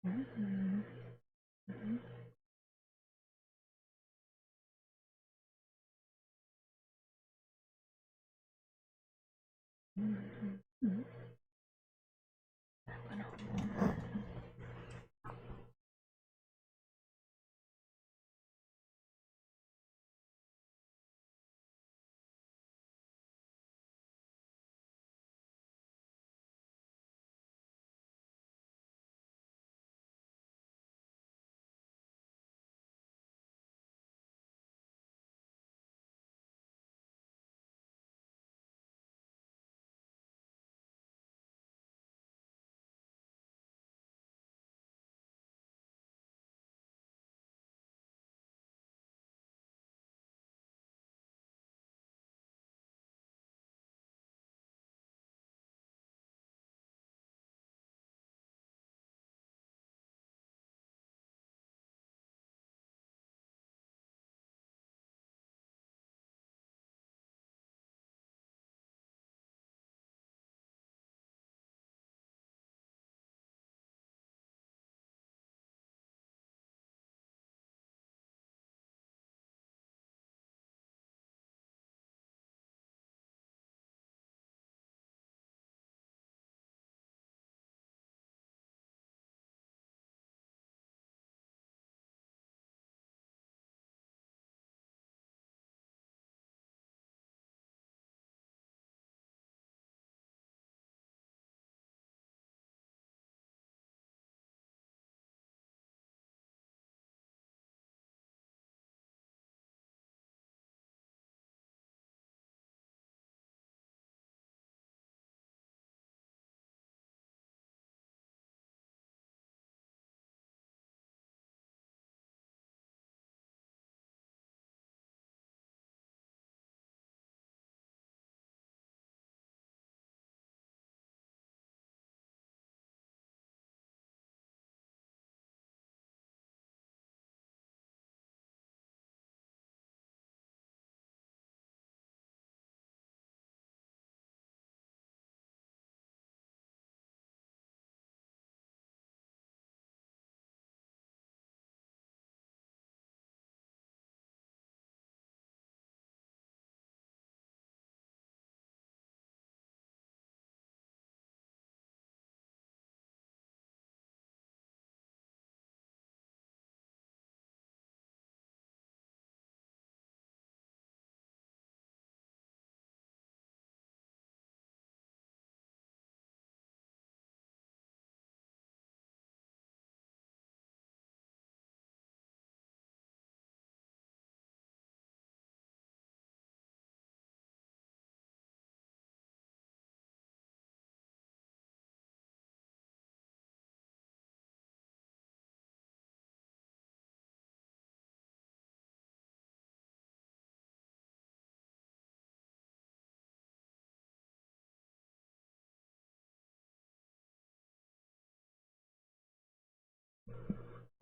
Mhm. Mhm.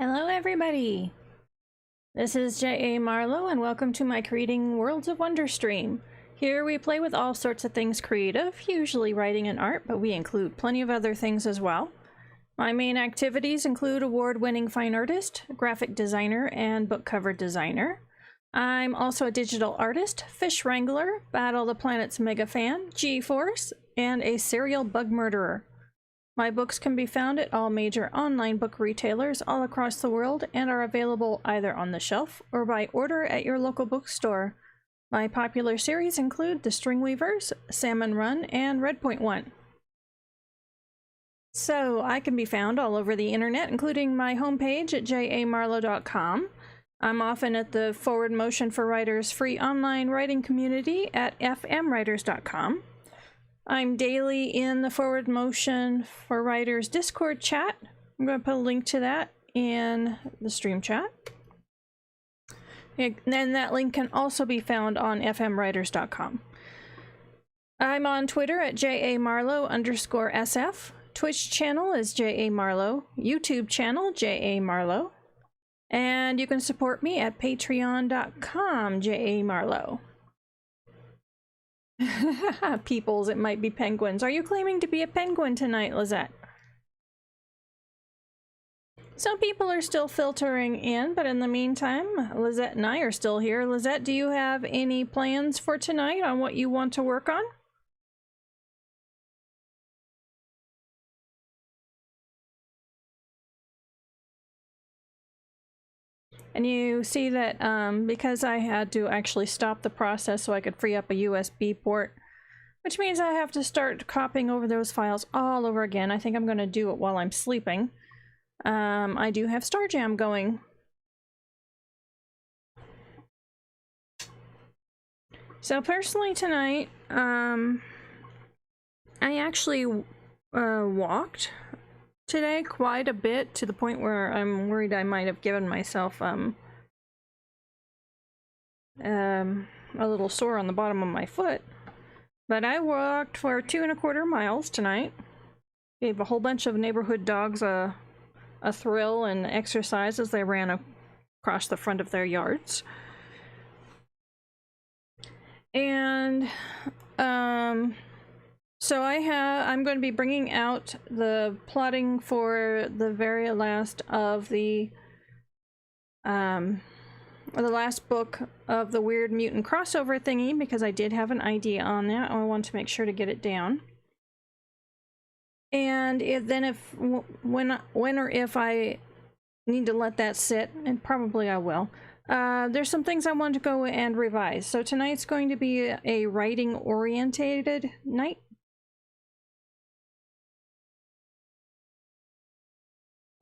Hello, everybody. This is J.A. Marlow, and welcome to my Creating Worlds of Wonder stream. Here we play with all sorts of things creative, usually writing and art, but we include plenty of other things as well. My main activities include award-winning fine artist, graphic designer, and book cover designer. I'm also a digital artist, fish wrangler, Battle the Planet's mega fan, G-Force, and a serial bug murderer. My books can be found at all major online book retailers all across the world and are available either on the shelf or by order at your local bookstore. My popular series include The Stringweavers, Salmon Run, and Redpoint One. So I can be found all over the internet, including my homepage at jamarlow.com. I'm often at the Forward Motion for Writers free online writing community at fmwriters.com. I'm daily in the Forward Motion for Writers Discord chat. I'm going to put a link to that in the stream chat. And then that link can also be found on fmwriters.com. I'm on Twitter at jamarlow_sf. Twitch channel is jamarlow. YouTube channel jamarlow. And you can support me at patreon.com jamarlow. Peoples, it might be penguins. Are you claiming to be a penguin tonight, Lizette? Some people are still filtering in, but in the meantime, Lizette and I are still here. Lizette, do you have any plans for tonight on what you want to work on? And you see that because I had to actually stop the process so I could free up a USB port, which means I have to start copying over those files all over again. I think I'm going to do it while I'm sleeping. I do have Starjam going. So personally tonight, I actually walked today quite a bit, to the point where I'm worried I might have given myself a little sore on the bottom of my foot. But I walked for 2¼ miles tonight. Gave a whole bunch of neighborhood dogs a thrill and exercise as they ran across the front of their yards. And so I'm going to be bringing out the plotting for the very last of the last book of the Weird Mutant crossover thingy, because I did have an idea on that. I want to make sure to get it down. And when or if I need to let that sit, and probably I will, there's some things I want to go and revise. So tonight's going to be a writing orientated night.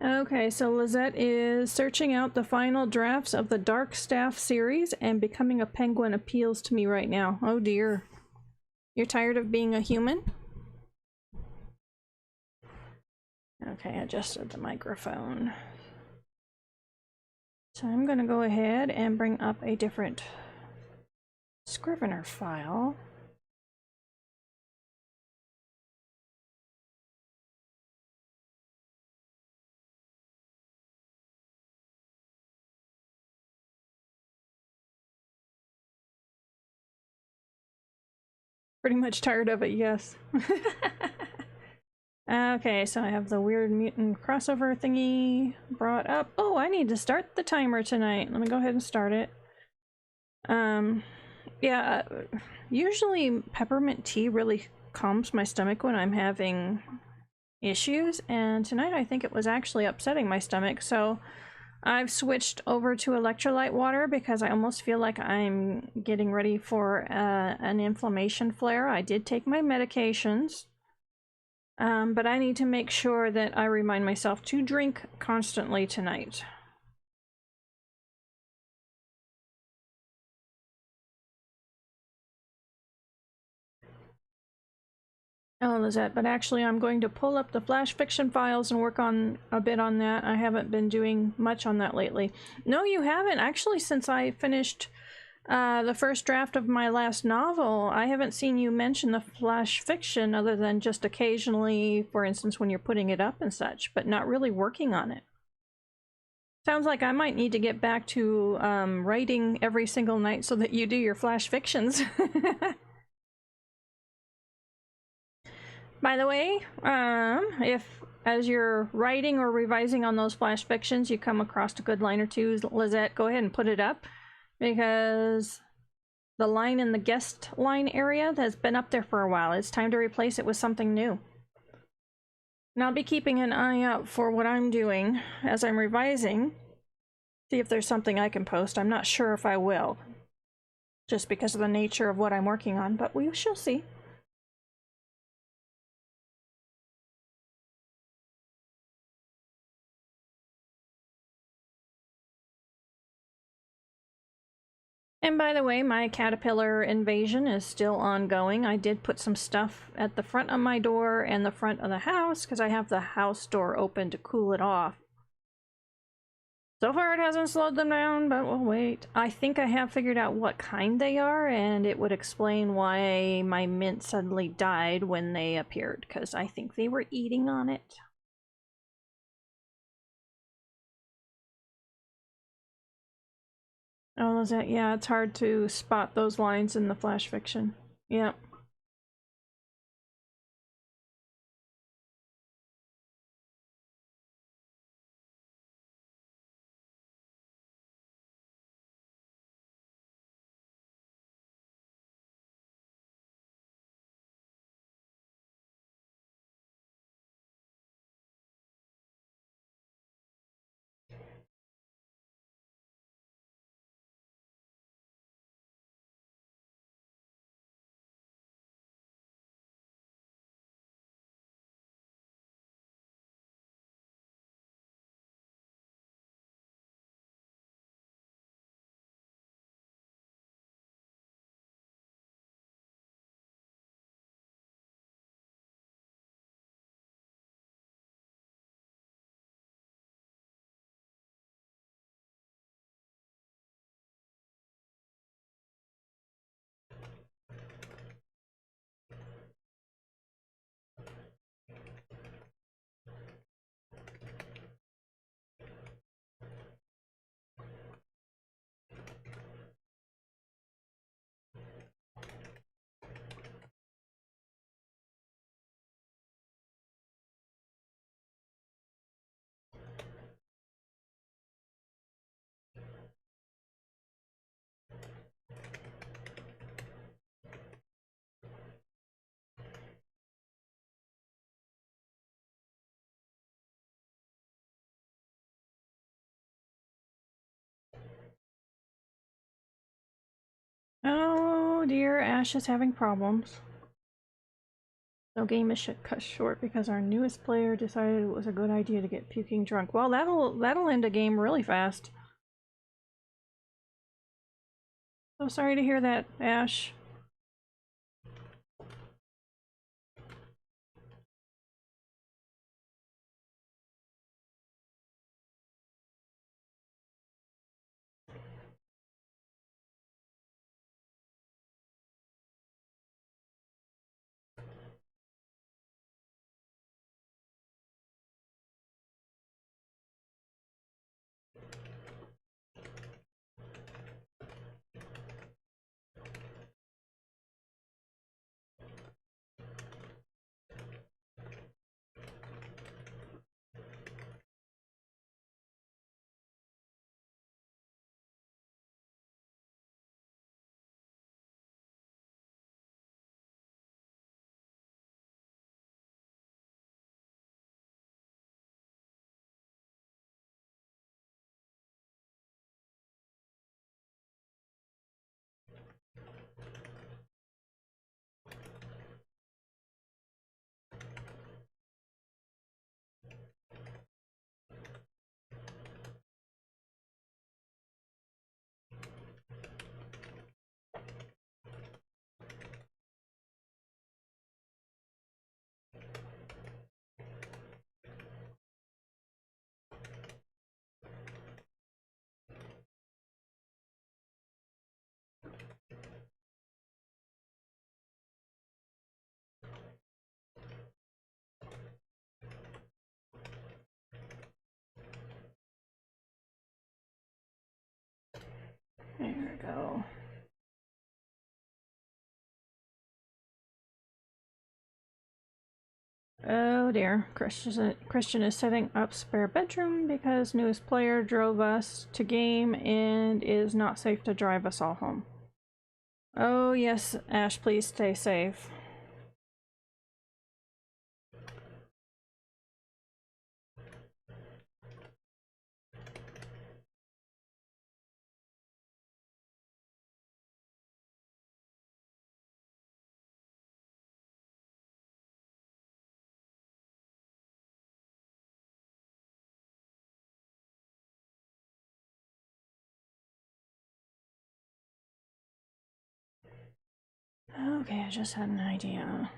Okay, so Lizette is searching out the final drafts of the Dark Staff series, and Becoming a Penguin appeals to me right now. Oh dear. You're tired of being a human? Okay, I adjusted the microphone. So I'm going to go ahead and bring up a different Scrivener file. Pretty much tired of it, yes. Okay, so I have the Weird Mutant crossover thingy brought up. Oh, I need to start the timer tonight. Let me go ahead and start it. Yeah, usually peppermint tea really calms my stomach when I'm having issues, and tonight I think it was actually upsetting my stomach, so I've switched over to electrolyte water because I almost feel like I'm getting ready for an inflammation flare. I did take my medications, but I need to make sure that I remind myself to drink constantly tonight. Oh, Lizette, but actually I'm going to pull up the flash fiction files and work on a bit on that. I haven't been doing much on that lately. No, you haven't. Actually, since I finished the first draft of my last novel, I haven't seen you mention the flash fiction other than just occasionally, for instance, when you're putting it up and such, but not really working on it. Sounds like I might need to get back to writing every single night so that you do your flash fictions. By the way, if as you're writing or revising on those flash fictions you come across a good line or two, Lizette, go ahead and put it up, because the line in the guest line area that's been up there for a while, it's time to replace it with something new. And I'll be keeping an eye out for what I'm doing as I'm revising, see if there's something I can post. I'm not sure if I will, just because of the nature of what I'm working on, but we shall see. And by the way, my caterpillar invasion is still ongoing. I did put some stuff at the front of my door and the front of the house because I have the house door open to cool it off. So far it hasn't slowed them down, but we'll wait. I think I have figured out what kind they are, and it would explain why my mint suddenly died when they appeared, because I think they were eating on it. Oh, is that? Yeah, it's hard to spot those lines in the flash fiction. Yep. Oh dear, Ash is having problems. No game is cut short because our newest player decided it was a good idea to get puking drunk. Well, that'll end a game really fast. So sorry to hear that, Ash. There we go. Oh dear, Christian is setting up spare bedroom because newest player drove us to game and is not safe to drive us all home. Oh yes, Ash, please stay safe. Okay, I just had an idea.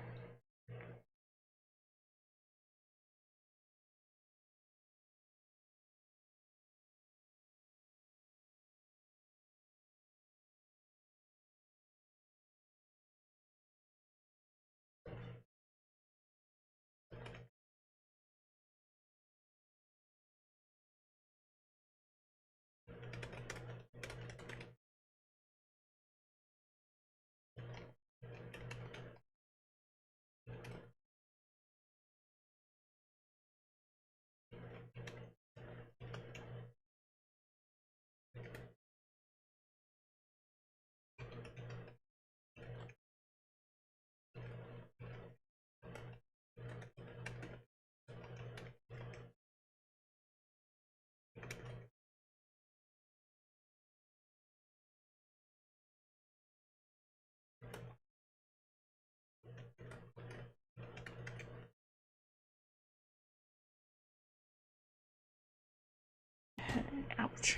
Ouch.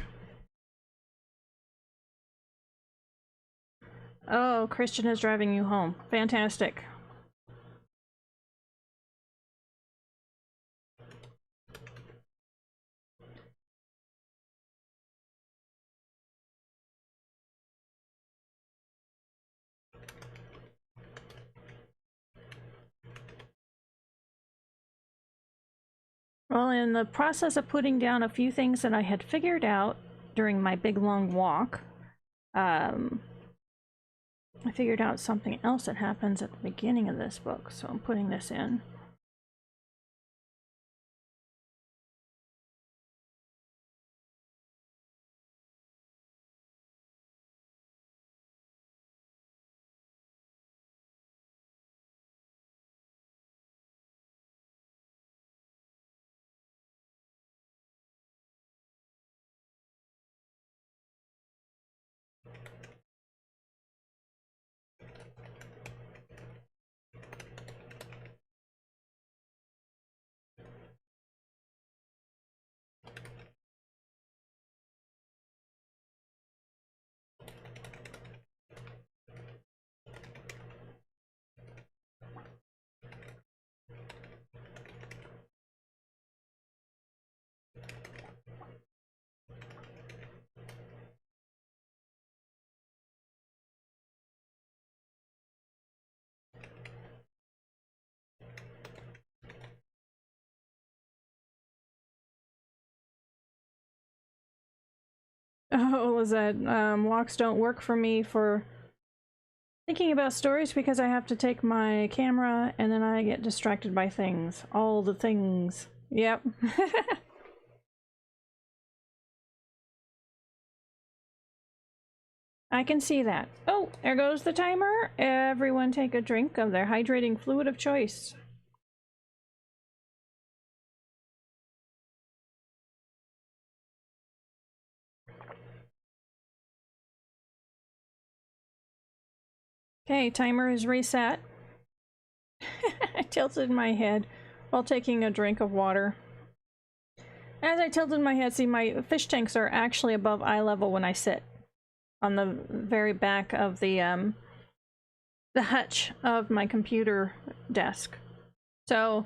Oh, Christian is driving you home. Fantastic. Well, in the process of putting down a few things that I had figured out during my big long walk, I figured out something else that happens at the beginning of this book, so I'm putting this in. Oh, Lizette, walks don't work for me for thinking about stories because I have to take my camera and then I get distracted by things. All the things. Yep. I can see that. Oh, there goes the timer. Everyone take a drink of their hydrating fluid of choice. Okay, timer is reset. I tilted my head while taking a drink of water. As I tilted my head, see, my fish tanks are actually above eye level when I sit on the very back of the hutch of my computer desk. So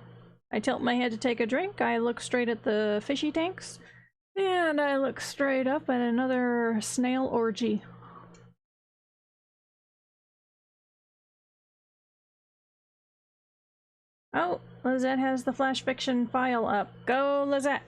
I tilt my head to take a drink, I look straight at the fishy tanks, and I look straight up at another snail orgy. Oh, Lizette has the flash fiction file up. Go, Lizette!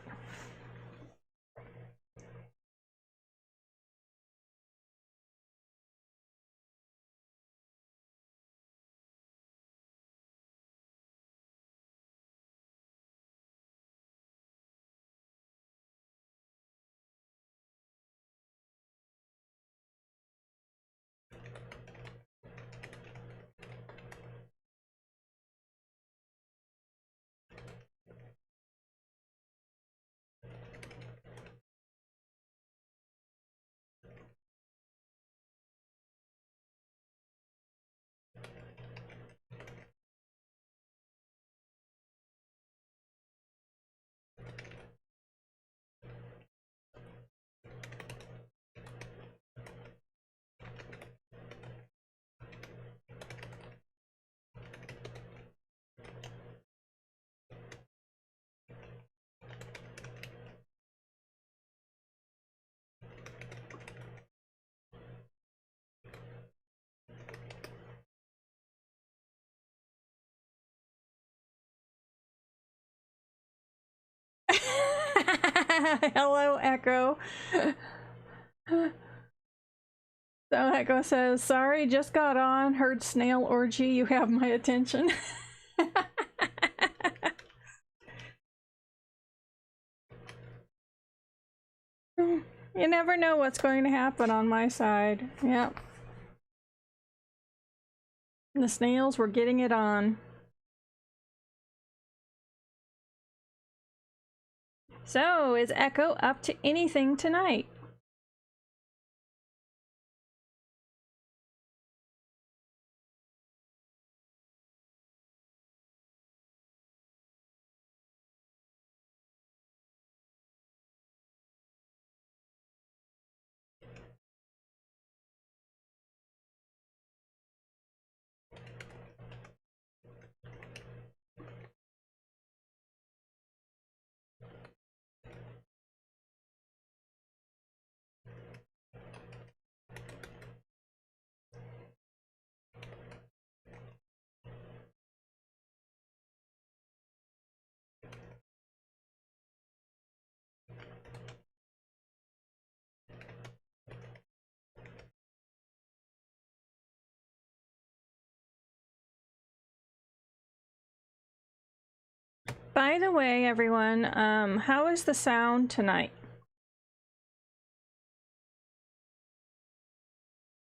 Hello, Echo. So Echo says, sorry, just got on, heard snail orgy, you have my attention. You never know what's going to happen on my side. Yep. The snails were getting it on. So, is Echo up to anything tonight? By the way, everyone, how is the sound tonight?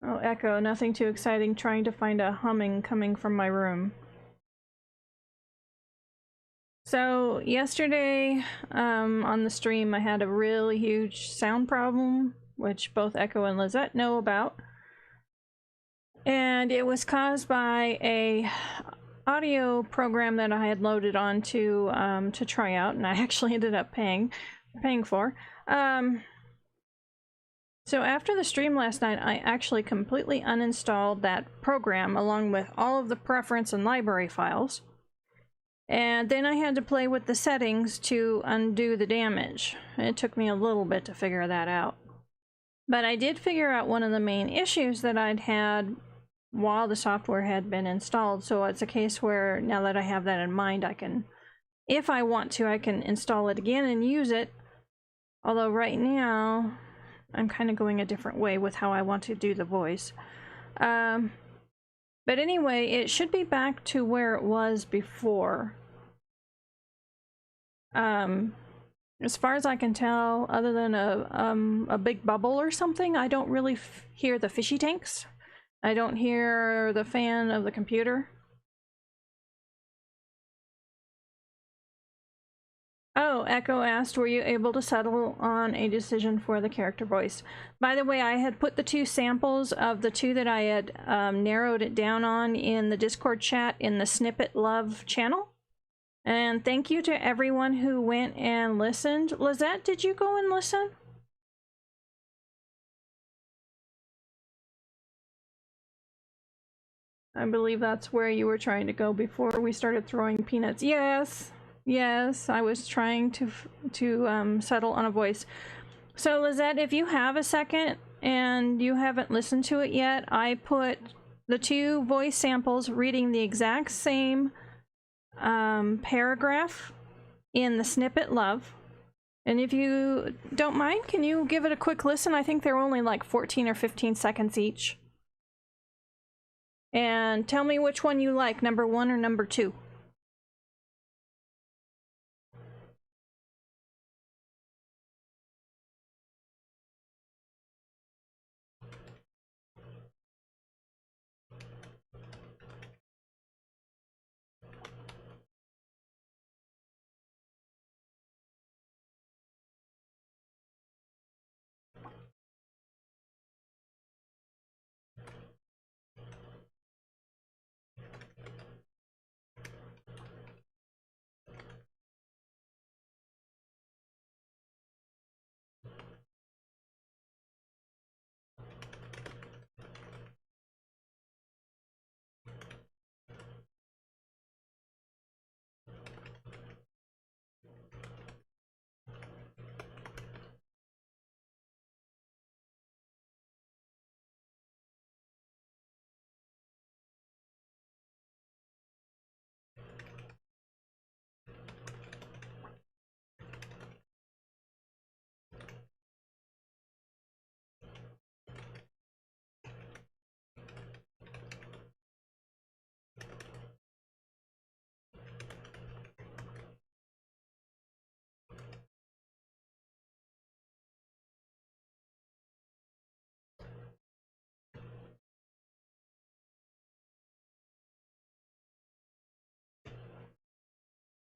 Oh, Echo, nothing too exciting, trying to find a humming coming from my room. So, yesterday, on the stream, I had a really huge sound problem, which both Echo and Lizette know about. And it was caused by a audio program that I had loaded on to try out, and I actually ended up paying for. So after the stream last night, I actually completely uninstalled that program along with all of the preference and library files. And then I had to play with the settings to undo the damage. It took me a little bit to figure that out. But I did figure out one of the main issues that I'd had while the software had been installed. So it's a case where now that I have that in mind, I can, if I want to, I can install it again and use it. Although right now, I'm kind of going a different way with how I want to do the voice. But anyway, it should be back to where it was before. As far as I can tell, other than a big bubble or something, I don't really hear the fishy tanks. I don't hear the fan of the computer. Oh, Echo asked, were you able to settle on a decision for the character voice? By the way, I had put the 2 samples of the 2 that I had narrowed it down on in the Discord chat in the Snippet Love channel. And thank you to everyone who went and listened. Lizette, did you go and listen? I believe that's where you were trying to go before we started throwing peanuts. Yes. Yes, I was trying to settle on a voice. So Lizette, if you have a second and you haven't listened to it yet, I put the 2 voice samples reading the exact same paragraph in the Snippet Love. And if you don't mind, can you give it a quick listen? I think they're only like 14 or 15 seconds each. And tell me which one you like, number 1 or number 2.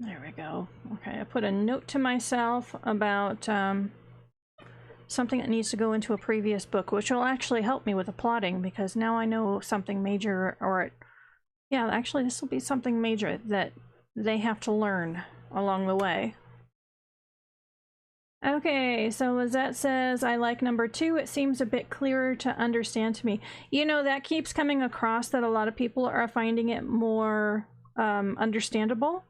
There we go. Okay, I put a note to myself about something that needs to go into a previous book, which will actually help me with the plotting, because now I know something major, or yeah, actually this will be something major that they have to learn along the way. Okay, so Lizette says, I like number 2. It seems a bit clearer to understand to me. You know, that keeps coming across, that a lot of people are finding it more understandable.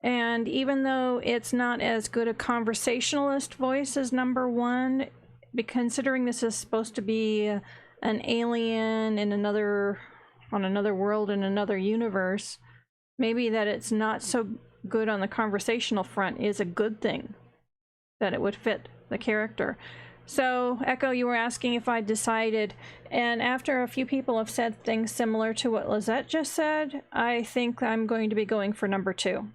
And even though it's not as good a conversationalist voice as number 1, considering this is supposed to be an alien in on another world in another universe, maybe that it's not so good on the conversational front is a good thing, that it would fit the character. So, Echo, you were asking if I decided, and after a few people have said things similar to what Lizette just said, I think I'm going to be going for number 2.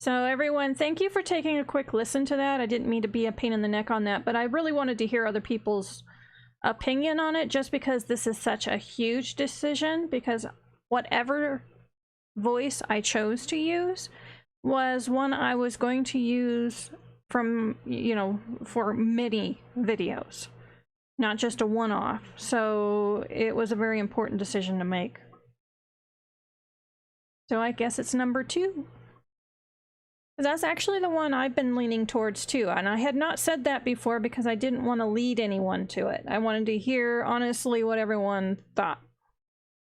So everyone, thank you for taking a quick listen to that. I didn't mean to be a pain in the neck on that, but I really wanted to hear other people's opinion on it, just because this is such a huge decision, because whatever voice I chose to use was one I was going to use from, you know, for many videos, not just a one-off. So it was a very important decision to make. So I guess it's number 2. That's actually the one I've been leaning towards too, and I had not said that before because I didn't want to lead anyone to it. I wanted to hear honestly what everyone thought.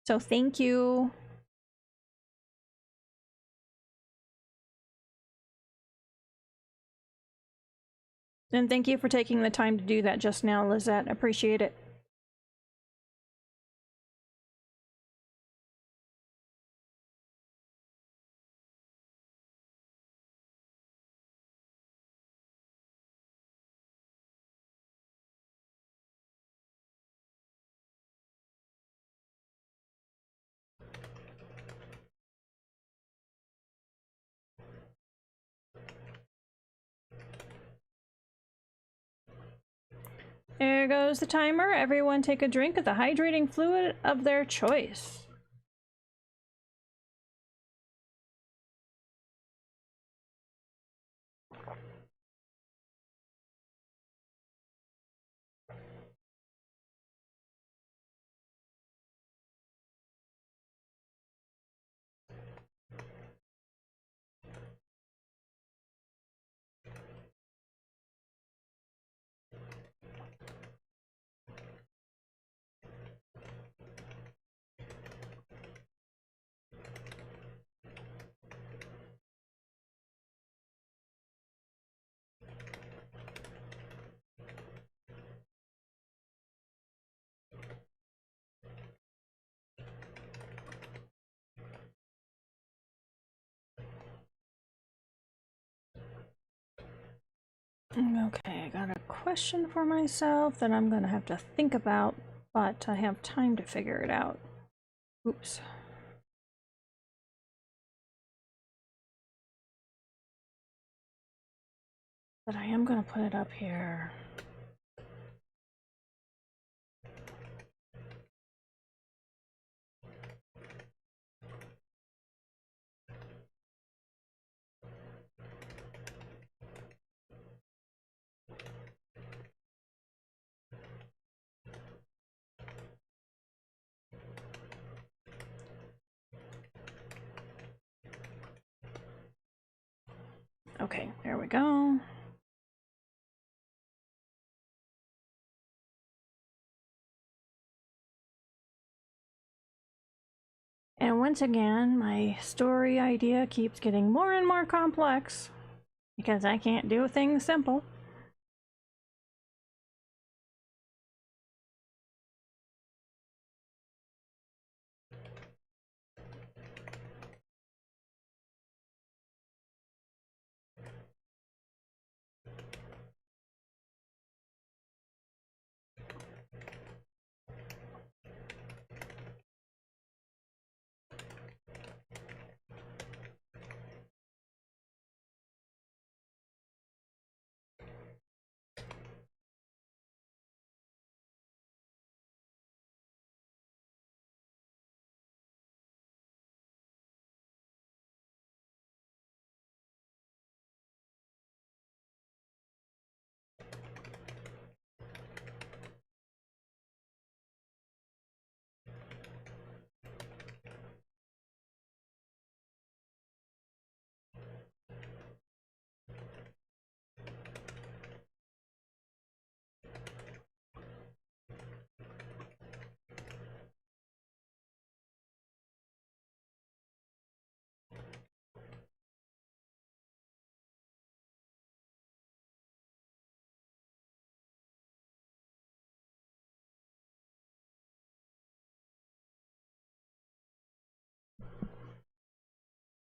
So thank you. And thank you for taking the time to do that just now, Lizette. Appreciate it. There goes the timer. Everyone take a drink of the hydrating fluid of their choice. Okay, I got a question for myself that I'm gonna have to think about, but I have time to figure it out. Oops. But I am gonna put it up here. Okay, there we go. And once again, my story idea keeps getting more and more complex because I can't do things simple.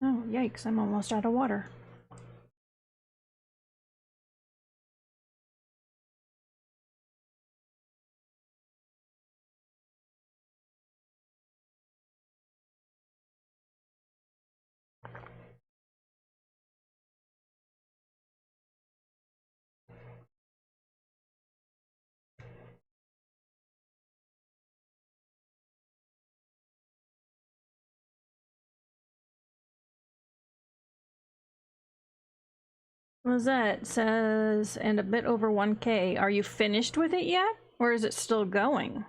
Oh, yikes, I'm almost out of water. Lizette says, and a bit over 1K. Are you finished with it yet? Or is it still going?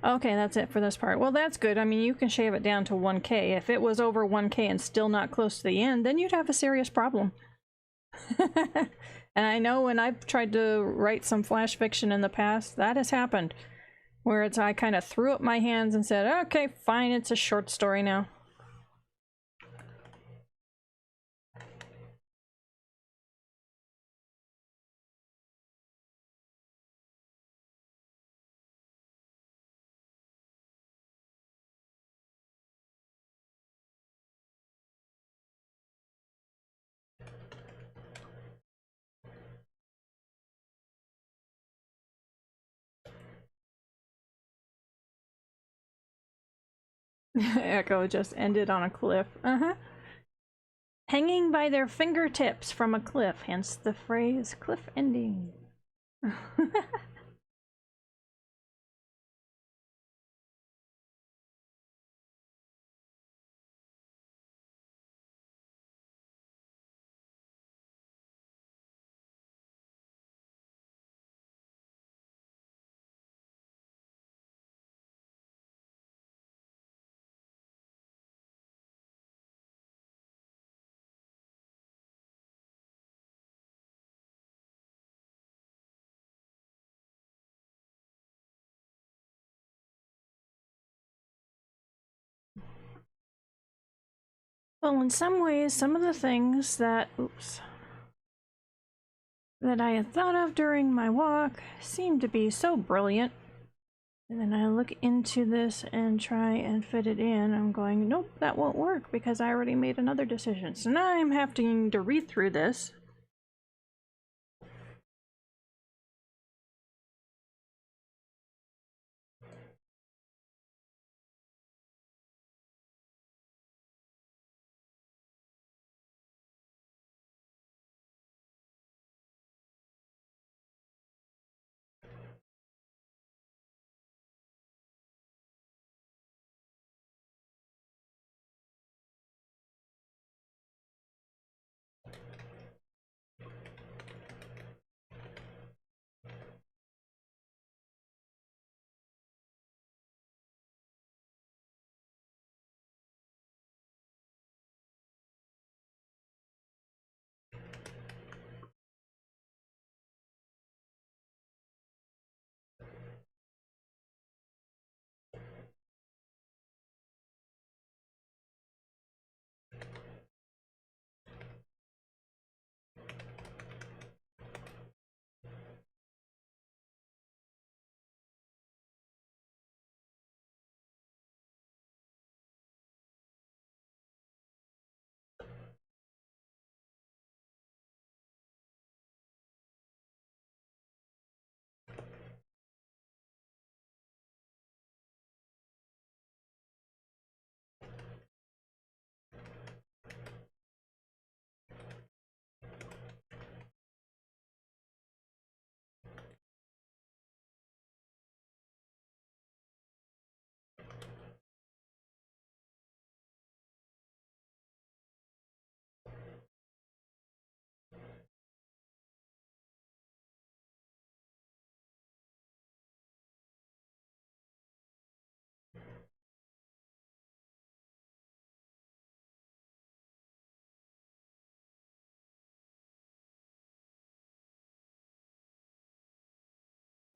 Okay, that's it for this part. Well, that's good. I mean, you can shave it down to 1K. If it was over 1K and still not close to the end, then you'd have a serious problem. And I know when I've tried to write some flash fiction in the past, that has happened. Where it's I kind of threw up my hands and said, okay, fine, it's a short story now. Echo just ended on a cliff. Hanging by their fingertips from a cliff, hence the phrase cliff ending. Well, in some ways, some of the things that, that I had thought of during my walk seem to be so brilliant. And then I look into this and try and fit it in. I'm going, nope, that won't work because I already made another decision. So now I'm having to read through this.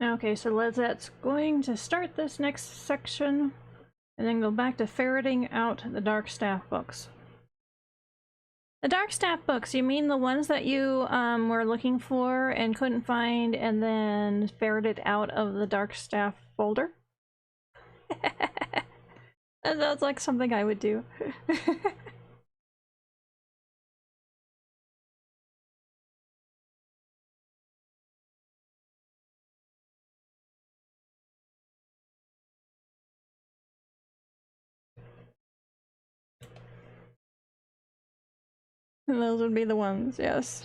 Okay, so Lizette's going to start this next section and then go back to ferreting out the Dark Staff books. The Dark Staff books, you mean the ones that you were looking for and couldn't find and then ferreted out of the Dark Staff folder? That sounds like something I would do. And those would be the ones, yes.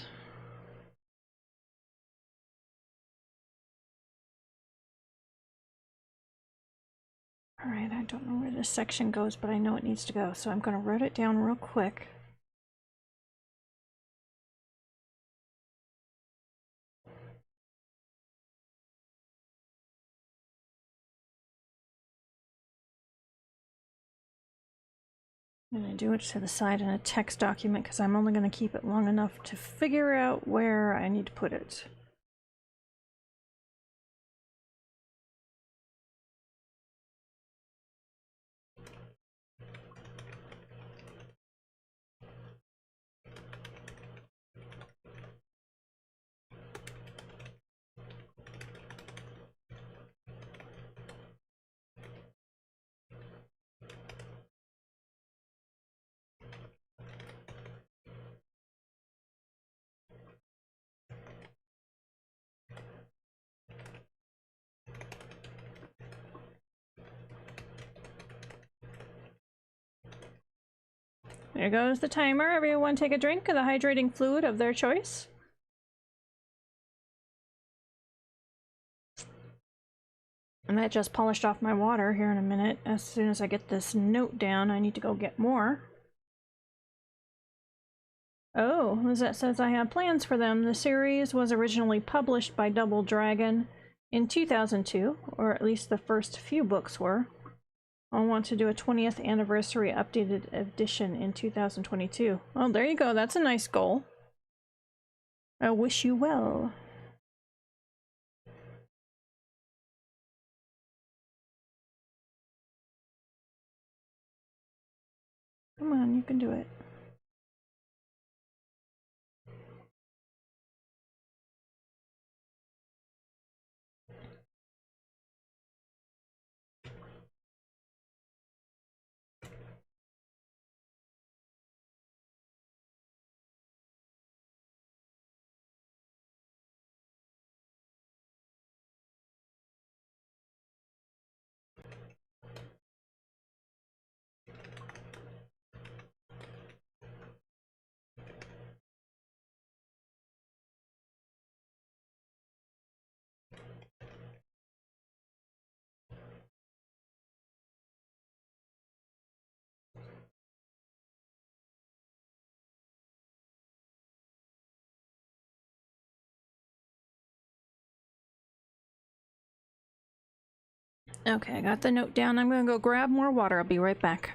Alright, I don't know where this section goes, but I know it needs to go, so I'm going to write it down real quick. I'm going to do it to the side in a text document because I'm only going to keep it long enough to figure out where I need to put it. There goes the timer. Everyone take a drink of the hydrating fluid of their choice. I might just polished off my water here in a minute. As soon as I get this note down, I need to go get more. Oh, Lizette says I have plans for them. The series was originally published by Double Dragon in 2002, or at least the first few books were. I want to do a 20th anniversary updated edition in 2022. Oh, there you go. That's a nice goal. I wish you well. Come on, you can do it. Okay, I got the note down. I'm gonna go grab more water. I'll be right back.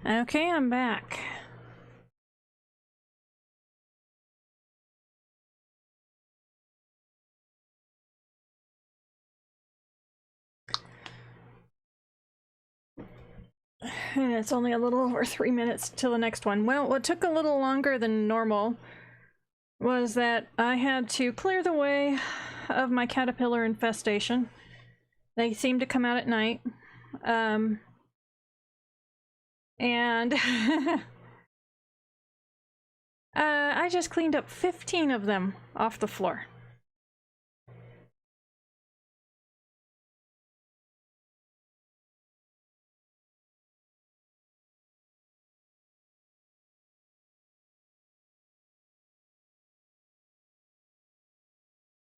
Okay, I'm back. And it's only a little over 3 minutes till the next one. Well, what took a little longer than normal was that I had to clear the way of my caterpillar infestation. They seem to come out at night. And I just cleaned up 15 of them off the floor.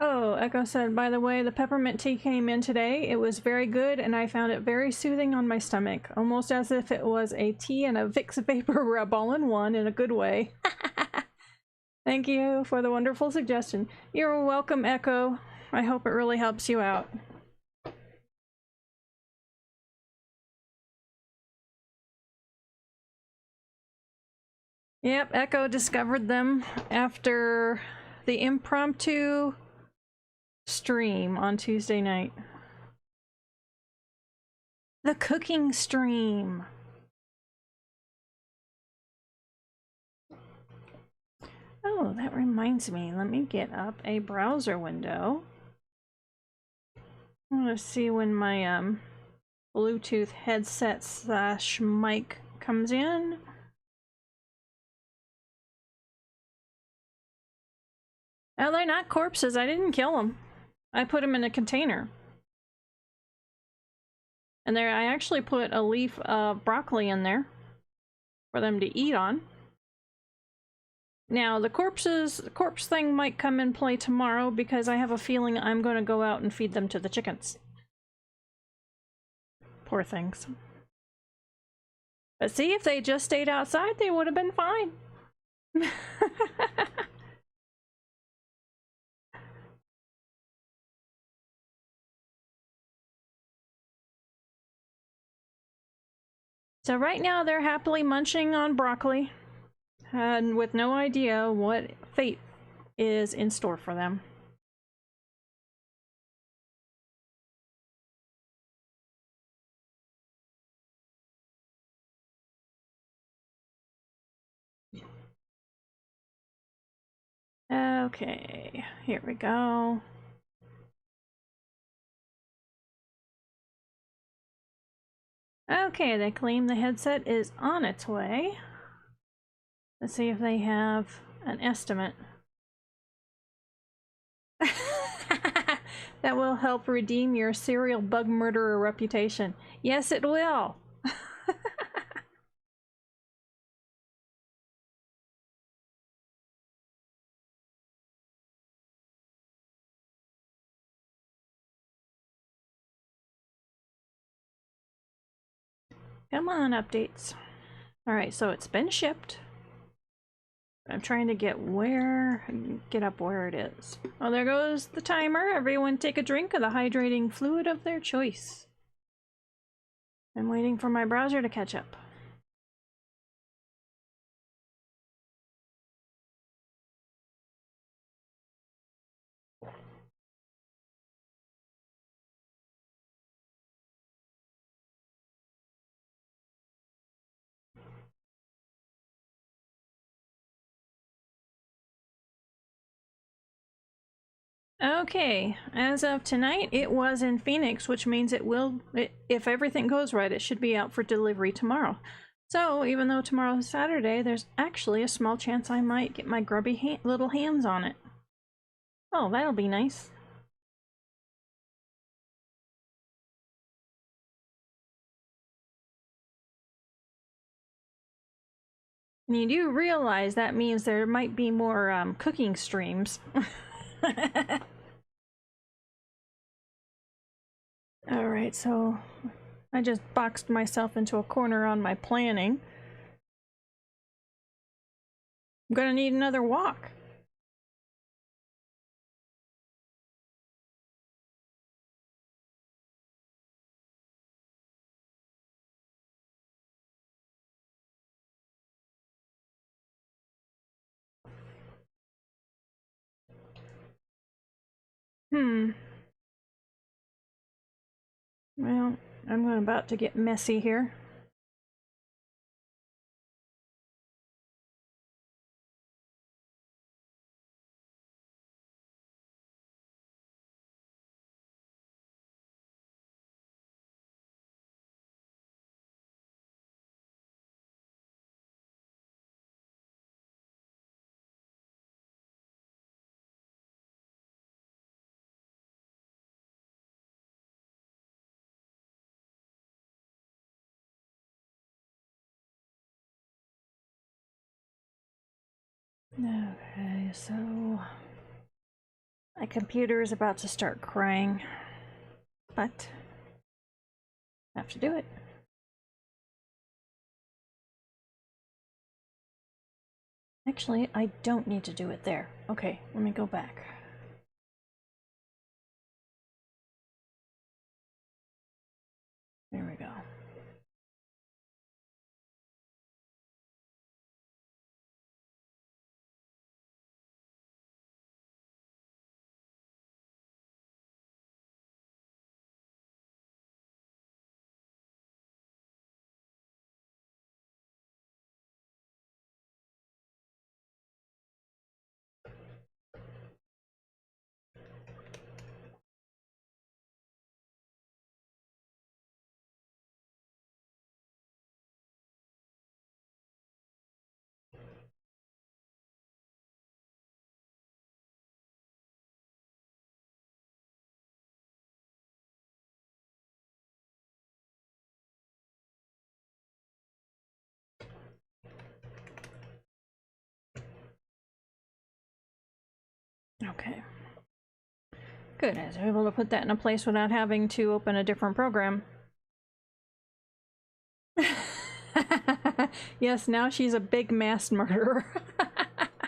Oh, Echo said, by the way, the peppermint tea came in today. It was very good, and I found it very soothing on my stomach, almost as if it was a tea and a Vicks vapor rub all in one in a good way. Thank you for the wonderful suggestion. You're welcome, Echo. I hope it really helps you out. Yep, Echo discovered them after the impromptu stream on Tuesday night. The cooking stream. Oh, that reminds me. Let me get up a browser window. I want to see when my Bluetooth headset / mic comes in. Oh, they're not corpses. I didn't kill them. I put them in a container. And there, I actually put a leaf of broccoli in there for them to eat on. Now, the corpse thing might come in play tomorrow because I have a feeling I'm going to go out and feed them to the chickens. Poor things. But see, if they just stayed outside, they would have been fine. So right now they're happily munching on broccoli and with no idea what fate is in store for them. Okay, here we go. Okay, they claim the headset is on its way. Let's see if they have an estimate. That will help redeem your serial bug murderer reputation. Yes, it will. Come on, updates. Alright, so it's been shipped. I'm trying to get up where it is. Oh, there goes the timer. Everyone take a drink of the hydrating fluid of their choice. I'm waiting for my browser to catch up. Okay, as of tonight, it was in Phoenix, which means if everything goes right, it should be out for delivery tomorrow. So, even though tomorrow's Saturday, there's actually a small chance I might get my grubby little hands on it. Oh, that'll be nice. And you do realize that means there might be more cooking streams. Alright, so I just boxed myself into a corner on my planning. I'm gonna need another walk. Hmm. Well, I'm about to get messy here. Okay, so my computer is about to start crying, but I have to do it. Actually, I don't need to do it there. Okay, let me go back. There we go. Okay. Good, I was able to put that in a place without having to open a different program. Yes, now she's a big mass murderer.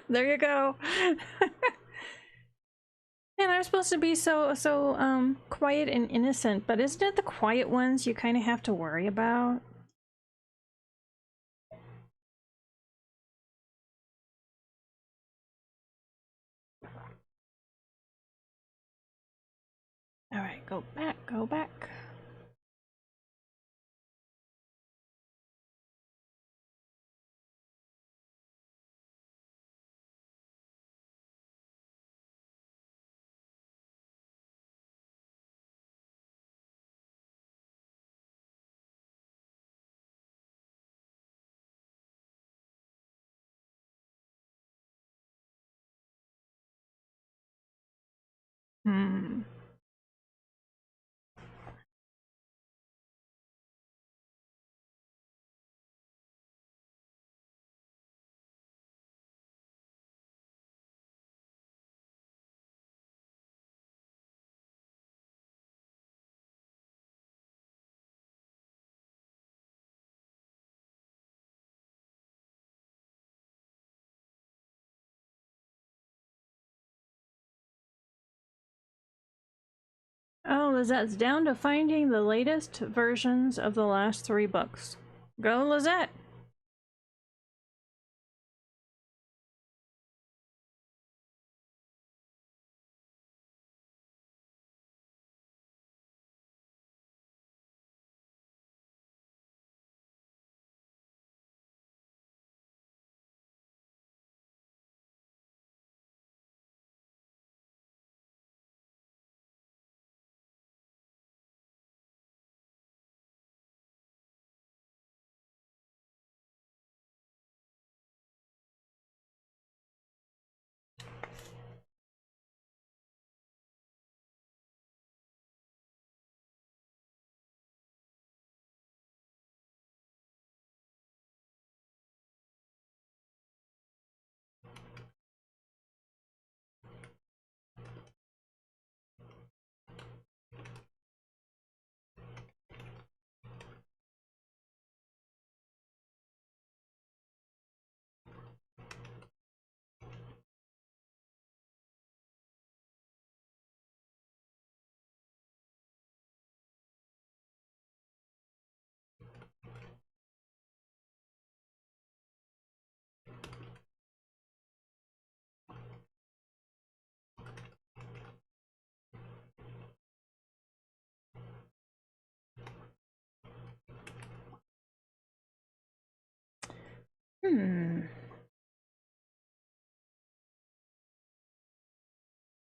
There you go. And I'm supposed to be so quiet and innocent, but isn't it the quiet ones you kind of have to worry about? All right, go back, go back. Hmm. Oh, Lizette's down to finding the latest versions of the last 3 books. Go, Lizette!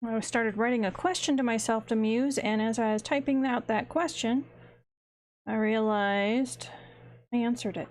I started writing a question to myself to muse, and as I was typing out that question, I realized I answered it.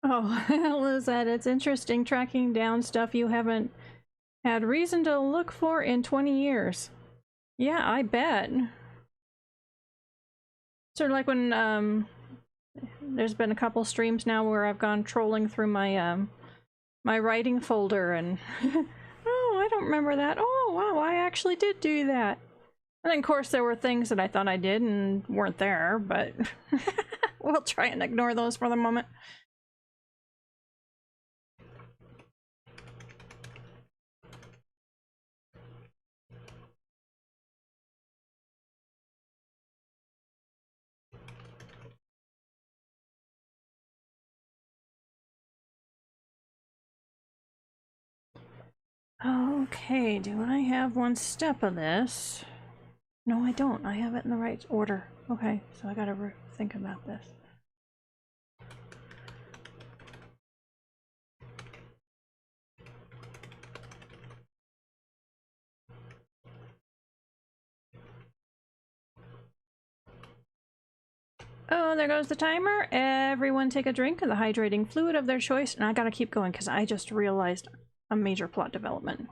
Oh, Lizette, it's interesting tracking down stuff you haven't had reason to look for in 20 years. Yeah, I bet. Sort of like when, there's been a couple streams now where I've gone trolling through my, my writing folder and, oh, I don't remember that. Oh, wow, I actually did do that. And then, of course, there were things that I thought I did and weren't there, but we'll try and ignore those for the moment. Okay, do I have one step of this? No, I don't. I have it in the right order. Okay, so I gotta think about this. Oh, there goes the timer. Everyone take a drink of the hydrating fluid of their choice, and I gotta keep going because I just realized a major plot development.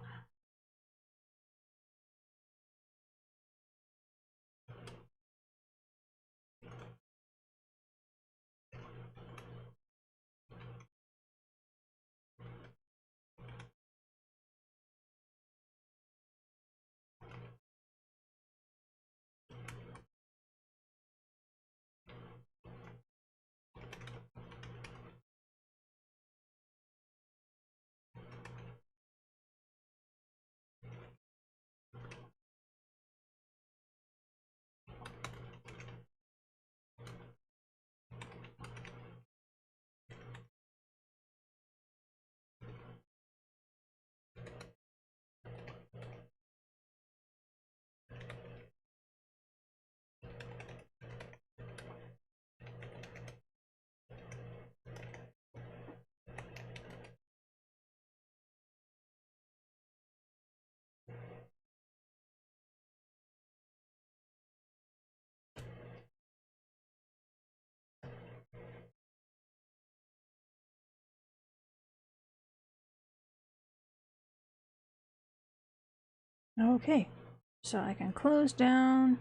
Okay, so I can close down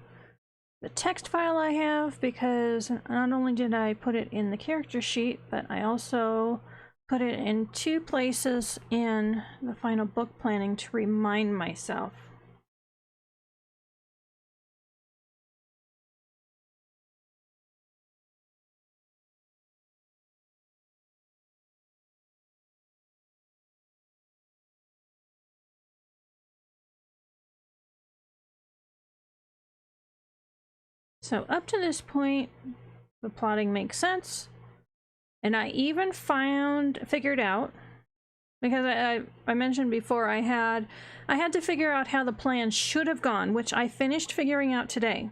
the text file I have, because not only did I put it in the character sheet, but I also put it in 2 places in the final book planning to remind myself. So up to this point, the plotting makes sense. And I even figured out, because I mentioned before I had to figure out how the plan should have gone, which I finished figuring out today.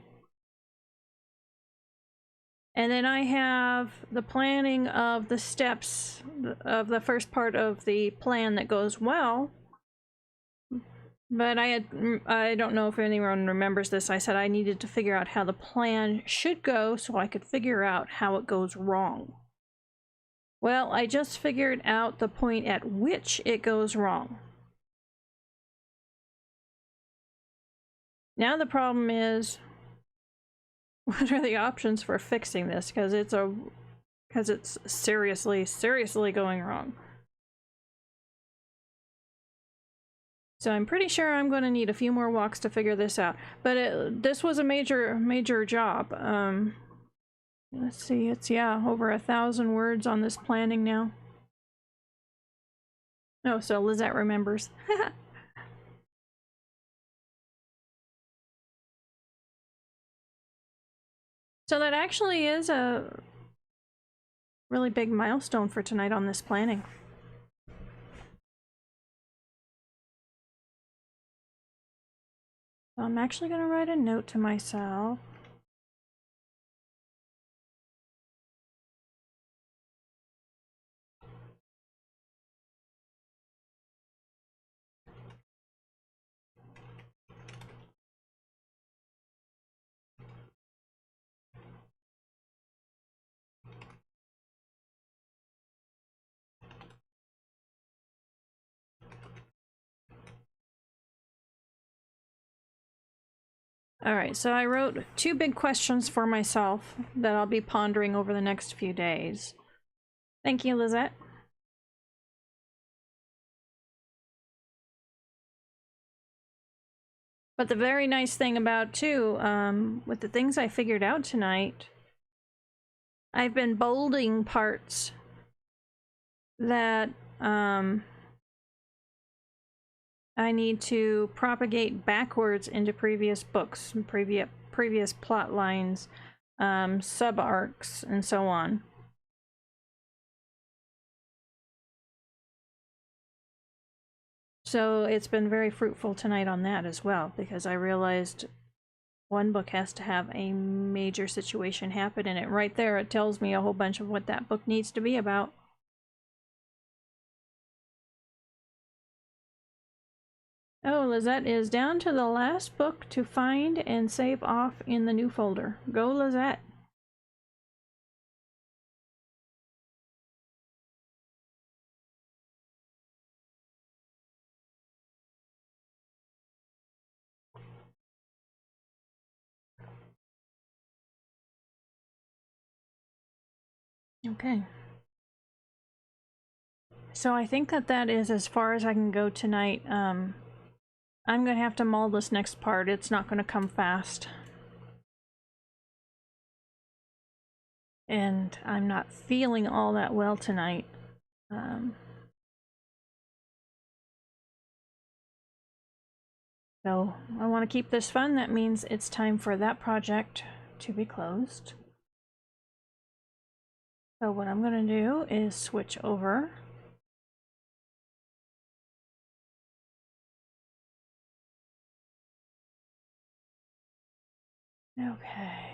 And then I have the planning of the steps of the first part of the plan that goes well. But I don't know if anyone remembers this. I said I needed to figure out how the plan should go so I could figure out how it goes wrong. Well, I just figured out the point at which it goes wrong. Now the problem is, what are the options for fixing this? Because it's seriously going wrong. So I'm pretty sure I'm going to need a few more walks to figure this out. But this was a major job. Let's see, it's, yeah, over 1,000 words on this planning now. Oh, so Lizette remembers. So that actually is a really big milestone for tonight on this planning. I'm actually going to write a note to myself. Alright, so I wrote 2 big questions for myself that I'll be pondering over the next few days. Thank you, Lizette. But the very nice thing about, too, with the things I figured out tonight, I've been bolding parts that I need to propagate backwards into previous books, previous plot lines, sub-arcs, and so on. So it's been very fruitful tonight on that as well, because I realized one book has to have a major situation happen in it. Right there, it tells me a whole bunch of what that book needs to be about. Oh, Lizette is down to the last book to find and save off in the new folder. Go, Lizette. Okay. So I think that is as far as I can go tonight. I'm gonna have to mull this next part. It's not gonna come fast. And I'm not feeling all that well tonight. So I want to keep this fun. That means it's time for that project to be closed. So what I'm gonna do is switch over. Okay.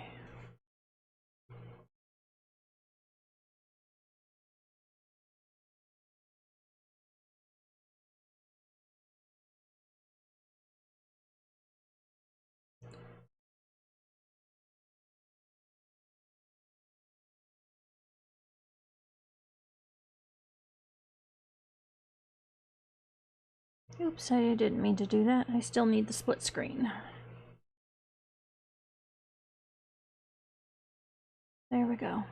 Oops, I didn't mean to do that. I still need the split screen. There we go.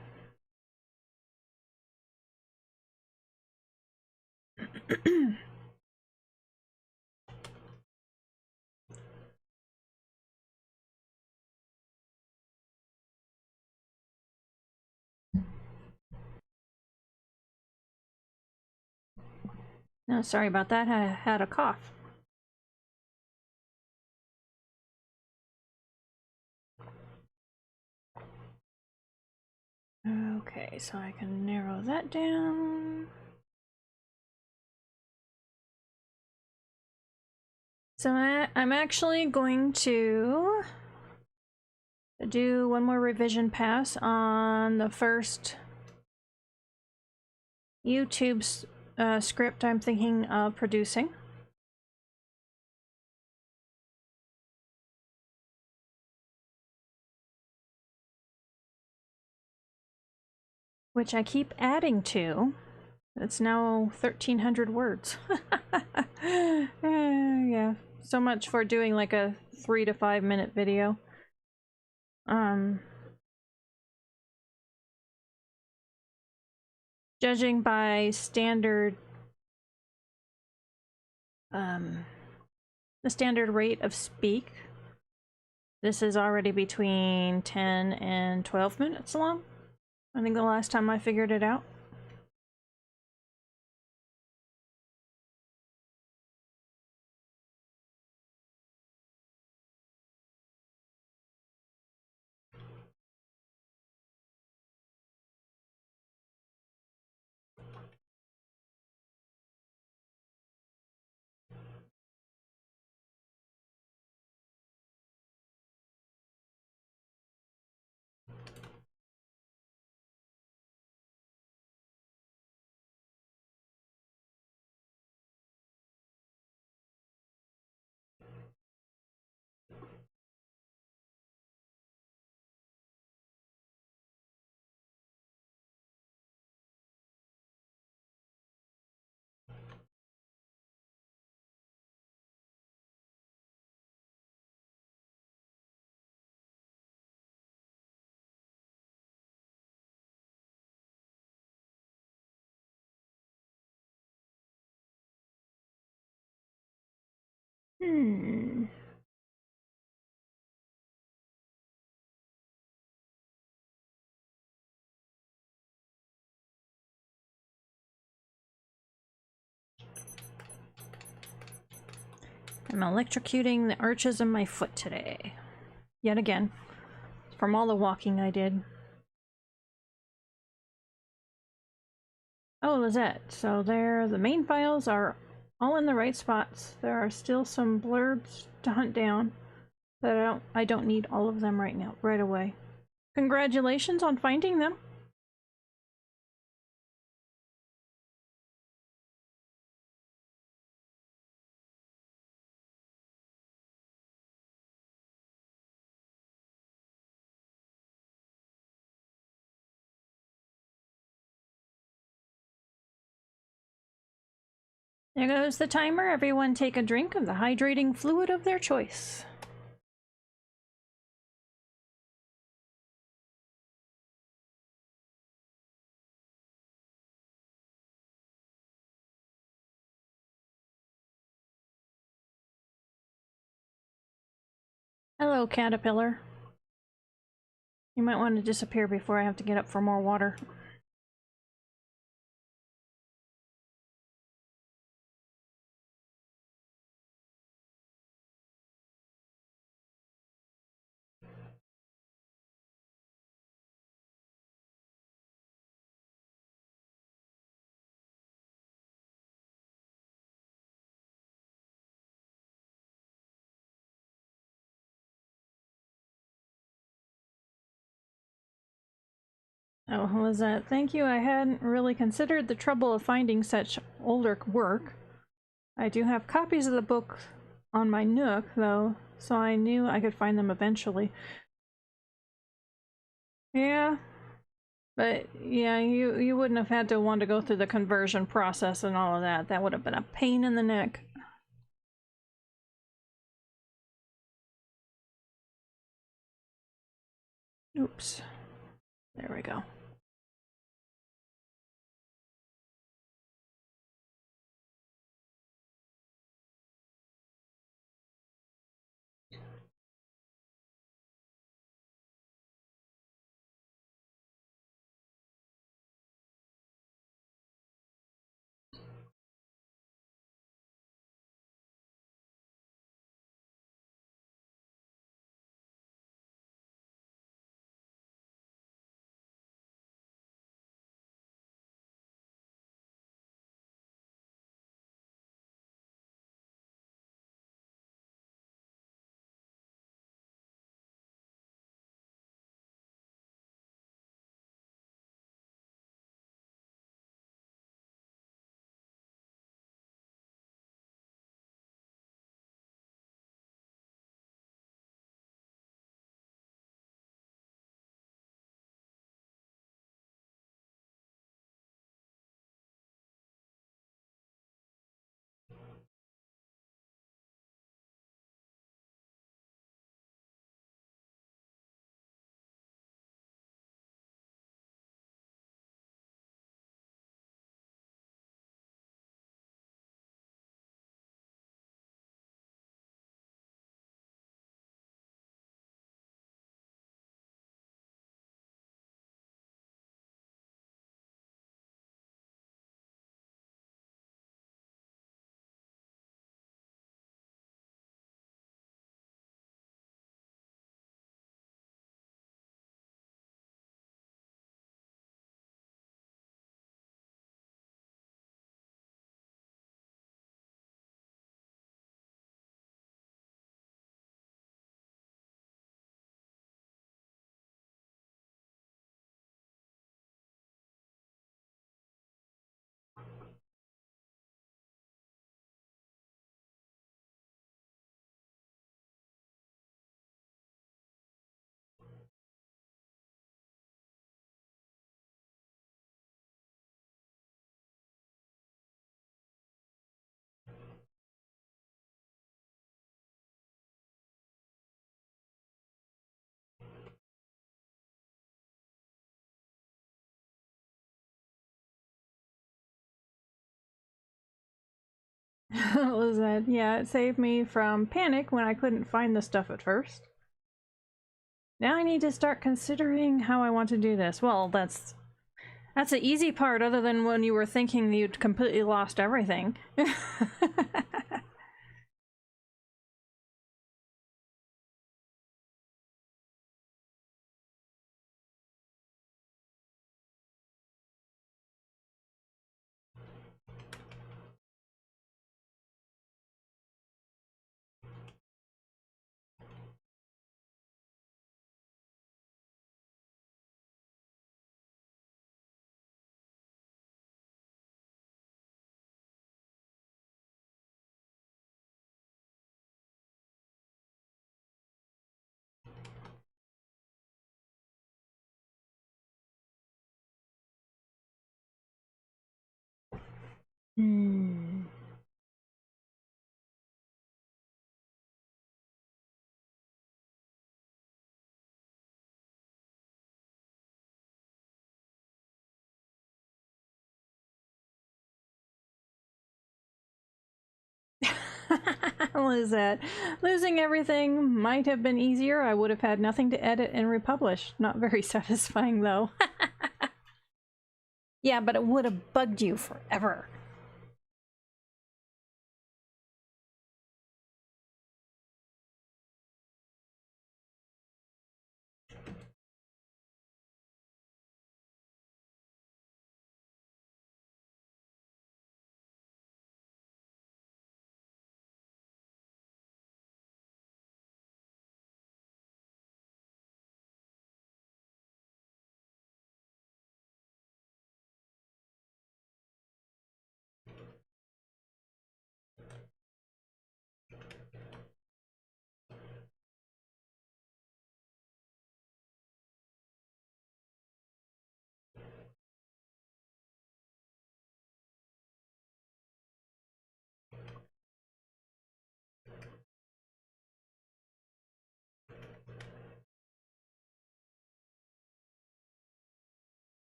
No, sorry about that. I had a cough. Okay, so I can narrow that down. So I'm actually going to do one more revision pass on the first YouTube script I'm thinking of producing. Which I keep adding to. It's now 1,300 words. Yeah, so much for doing like a 3 to 5 minute video. Judging by standard, the standard rate of speak, this is already between 10 and 12 minutes long. I think the last time I figured it out. I'm electrocuting the arches of my foot today. Yet again. From all the walking I did. Oh, Lizette. So there, the main files are all in the right spots. There are still some blurbs to hunt down, but I don't need all of them right now, right away. Congratulations on finding them. There goes the timer. Everyone take a drink of the hydrating fluid of their choice. Hello, caterpillar. You might want to disappear before I have to get up for more water. Oh, Lizette, thank you. I hadn't really considered the trouble of finding such older work. I do have copies of the book on my Nook, though, so I knew I could find them eventually. Yeah, but yeah, you wouldn't have had to want to go through the conversion process and all of that. That would have been a pain in the neck. Oops. There we go. What was that? Yeah, it saved me from panic when I couldn't find the stuff at first. Now I need to start considering how I want to do this. Well, that's the easy part, other than when you were thinking you'd completely lost everything. Hmm. What is that? Losing everything might have been easier. I would have had nothing to edit and republish. Not very satisfying, though. Yeah, but it would have bugged you forever.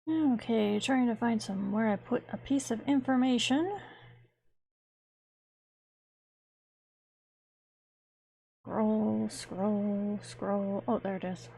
Okay, trying to find somewhere I put a piece of information. Scroll, scroll, scroll. Oh, there it is.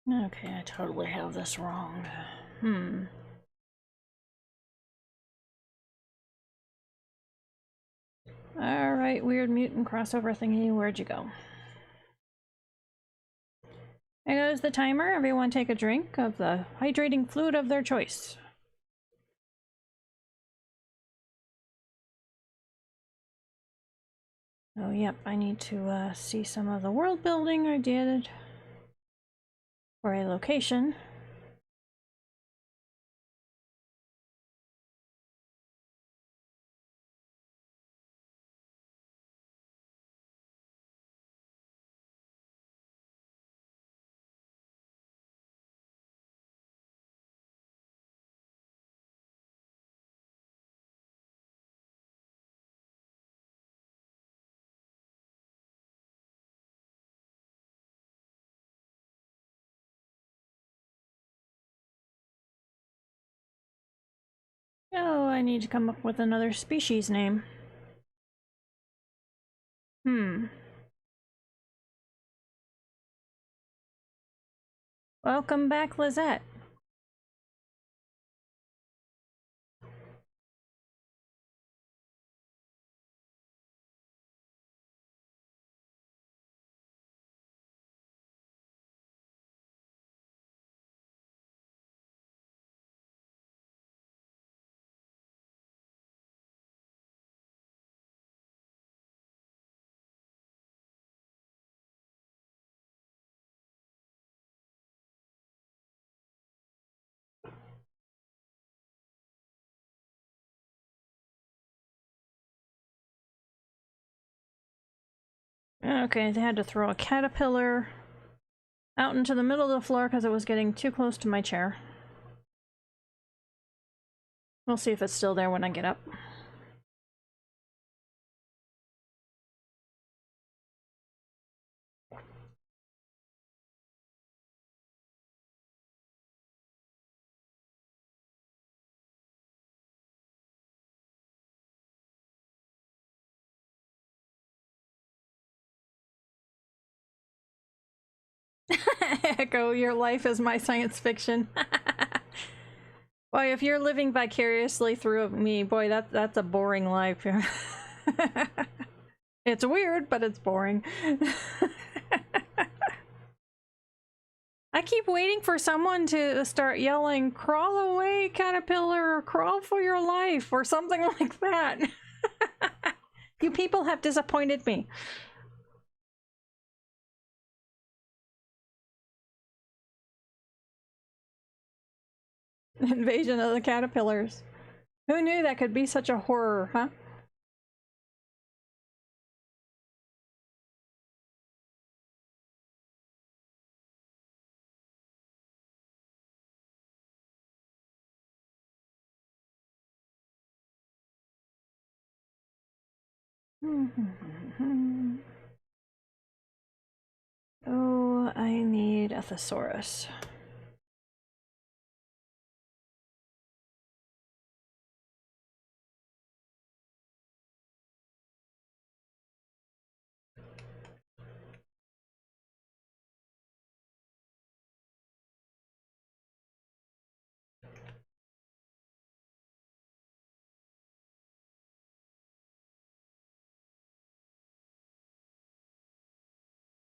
Okay, I totally have this wrong. Alright, weird mutant crossover thingy, where'd you go? There goes the timer. Everyone take a drink of the hydrating fluid of their choice. Oh, yep, I need to see some of the world building I did for a location. Oh, I need to come up with another species name. Welcome back, Lizette. Okay, they had to throw a caterpillar out into the middle of the floor because it was getting too close to my chair. We'll see if it's still there when I get up. Echo, your life is my science fiction. Boy, if you're living vicariously through me, boy, that's a boring life. It's weird, but it's boring. I keep waiting for someone to start yelling, "Crawl away, caterpillar," or "Crawl for your life," or something like that. You people have disappointed me. Invasion of the caterpillars. Who knew that could be such a horror, huh? Oh, I need a thesaurus.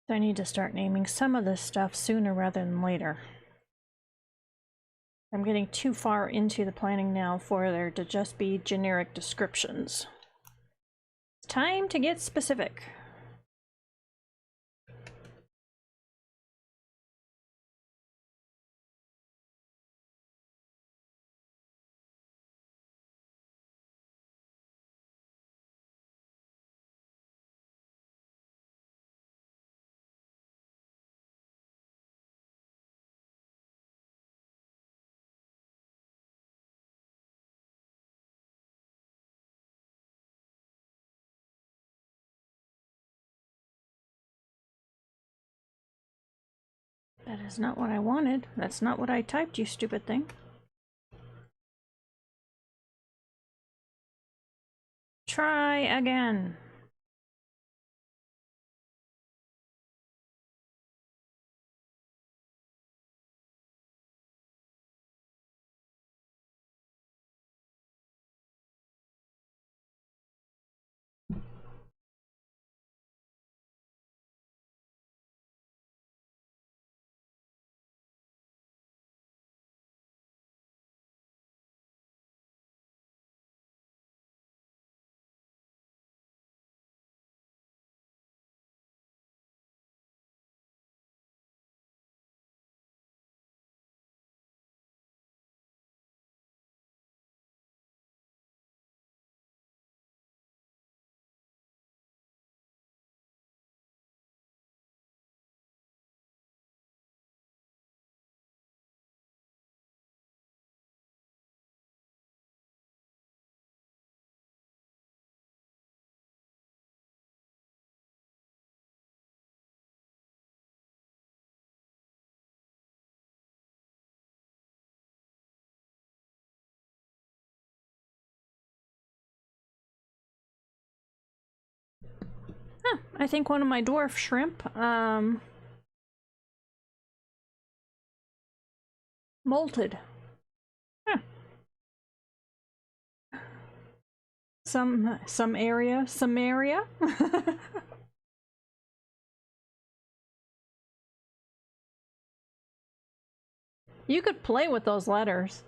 I need to start naming some of this stuff sooner rather than later. I'm getting too far into the planning now for there to just be generic descriptions. It's time to get specific. That is not what I wanted. That's not what I typed, you stupid thing. Try again. Huh, I think one of my dwarf shrimp, molted. Huh. Some area. You could play with those letters.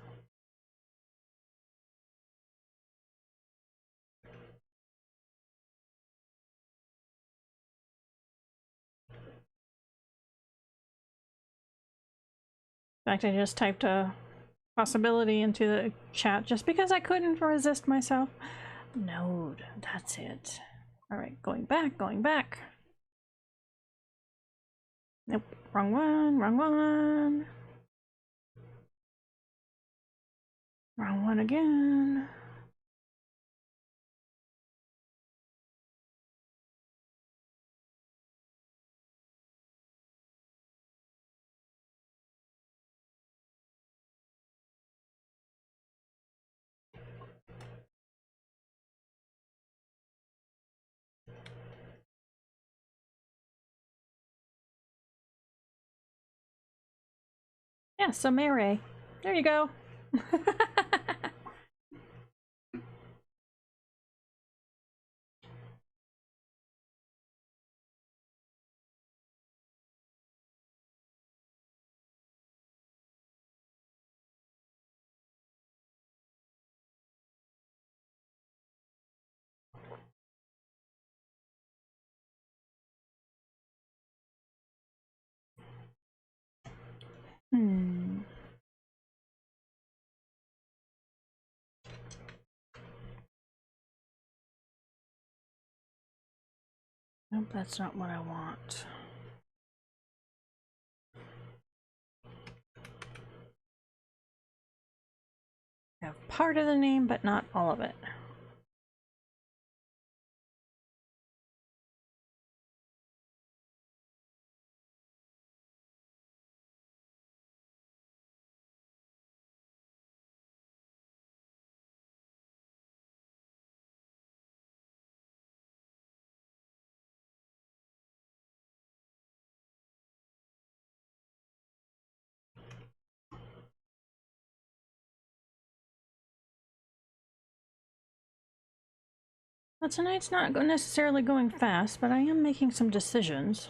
In fact, I just typed a possibility into the chat just because I couldn't resist myself. Node, that's it. Alright, going back, going back. Nope, wrong one, wrong one. Wrong one again. Yeah, Samere. There you go. Nope, that's not what I want. I have part of the name, but not all of it. Well, tonight's not necessarily going fast, but I am making some decisions.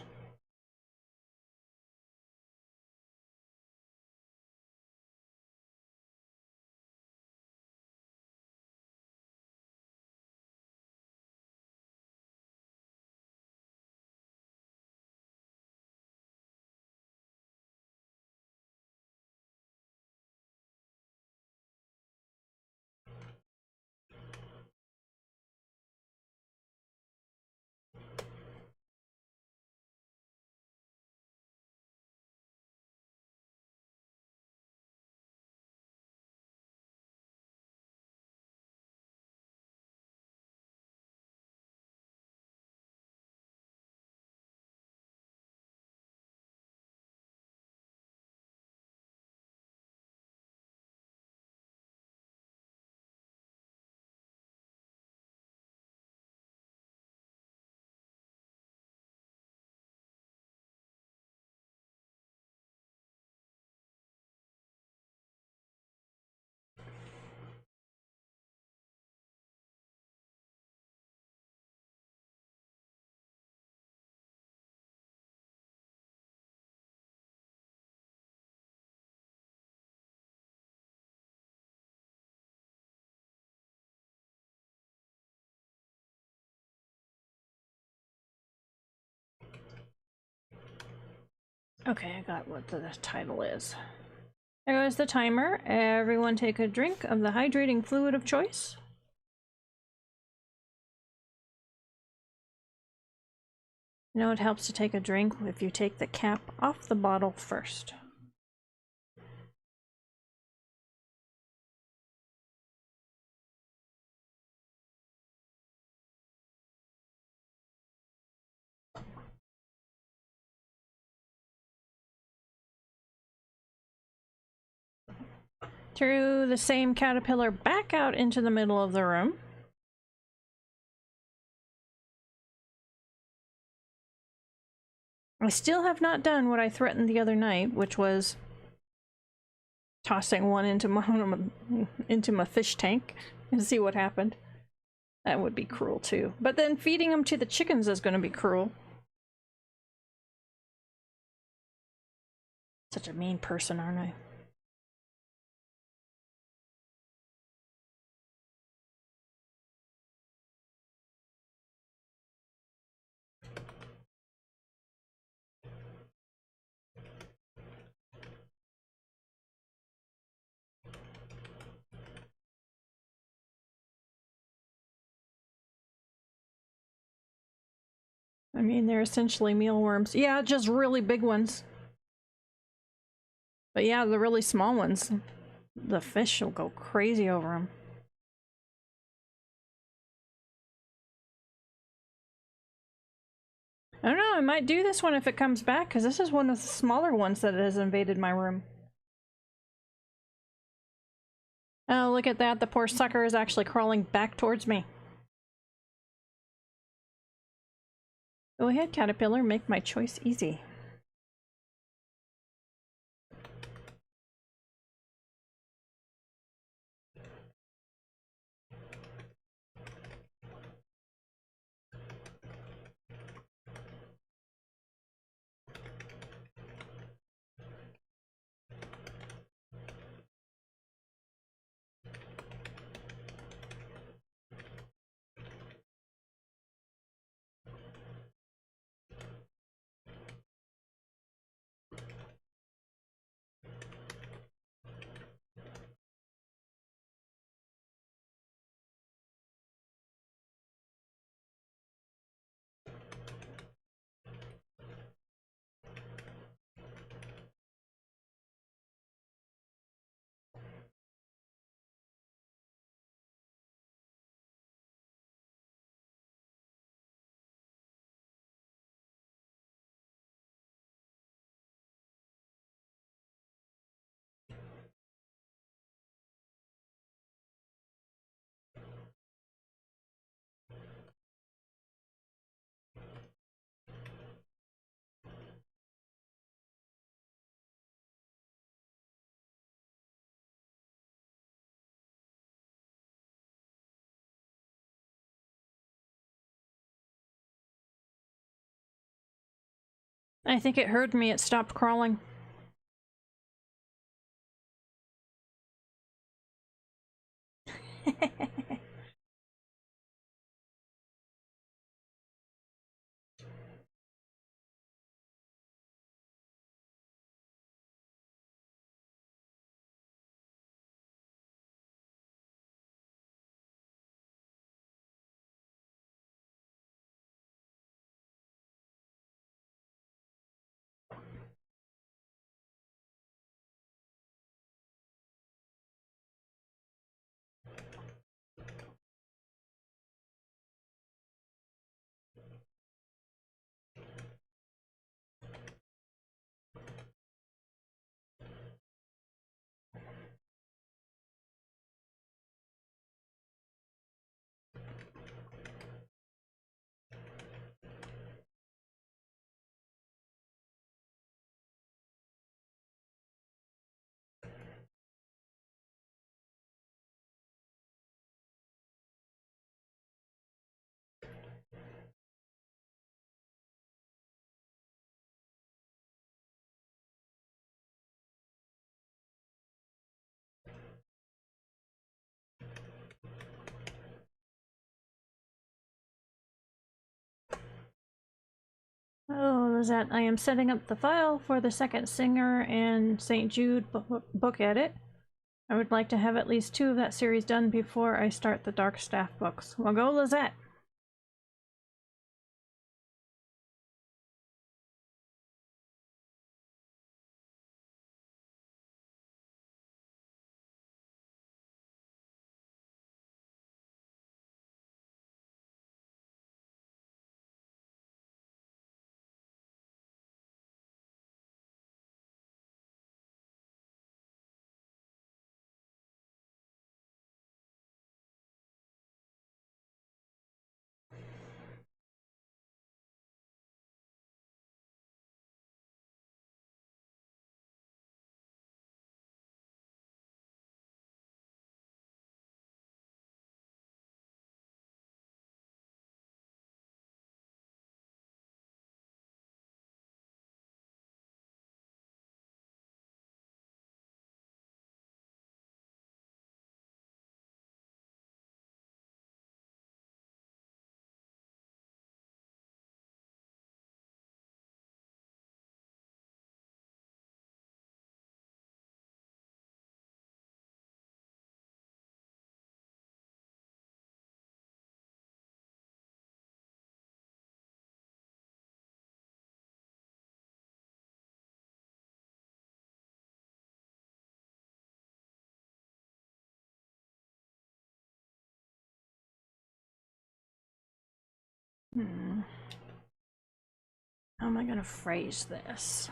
Okay, I got what the title is. There goes the timer. Everyone take a drink of the hydrating fluid of choice. You know, it helps to take a drink if you take the cap off the bottle first. Threw the same caterpillar back out into the middle of the room. I still have not done what I threatened the other night, which was tossing one into my fish tank and see what happened. That would be cruel too. But then feeding them to the chickens is going to be cruel. Such a mean person, aren't I? I mean, they're essentially mealworms. Yeah, just really big ones. But yeah, the really small ones, the fish will go crazy over them. I don't know, I might do this one if it comes back, because this is one of the smaller ones that has invaded my room. Oh, look at that. The poor sucker is actually crawling back towards me. Go ahead, caterpillar, make my choice easy. I think it heard me, it stopped crawling. Lizette, I am setting up the file for the second Singer and St. Jude book edit. I would like to have at least 2 of that series done before I start the Dark Staff books. Well, go Lizette! How am I gonna phrase this?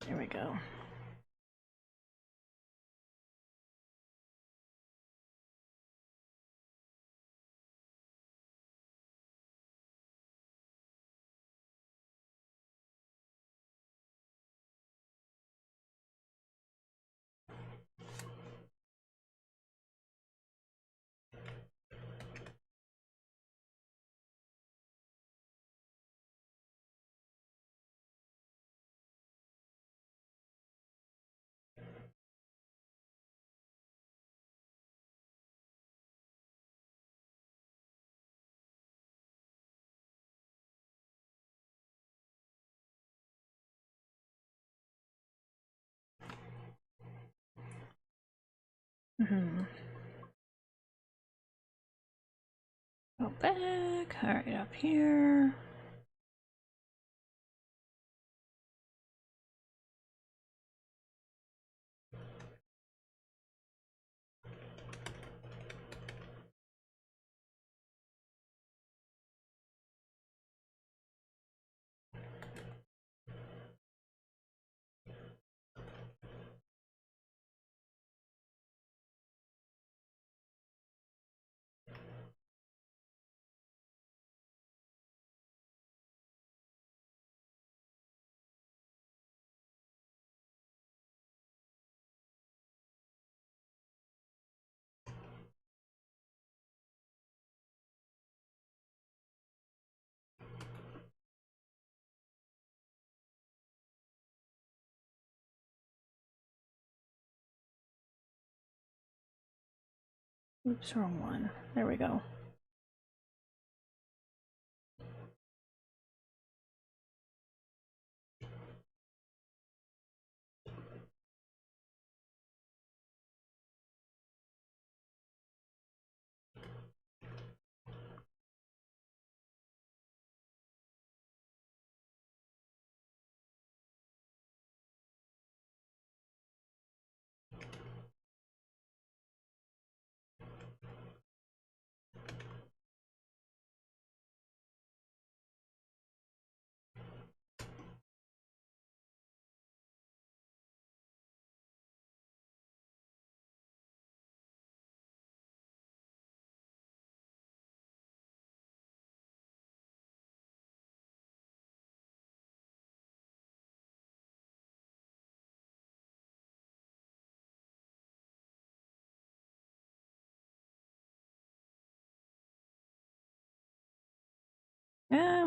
There we go. Go back. Alright, up here. Oops, wrong one. There we go.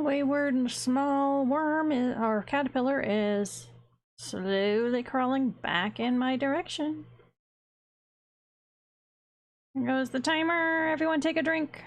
Wayward small worm or caterpillar is slowly crawling back in my direction. Here goes the timer. Everyone take a drink.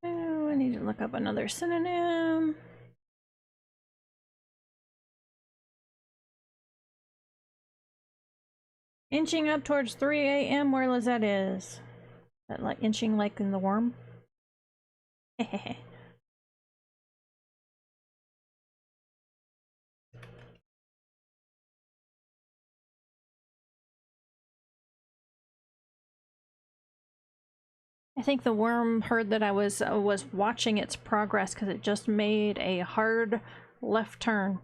Oh, I need to look up another synonym. Inching up towards 3 a.m. where Lizette is. That like inching like in the worm? Hehehe. I think the worm heard that I was watching its progress because it just made a hard left turn.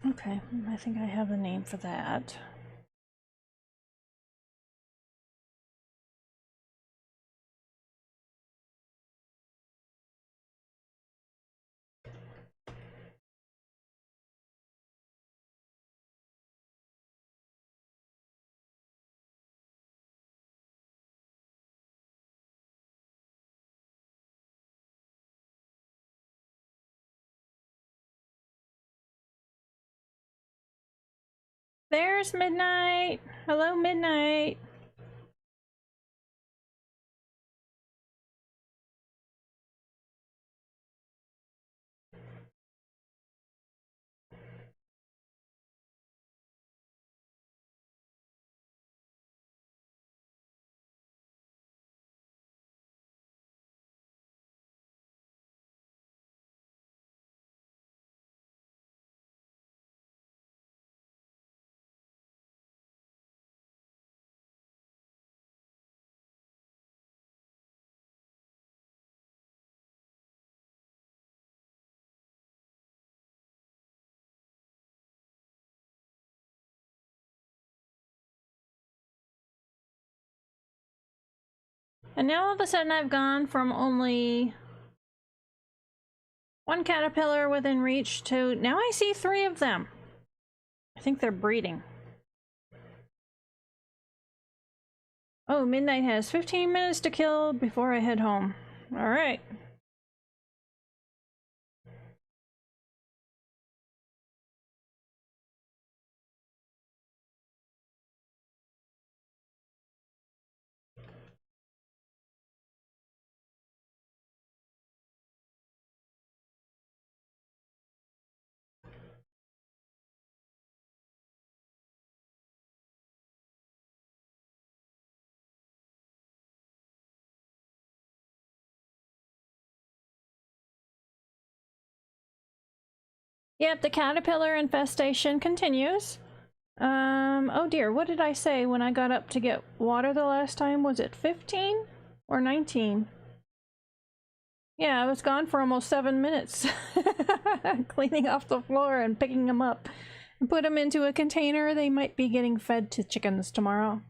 Okay, I think I have a name for that. There's Midnight! Hello, Midnight! And now all of a sudden I've gone from only one caterpillar within reach to now I see 3 of them. I think they're breeding. Oh, midnight has 15 minutes to kill before I head home. All right. Yep, the caterpillar infestation continues. Oh dear, what did I say when I got up to get water the last time? Was it 15 or 19? Yeah, I was gone for almost 7 minutes. Cleaning off the floor and picking them up. And put them into a container. They might be getting fed to chickens tomorrow.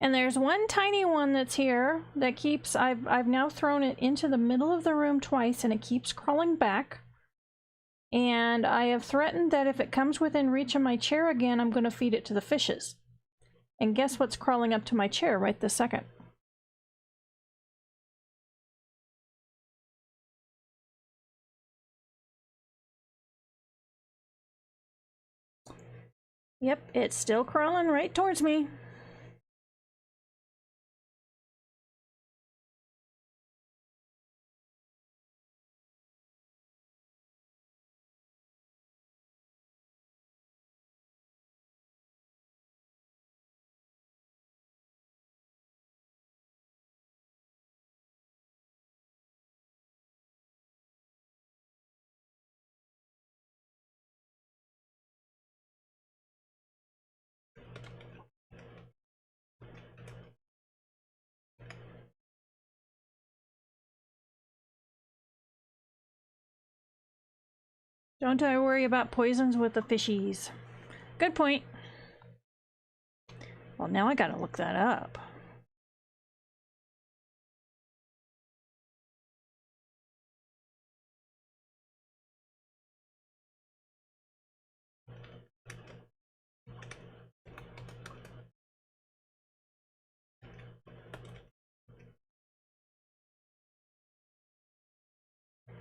And there's one tiny one that's here that keeps, I've now thrown it into the middle of the room twice and it keeps crawling back. And I have threatened that if it comes within reach of my chair again, I'm going to feed it to the fishes. And guess what's crawling up to my chair right this second? Yep, it's still crawling right towards me. Don't I worry about poisons with the fishies. Good point. Well, now I gotta look that up.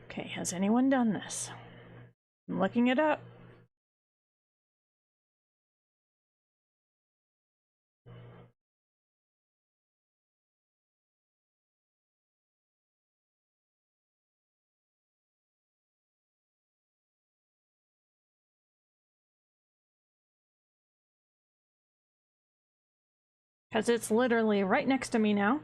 Okay, has anyone done this? I'm looking it up. Because it's literally right next to me now.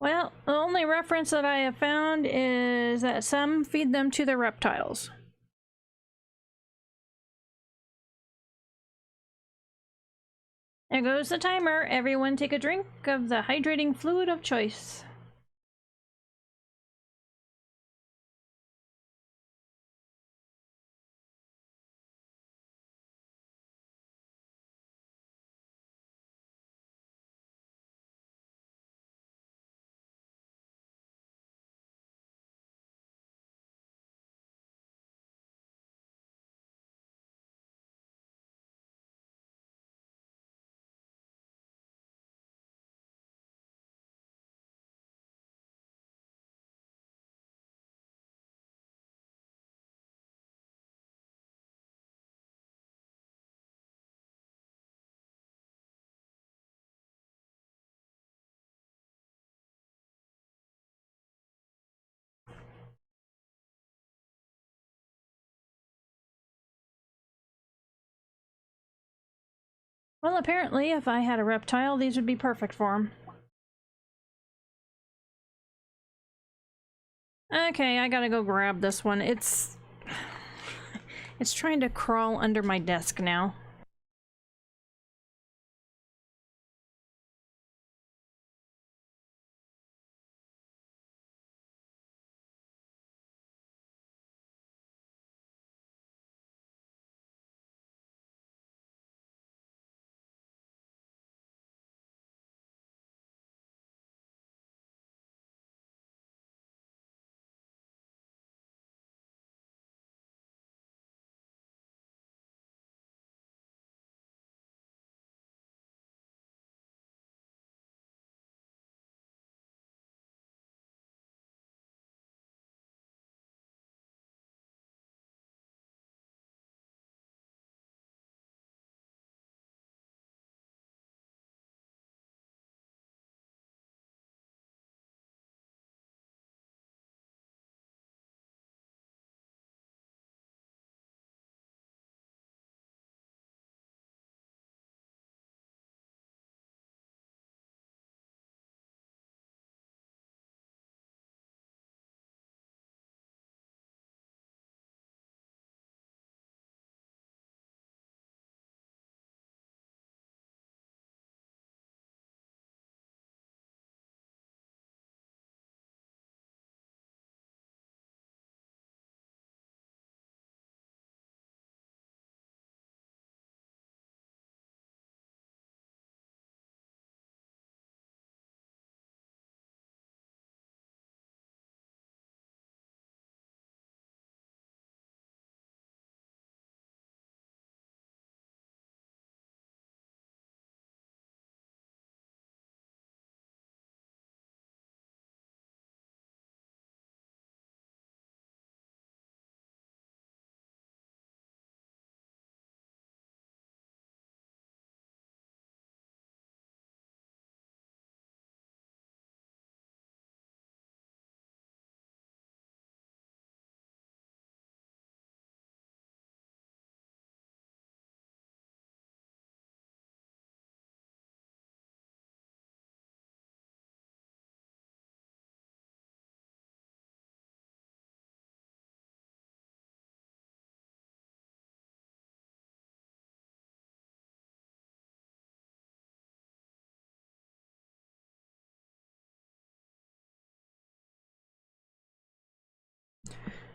Well, the only reference that I have found is that some feed them to the reptiles. There goes the timer. Everyone take a drink of the hydrating fluid of choice. Well, apparently, if I had a reptile, these would be perfect for him. Okay, I gotta go grab this one. It's trying to crawl under my desk now.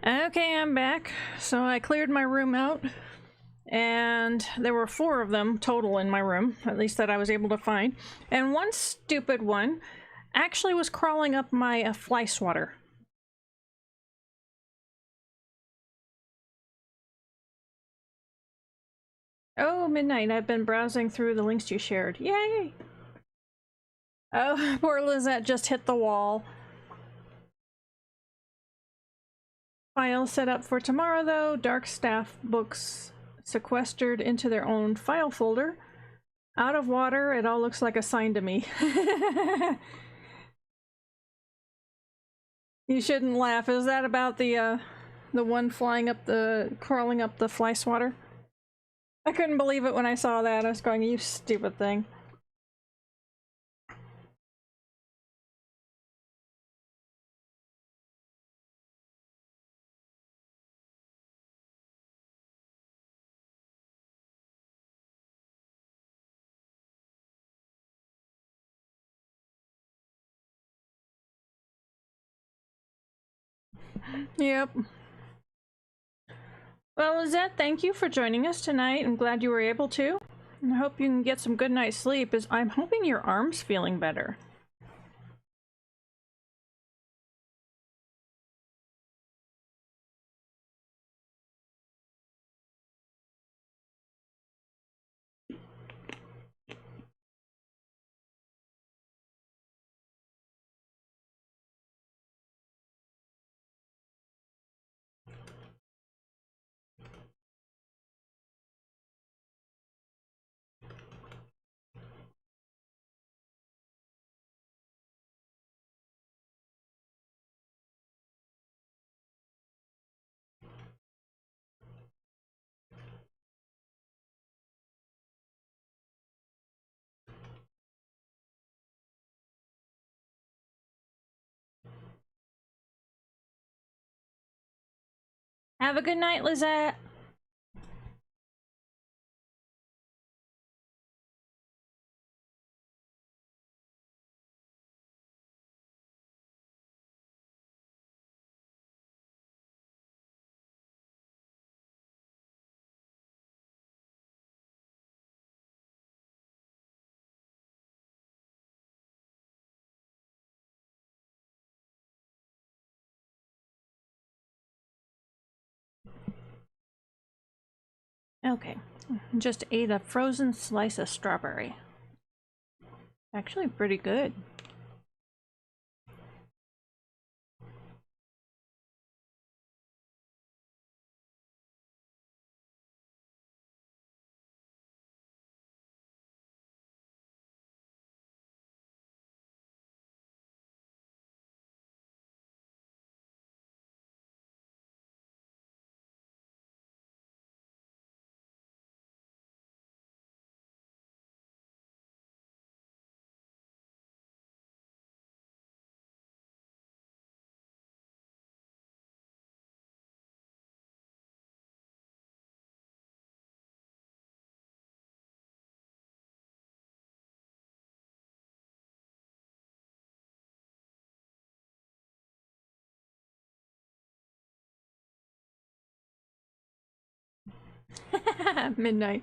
Okay, I'm back. So I cleared my room out, and there were 4 of them total in my room, at least that I was able to find. And one stupid one actually was crawling up my fly swatter. Oh, midnight. I've been browsing through the links you shared. Yay! Oh, poor Lizette just hit the wall. File set up for tomorrow, though. Dark Staff books sequestered into their own file folder. Out of water, it all looks like a sign to me. You shouldn't laugh. Is that about the one flying up crawling up the fly swatter? I couldn't believe it when I saw that. I was going, you stupid thing. Yep. Well, Lizette, thank you for joining us tonight. I'm glad you were able to. I hope you can get some good night's sleep. I'm hoping your arm's feeling better. Have a good night, Lizette. Okay, just ate a frozen slice of strawberry. Actually pretty good. Midnight.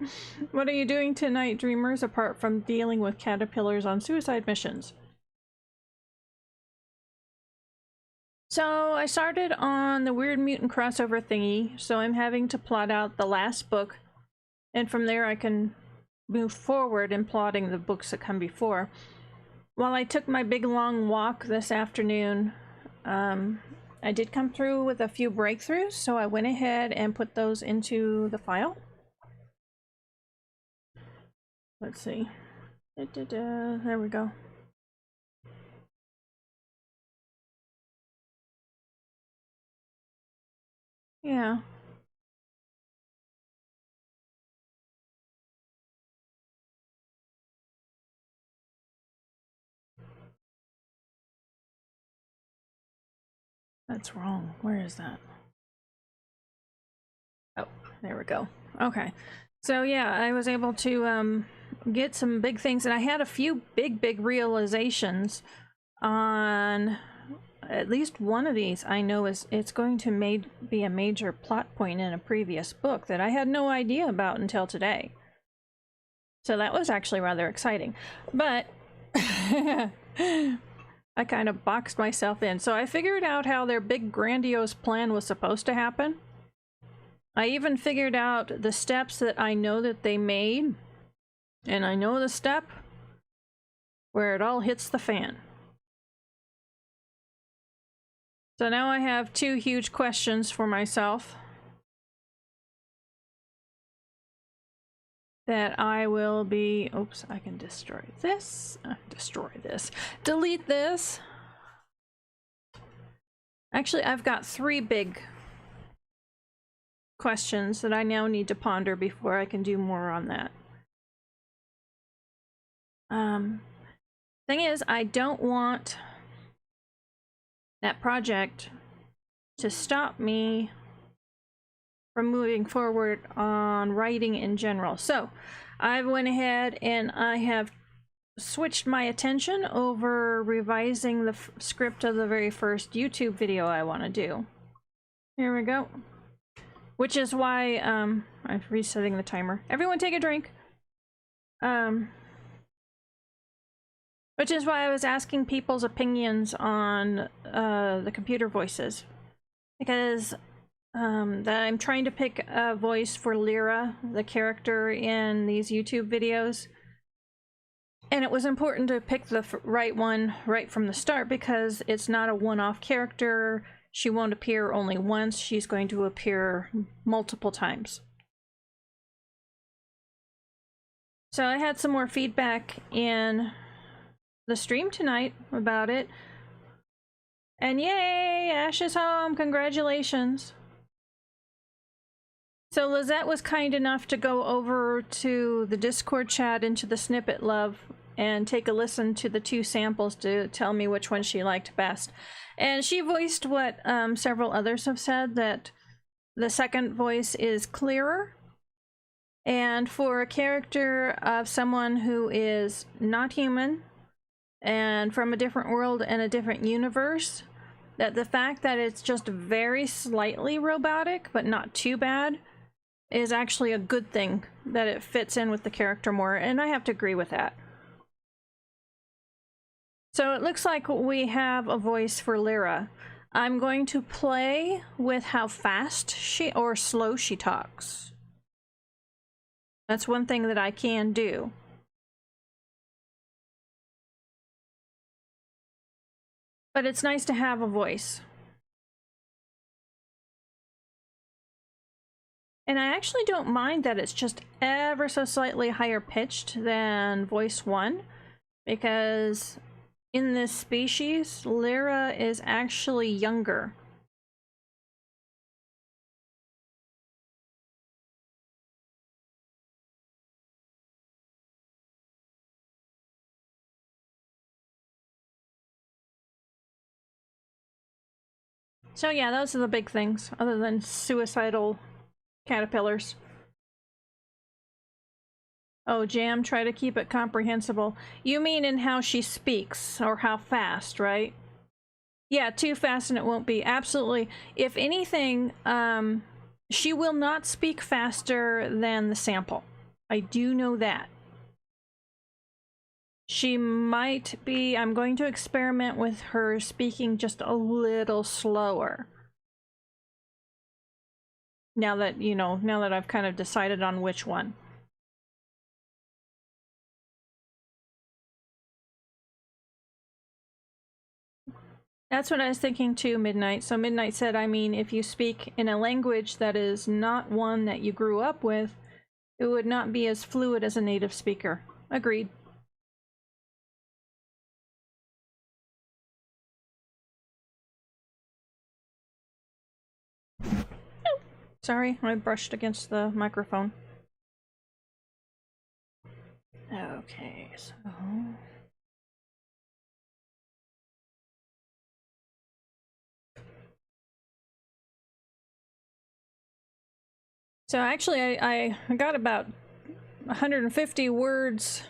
What are you doing tonight, dreamers, apart from dealing with caterpillars on suicide missions? So I started on the weird mutant crossover thingy, so I'm having to plot out the last book, and from there I can move forward in plotting the books that come before. While I took my big long walk this afternoon, I did come through with a few breakthroughs, so I went ahead and put those into the file. Let's see. There we go. Yeah. That's wrong. Where is that? Oh, there we go. Okay. So yeah, I was able to get some big things, and I had a few big realizations on at least one of these. I know it's going to be a major plot point in a previous book that I had no idea about until today. So that was actually rather exciting. But I kind of boxed myself in. So I figured out how their big grandiose plan was supposed to happen. I even figured out the steps that I know that they made. And I know the step where it all hits the fan. So now I have two huge questions for myself that I will be... Oops, I can destroy this. Delete this. Actually, I've got three big questions that I now need to ponder before I can do more on that. Thing is, I don't want that project to stop me from moving forward on writing in general. So I went ahead and I have switched my attention over revising the script of the very first YouTube video I want to do. Here we go. Which is why I'm resetting the timer. Everyone take a drink. Which is why I was asking people's opinions on the computer voices. Because that I'm trying to pick a voice for Lyra, the character in these YouTube videos. And it was important to pick the right one right from the start because it's not a one-off character. She won't appear only once. She's going to appear multiple times. So I had some more feedback in the stream tonight about it. And yay! Ash is home! Congratulations! So Lizette was kind enough to go over to the Discord chat into the Snippet Love and take a listen to the two samples to tell me which one she liked best. And she voiced what several others have said, that The second voice is clearer. And for a character of someone who is not human and from a different world and a different universe, that the fact that it's just very slightly robotic, but not too bad, is actually a good thing, that it fits in with the character more, and I have to agree with that. So it looks like we have a voice for Lyra. I'm going to play with how fast she or slow she talks. That's one thing that I can do. But it's nice to have a voice. And I actually don't mind that it's just ever so slightly higher pitched than voice 1, because in this species, Lyra is actually younger. So yeah, those are the big things, other than suicidal caterpillars. Oh, Jam, try to keep it comprehensible. You mean in how she speaks, or how fast, right? Yeah, too fast and it won't be. Absolutely. If anything, she will not speak faster than the sample. I do know that. She might be, I'm going to experiment with her speaking just a little slower. Now that, you know, now that I've kind of decided on which one. That's what I was thinking too, Midnight. So Midnight said, I mean, if you speak in a language that is not one that you grew up with, it would not be as fluid as a native speaker. Agreed. Sorry, I brushed against the microphone. Okay, so... So actually, I got about 150 words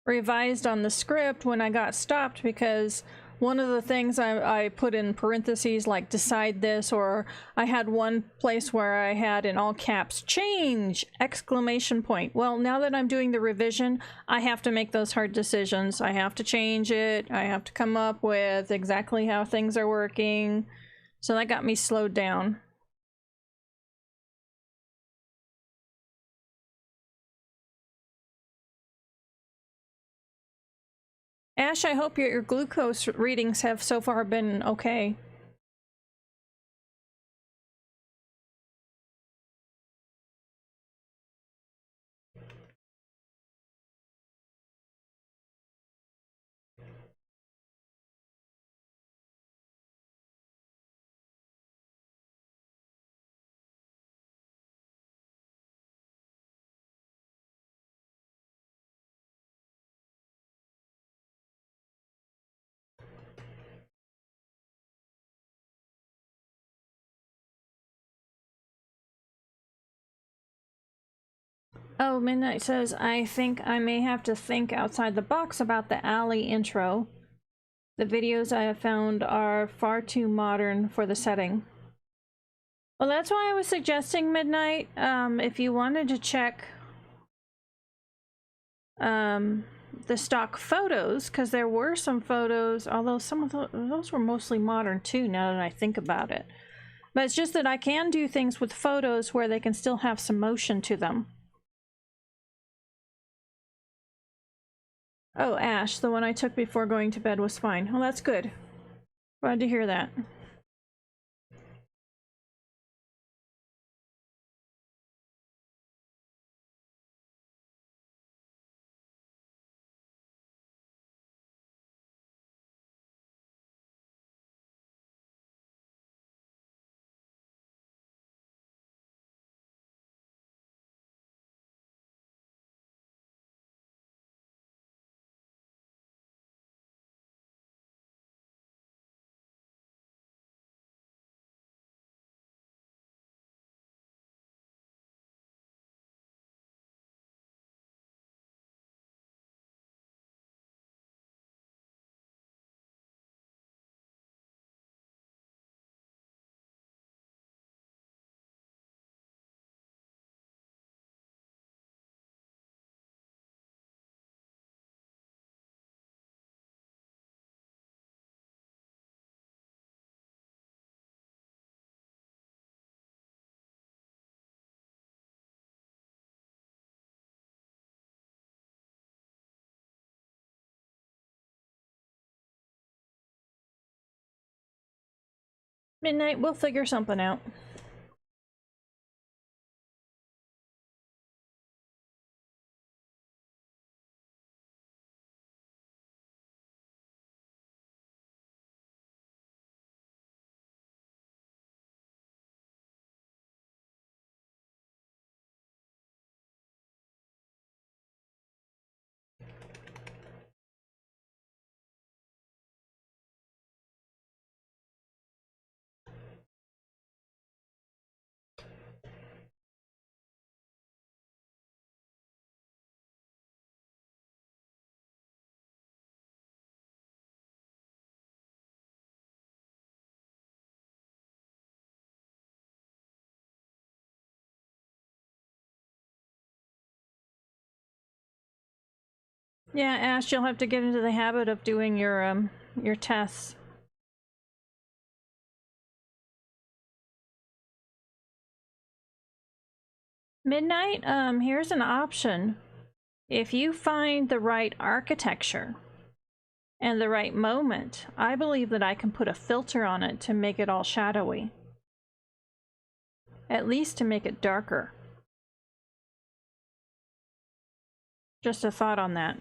revised on the script when I got stopped, because one of the things I put in parentheses, like decide this, or I had one place where I had in all caps, change! Exclamation point. Well, now that I'm doing the revision, I have to make those hard decisions. I have to change it. I have to come up with exactly how things are working. So that got me slowed down. Ash, I hope your glucose readings have so far been okay. Oh, Midnight says, I think I may have to think outside the box about the alley intro. The videos I have found are far too modern for the setting. Well, that's why I was suggesting, Midnight, if you wanted to check the stock photos, because there were some photos, although some of those were mostly modern too, now that I think about it. But it's just that I can do things with photos where they can still have some motion to them. Oh, Ash, the one I took before going to bed was fine. Well, that's good. Glad to hear that. Midnight, we'll figure something out. Yeah, Ash, you'll have to get into the habit of doing your tests. Midnight, here's an option. If you find the right architecture and the right moment, I believe that I can put a filter on it to make it all shadowy. At least to make it darker. Just a thought on that.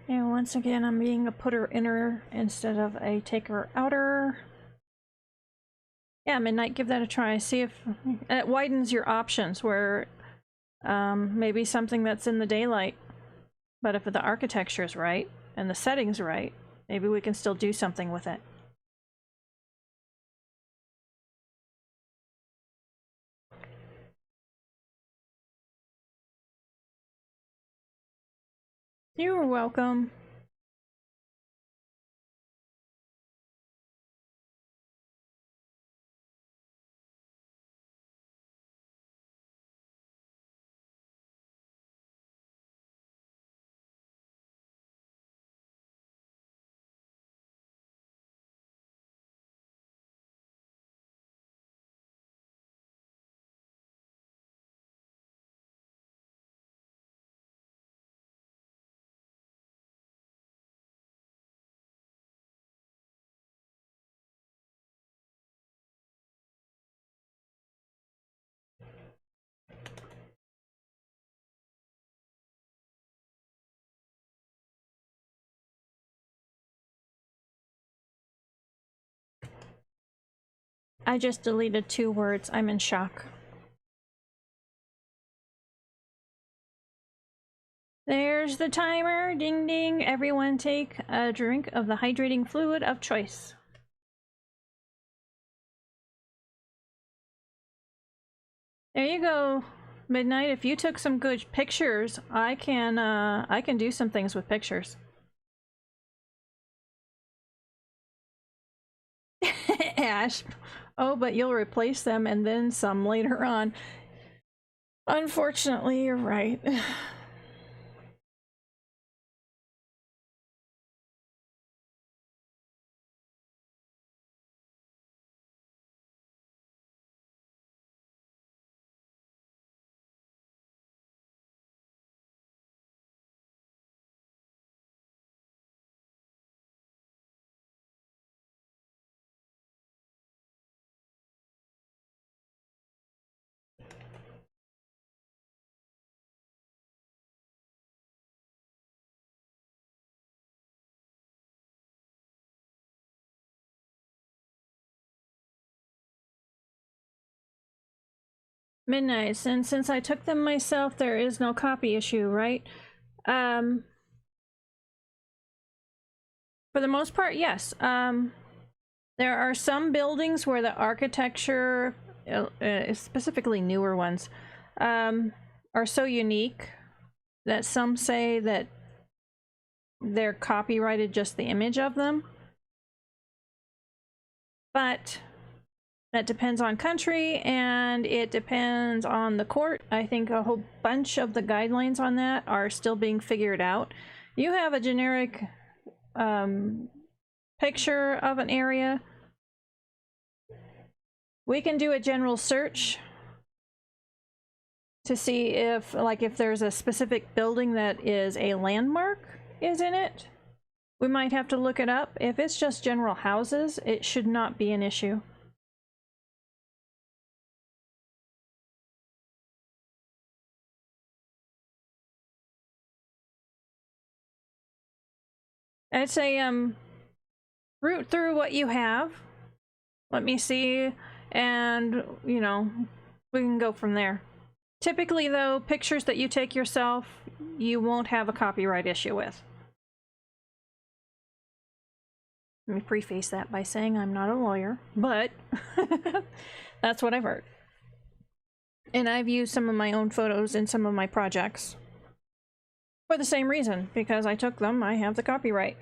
And once again, I'm being a putter inner instead of a taker outer. Yeah, Midnight, give that a try. See if it widens your options where maybe something that's in the daylight. But if the architecture is right and the setting's right, maybe we can still do something with it. You're welcome. I just deleted 2 words. I'm in shock. There's the timer. Ding ding. Everyone take a drink of the hydrating fluid of choice. There you go, Midnight. If you took some good pictures, I can do some things with pictures. Ash. Oh, but you'll replace them and then some later on. Unfortunately, you're right. Midnight, and since I took them myself, there is no copy issue, right? For the most part, yes. There are some buildings where the architecture, specifically newer ones, are so unique that some say that they're copyrighted just the image of them. But That depends on country, and it depends on the court. I think a whole bunch of the guidelines on that are still being figured out. You have a generic picture of an area. We can do a general search to see if, like, if there's a specific building that is a landmark is in it. We might have to look it up. If it's just general houses, it should not be an issue. I'd say root through what you have. Let me see, and you know, we can go from there. Typically though, pictures that you take yourself, you won't have a copyright issue with. Let me preface that by saying I'm not a lawyer, but that's what I've heard. And I've used some of my own photos in some of my projects for the same reason, because I took them, I have the copyright.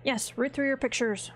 Yes, root through your pictures.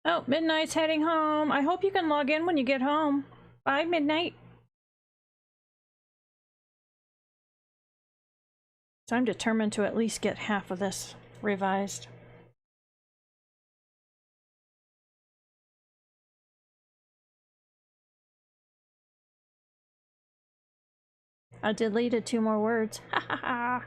Oh, Midnight's heading home. I hope you can log in when you get home. Bye, Midnight. So I'm determined to at least get half of this revised. I deleted 2 more words. Ha ha ha.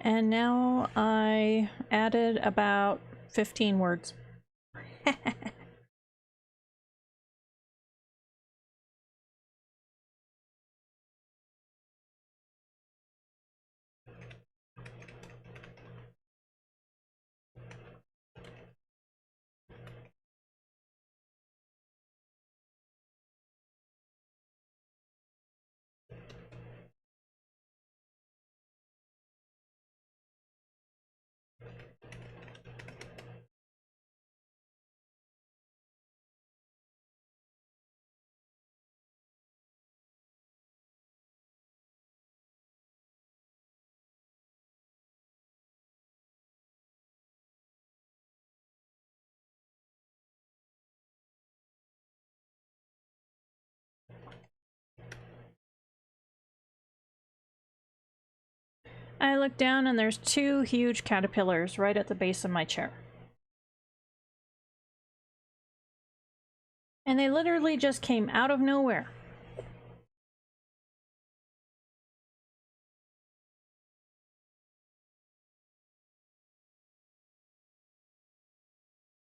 And now I added about 15 words. I look down and there's 2 huge caterpillars right at the base of my chair. And they literally just came out of nowhere.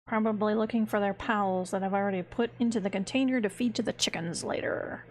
Probably looking for their pals that I've already put into the container to feed to the chickens later.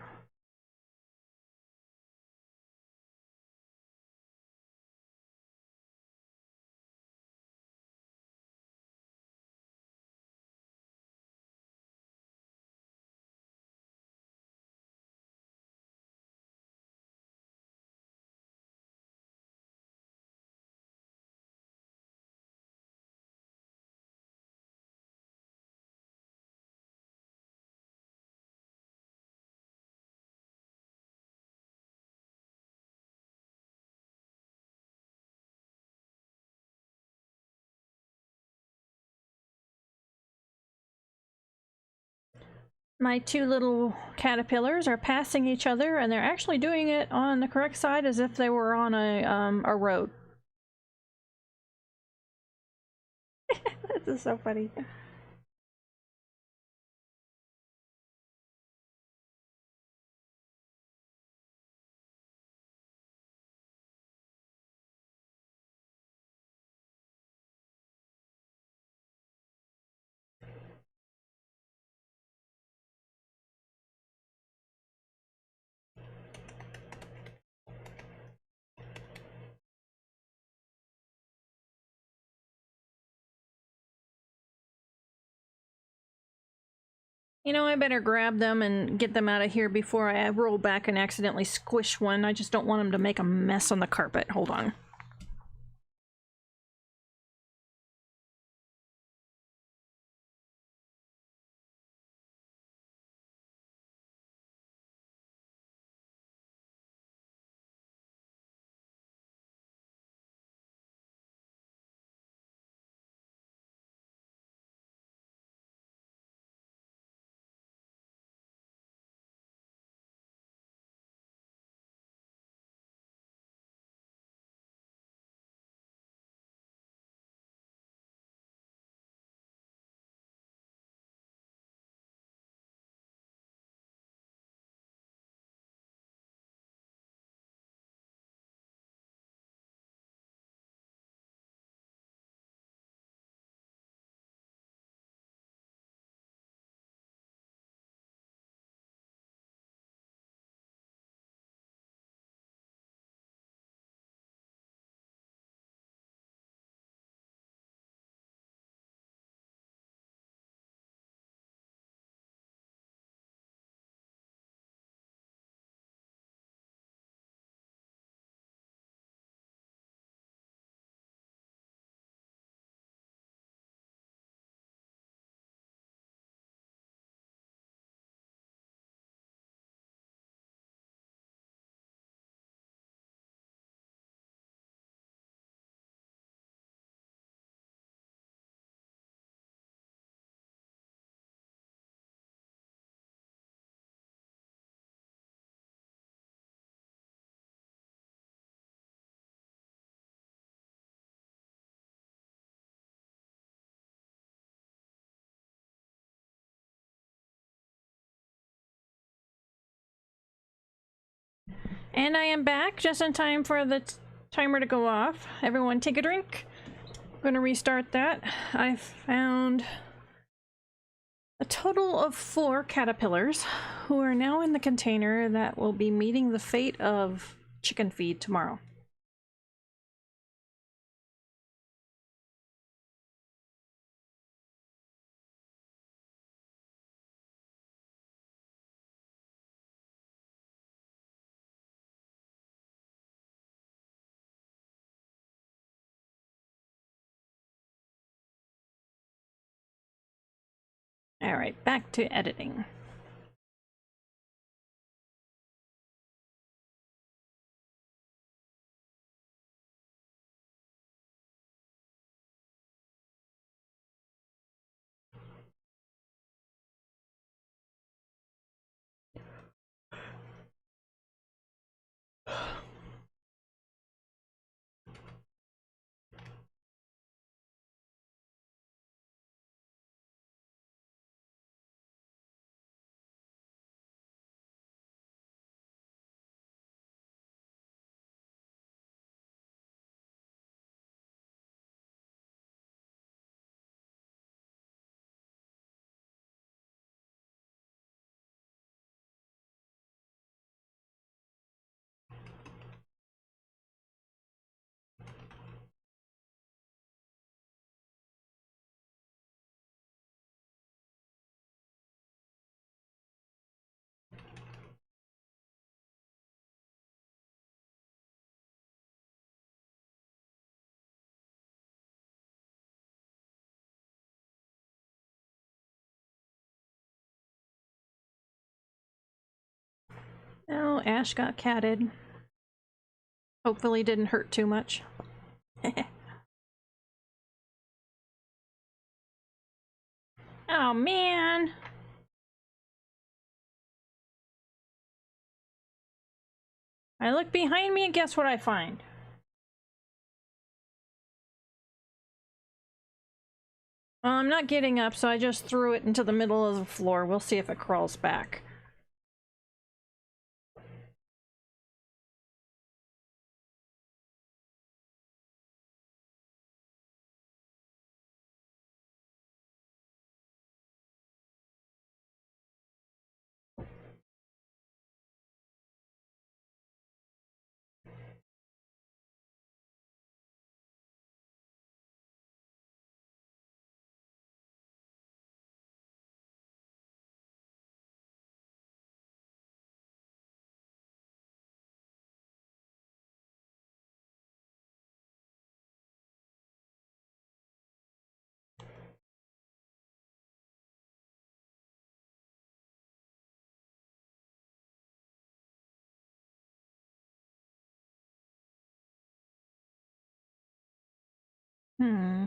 My two little caterpillars are passing each other, and they're actually doing it on the correct side as if they were on a road. This is so funny. You know, I better grab them and get them out of here before I roll back and accidentally squish one. I just don't want them to make a mess on the carpet. Hold on. And I am back just in time for the timer to go off. Everyone take a drink. I'm gonna restart that. I found a total of 4 caterpillars who are now in the container that will be meeting the fate of chicken feed tomorrow. Alright, back to editing. Oh, Ash got catted. Hopefully didn't hurt too much. Oh man! I look behind me and guess what I find? Well, I'm not getting up, so I just threw it into the middle of the floor. We'll see if it crawls back. Hmm.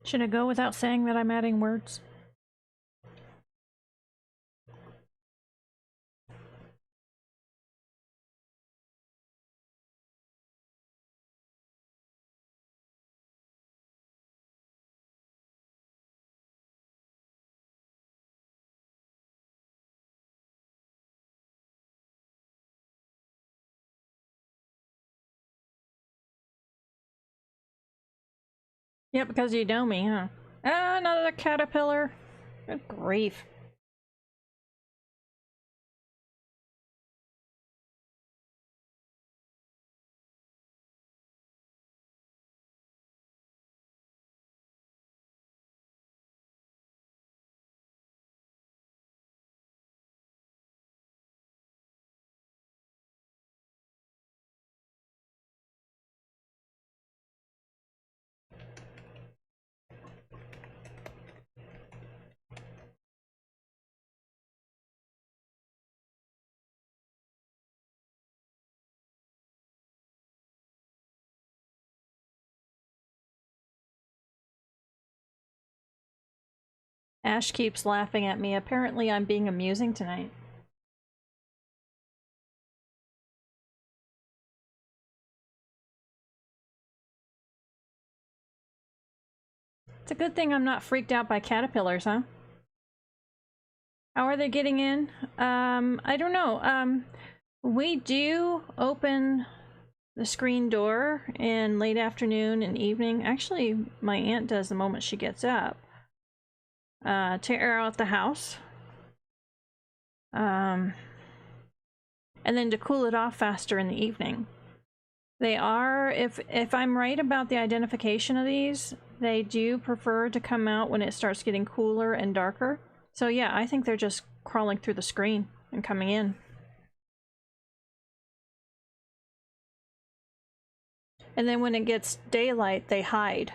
Should I go without saying that I'm adding words? Yeah, because you know me, huh? Ah, another caterpillar. Good grief. Ash keeps laughing at me. Apparently I'm being amusing tonight. It's a good thing I'm not freaked out by caterpillars, huh? How are they getting in? I don't know. We do open the screen door in late afternoon and evening. Actually, my aunt does the moment she gets up. To air out the house. And then to cool it off faster in the evening. They are, if I'm right about the identification of these, they do prefer to come out when it starts getting cooler and darker. So yeah, I think they're just crawling through the screen and coming in. And then when it gets daylight, they hide.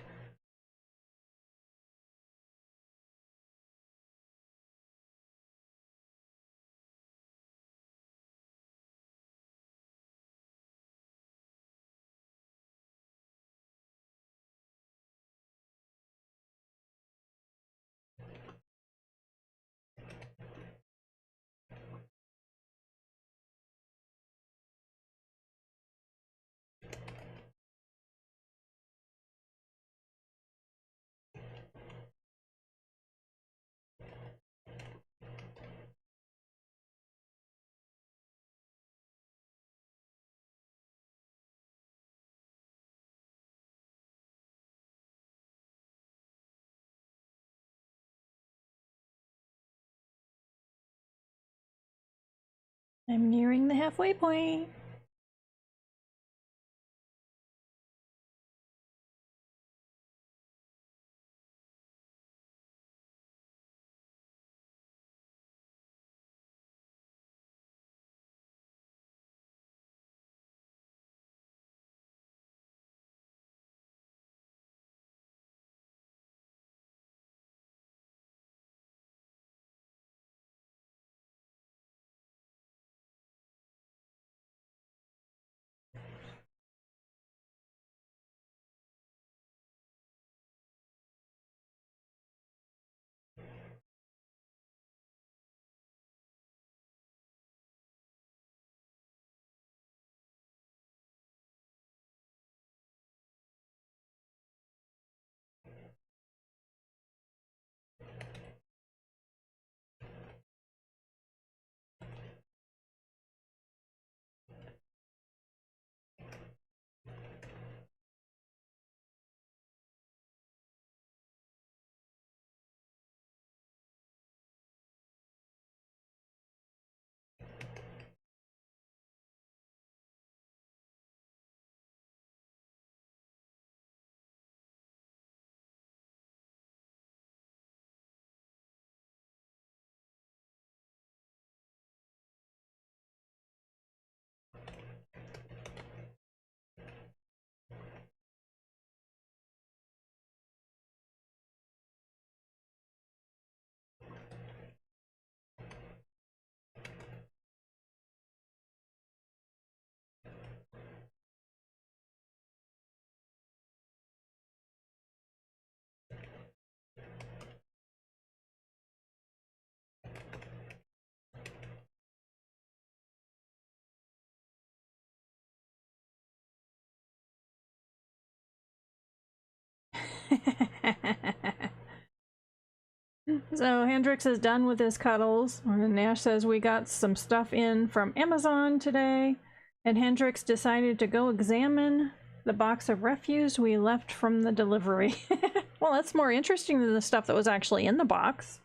I'm nearing the halfway point. So Hendrix is done with his cuddles, and Nash says we got some stuff in from Amazon today, and Hendrix decided to go examine the box of refuse we left from the delivery. Well, that's more interesting than the stuff that was actually in the box.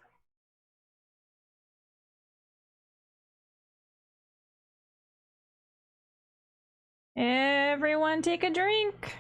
Everyone take a drink.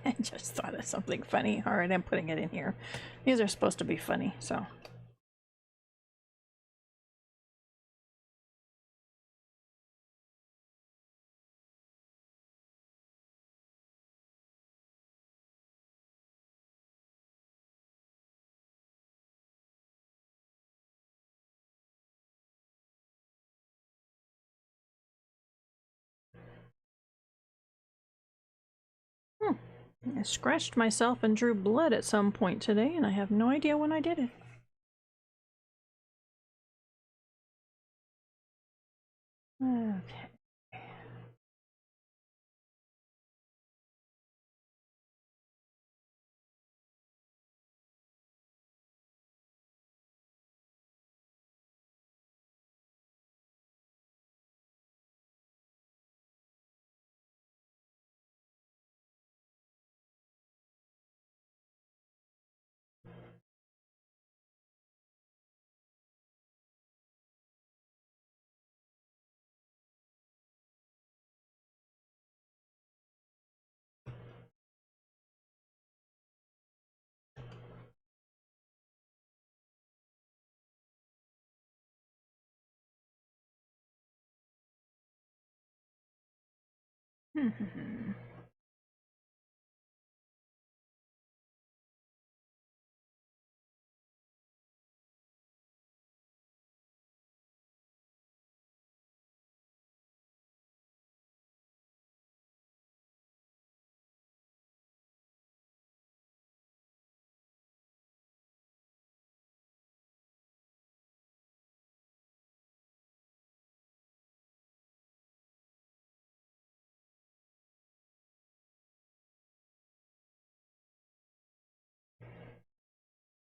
I just thought of something funny. All right, I'm putting it in here. These are supposed to be funny, so. I scratched myself and drew blood at some point today, and I have no idea when I did it. Okay.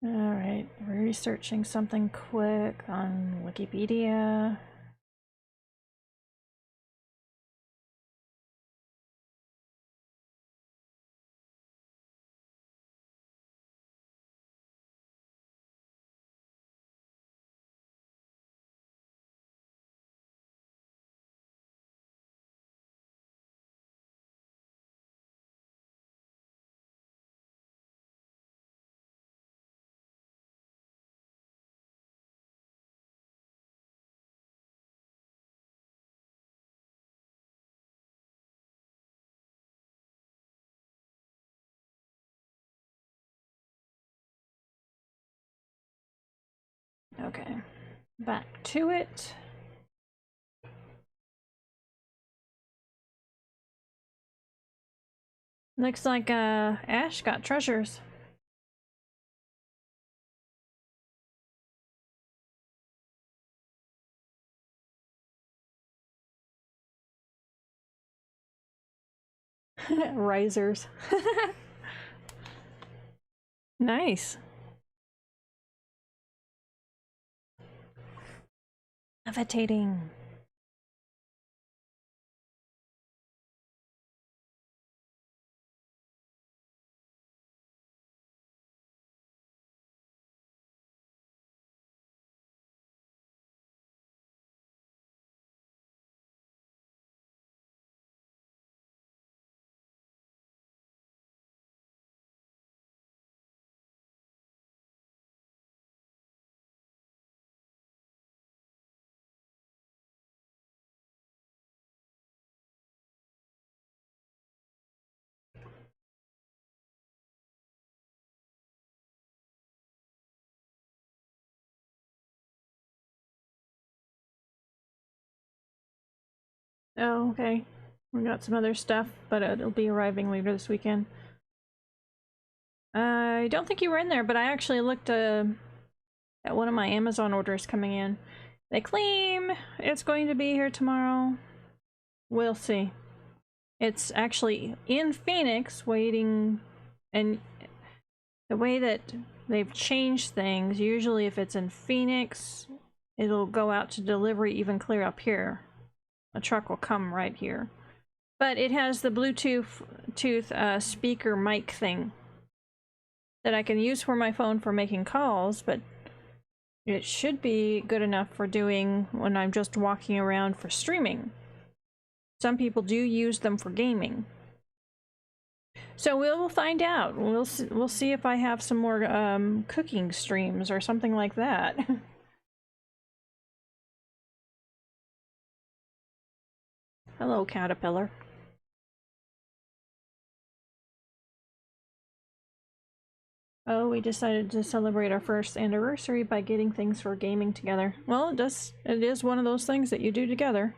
Alright, researching something quick on Wikipedia. Okay, back to it. Looks like Ash got treasures. Risers. Nice. Levitating. Oh, okay. We got some other stuff, but it'll be arriving later this weekend. I don't think you were in there, but I actually looked at one of my Amazon orders coming in. They claim it's going to be here tomorrow. We'll see. It's actually in Phoenix waiting, and the way that they've changed things, usually if it's in Phoenix, it'll go out to delivery even clear up here. A truck will come right here. But it has the Bluetooth speaker mic thing that I can use for my phone for making calls, but it should be good enough for doing when I'm just walking around for streaming. Some people do use them for gaming. So we'll find out. We'll see if I have some more cooking streams or something like that. Hello, caterpillar. Oh, we decided to celebrate our first anniversary by getting things for gaming together. Well, it is one of those things that you do together.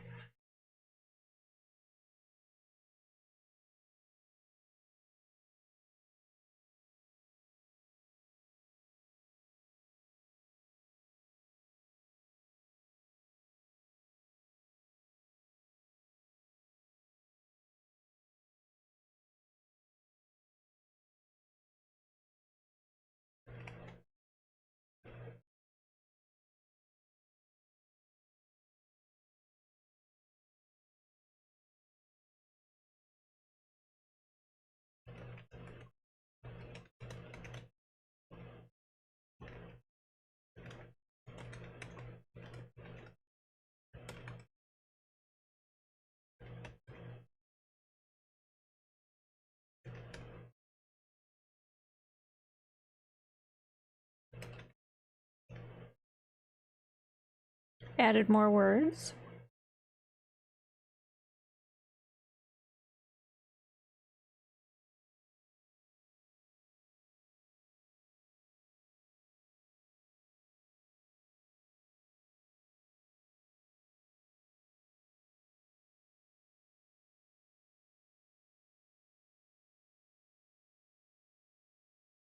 Added more words.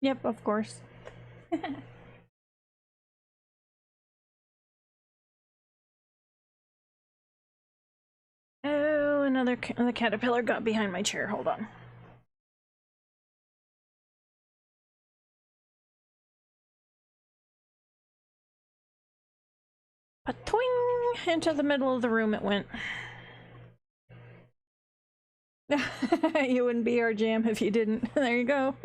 Yep, of course. Oh, another the caterpillar got behind my chair. Hold on. Patwing! Into the middle of the room it went. You wouldn't be our jam if you didn't. There you go.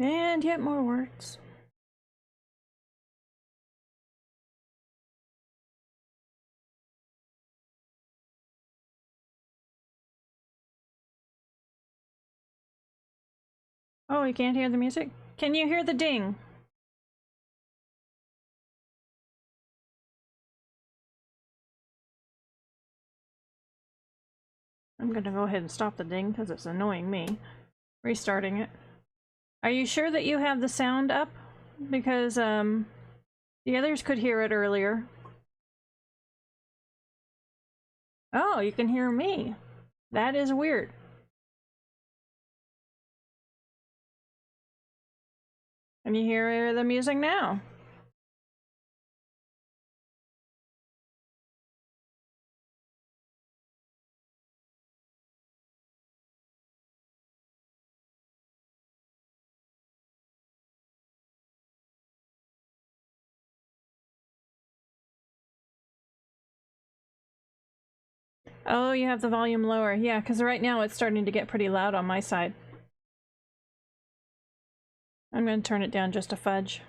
And yet more words. Oh, you can't hear the music? Can you hear the ding? I'm gonna go ahead and stop the ding because it's annoying me. Restarting it. Are you sure that you have the sound up? Because, the others could hear it earlier. Oh, you can hear me. That is weird. Can you hear the music now? Oh, you have the volume lower. Yeah, because right now it's starting to get pretty loud on my side. I'm going to turn it down just a fudge.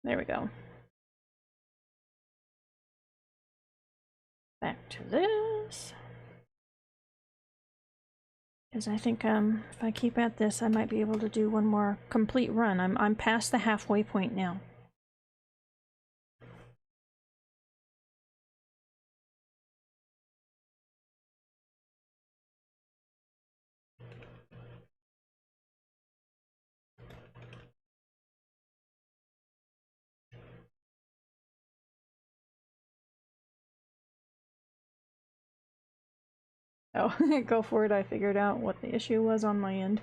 There we go. Back to this. Because I think if I keep at this, I might be able to do one more complete run. I'm past the halfway point now. Oh, go for it. I figured out what the issue was on my end.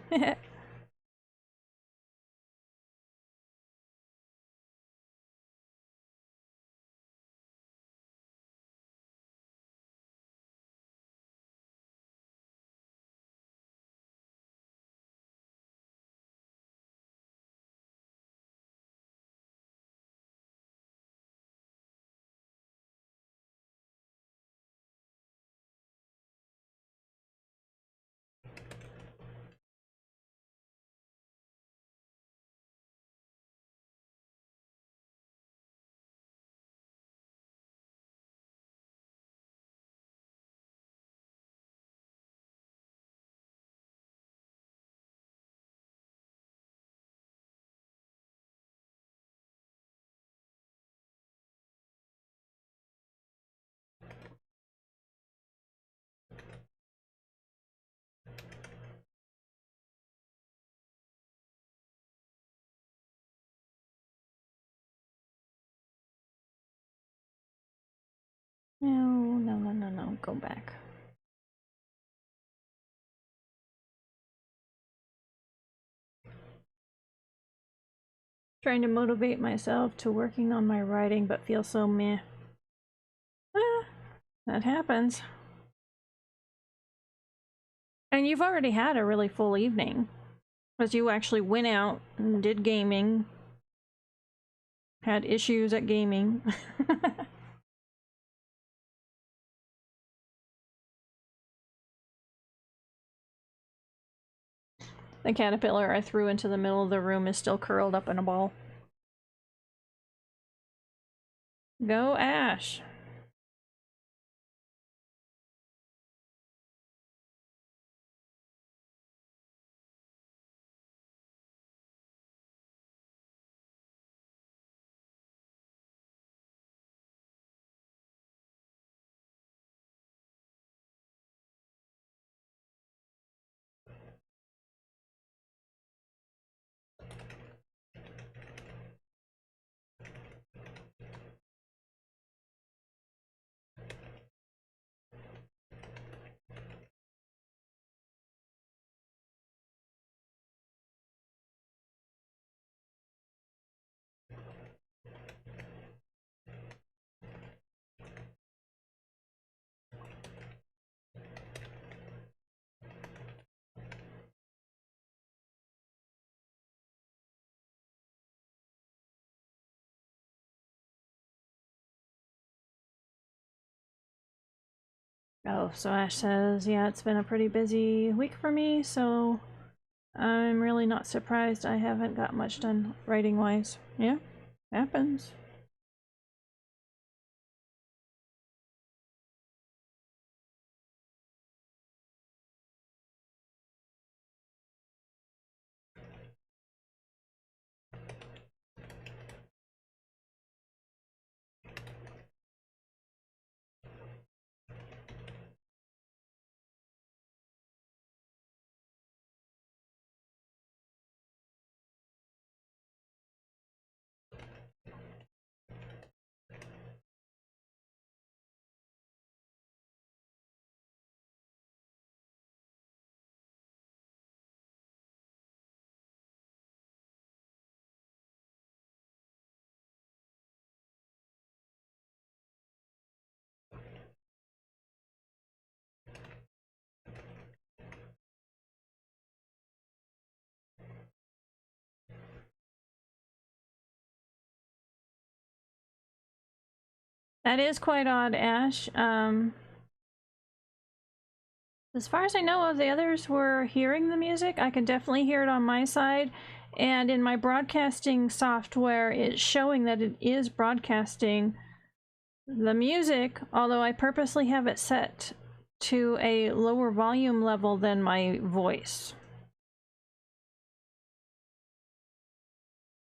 No, no, no, no, no. Go back. Trying to motivate myself to working on my writing, but feel so meh. Ah, that happens. And you've already had a really full evening, because you actually went out and did gaming, had issues at gaming. The caterpillar I threw into the middle of the room is still curled up in a ball. Go Ash! Oh, so Ash says, yeah, it's been a pretty busy week for me, so I'm really not surprised I haven't got much done writing-wise. Yeah, happens. That is quite odd, Ash. As far as I know, the others were hearing the music. I can definitely hear it on my side. And in my broadcasting software, it's showing that it is broadcasting the music, although I purposely have it set to a lower volume level than my voice.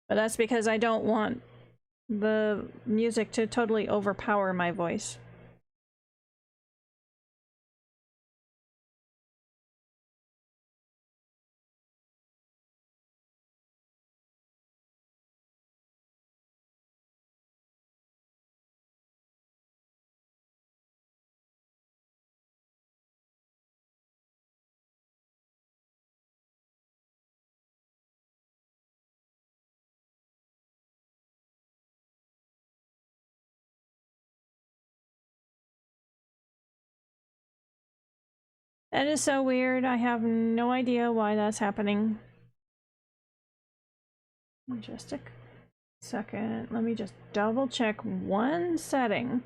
But that's because I don't want the music to totally overpower my voice. That is so weird. I have no idea why that's happening. Just a second. Let me just double check one setting.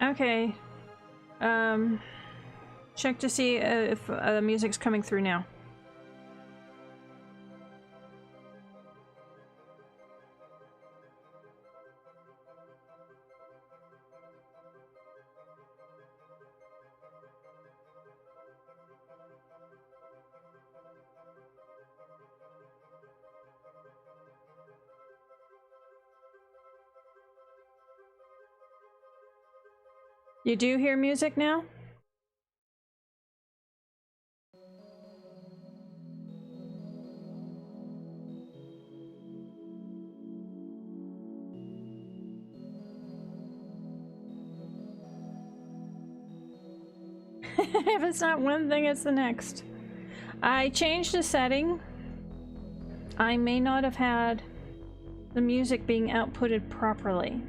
Okay. Check to see if the music's coming through now. You do hear music now? If it's not one thing, it's the next. I changed the setting. I may not have had the music being outputted properly.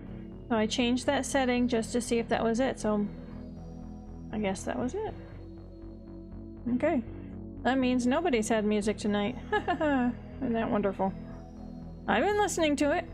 So I changed that setting just to see if that was it, so I guess that was it. Okay. That means nobody's had music tonight. Isn't that wonderful? I've been listening to it.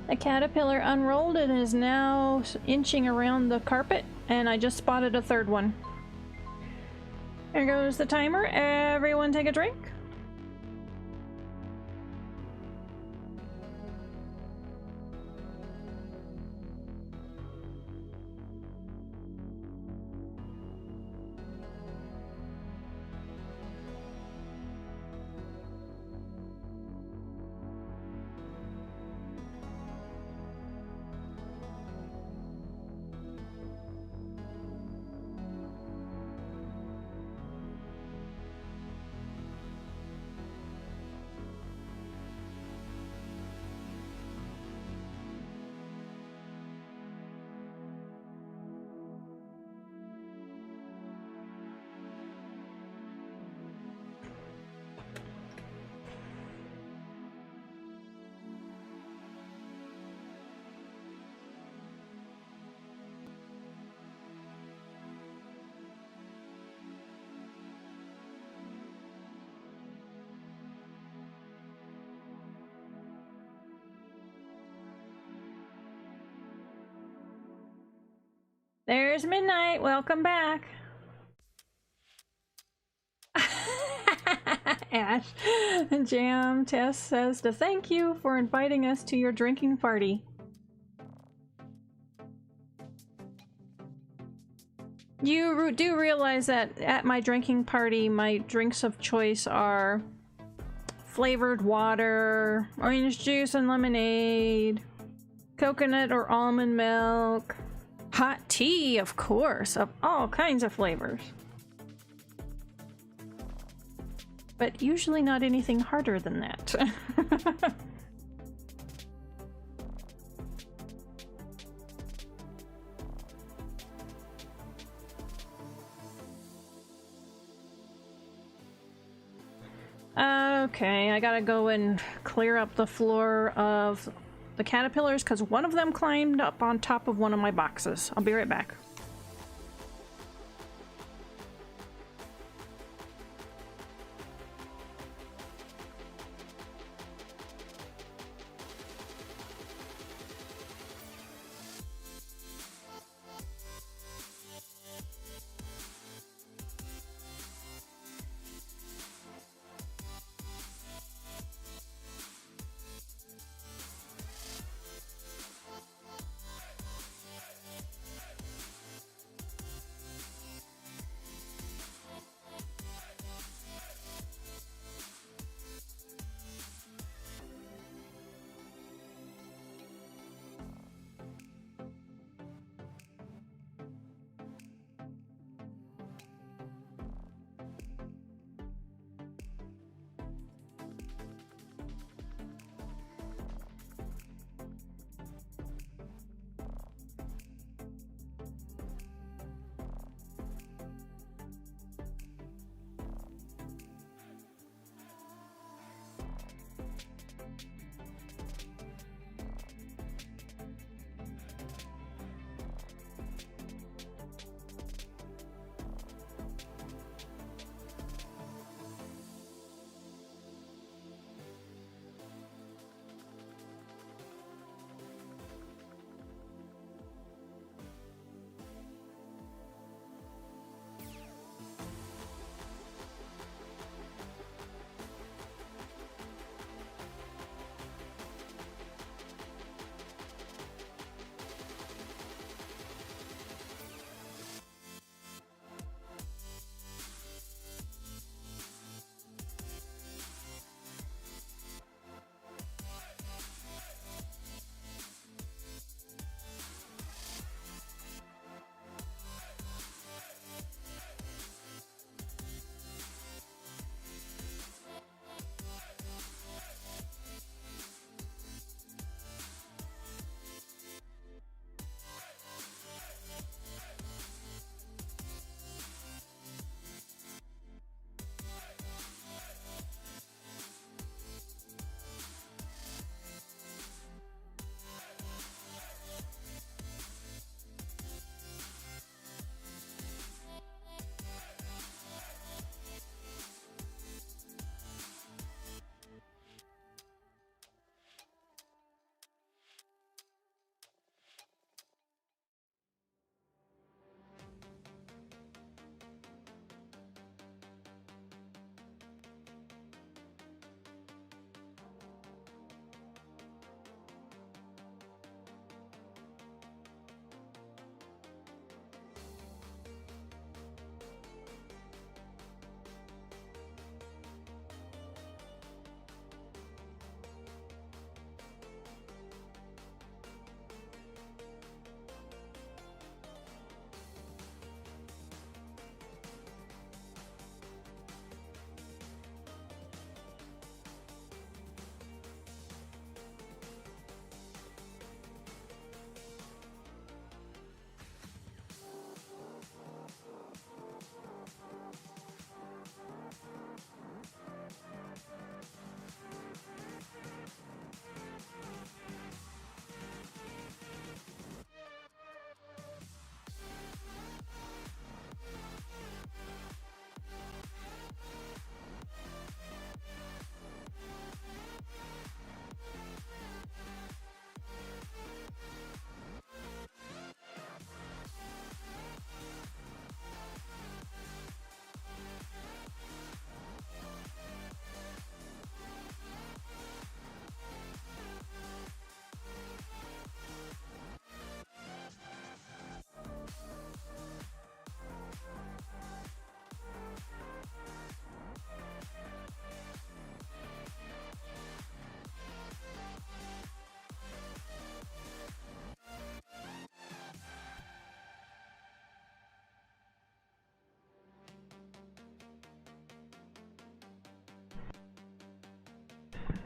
The caterpillar unrolled and is now inching around the carpet, and I just spotted a third one. There goes the timer. Everyone take a drink. There's Midnight. Welcome back. Ash. Jam Tess says to thank you for inviting us to your drinking party. You do realize that at my drinking party, my drinks of choice are flavored water, orange juice and lemonade, coconut or almond milk, hot tea, of course, of all kinds of flavors. But usually not anything harder than that. Okay, I gotta go and clear up the floor of the caterpillars because one of them climbed up on top of one of my boxes. I'll be right back.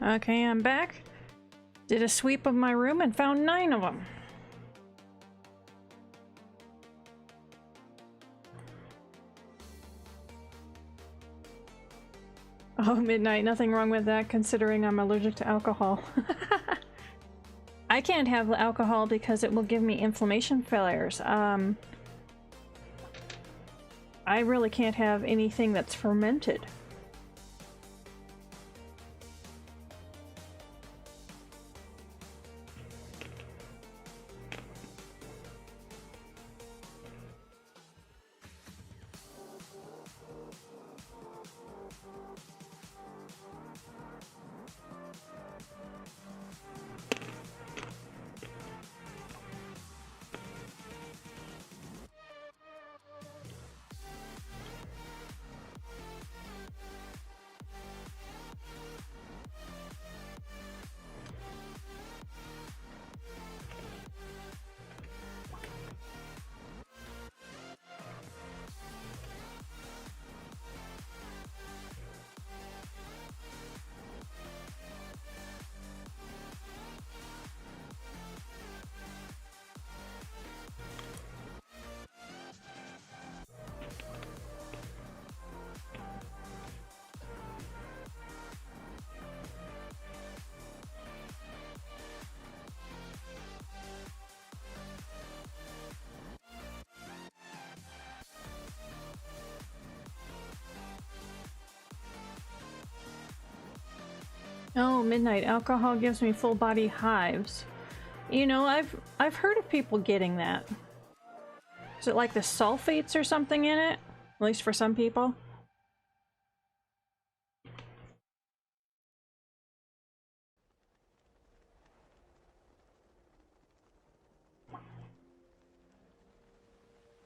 Okay, I'm back. Did a sweep of my room and found 9 of them. Oh, midnight. Nothing wrong with that considering I'm allergic to alcohol. I can't have alcohol because it will give me inflammation failures. I really can't have anything that's fermented. Oh, midnight. Alcohol gives me full body hives. You know, I've heard of people getting that. Is it like the sulfates or something in it? At least for some people.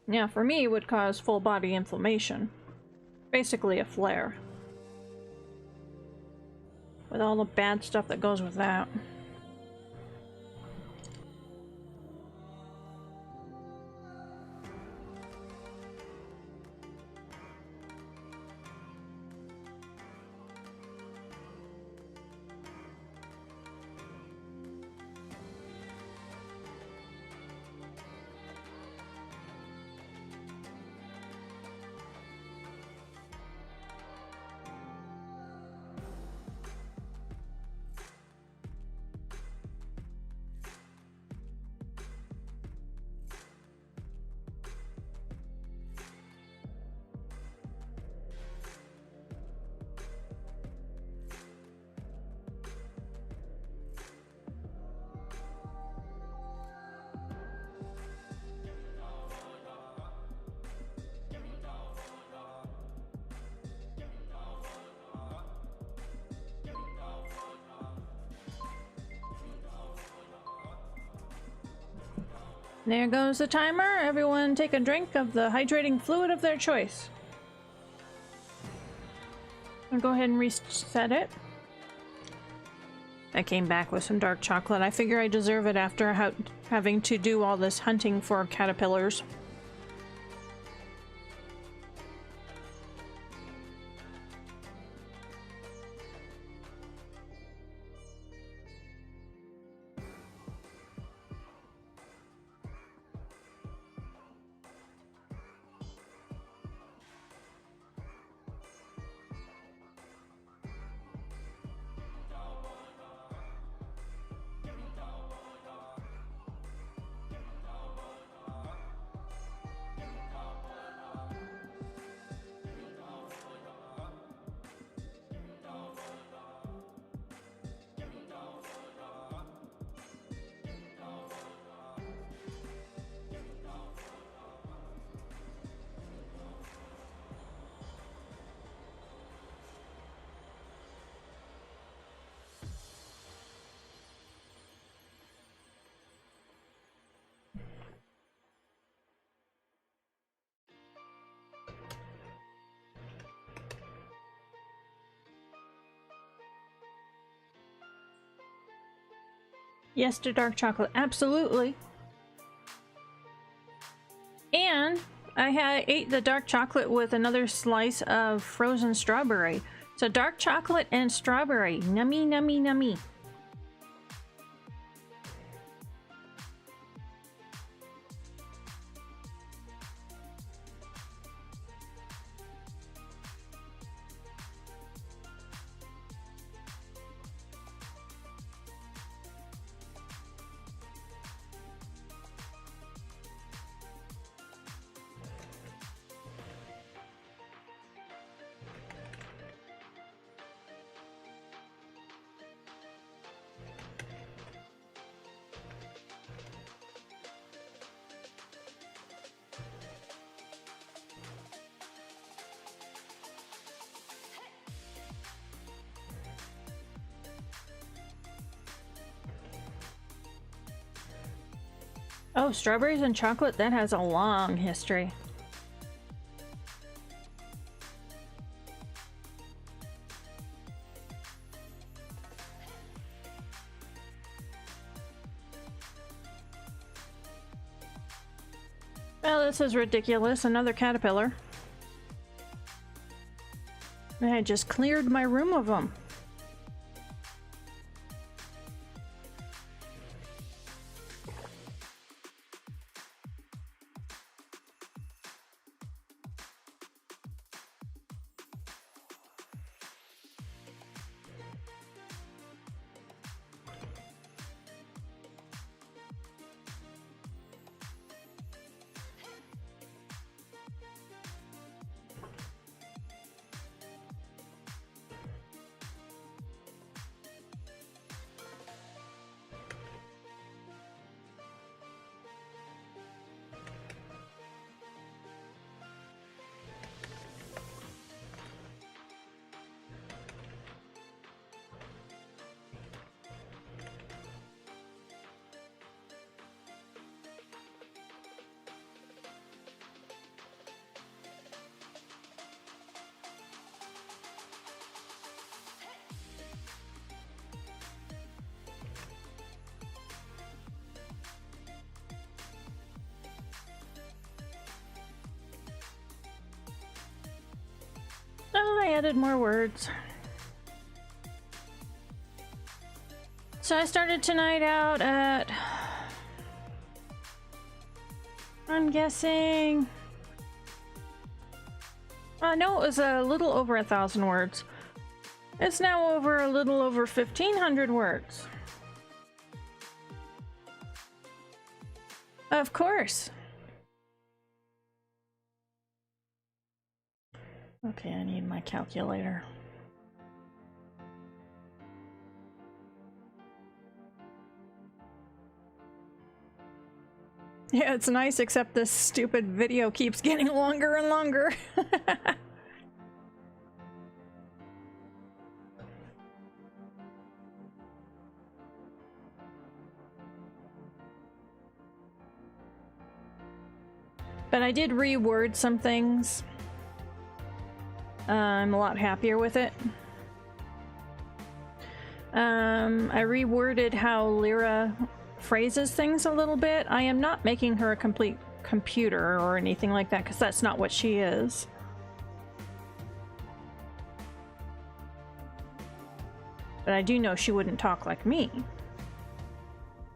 Yeah, for me it would cause full body inflammation. Basically a flare. With all the bad stuff that goes with that. There goes the timer. Everyone take a drink of the hydrating fluid of their choice. I'll go ahead and reset it. I came back with some dark chocolate. I figure I deserve it after having to do all this hunting for caterpillars. Yes to dark chocolate, absolutely. And I ate the dark chocolate with another slice of frozen strawberry. So dark chocolate and strawberry. Nummy, nummy, nummy. Oh, strawberries and chocolate? That has a long history. Well, this is ridiculous. Another caterpillar. I just cleared my room of them. Oh, I added more words. So I started tonight out at... I'm guessing... no, it was a little over 1,000 words. It's now over a little over 1,500 words. Of course. Okay, I need my calculator. Yeah, it's nice, except this stupid video keeps getting longer and longer. But I did reword some things. I'm a lot happier with it. I reworded how Lyra phrases things a little bit. I am not making her a complete computer or anything like that, because that's not what she is. But I do know she wouldn't talk like me.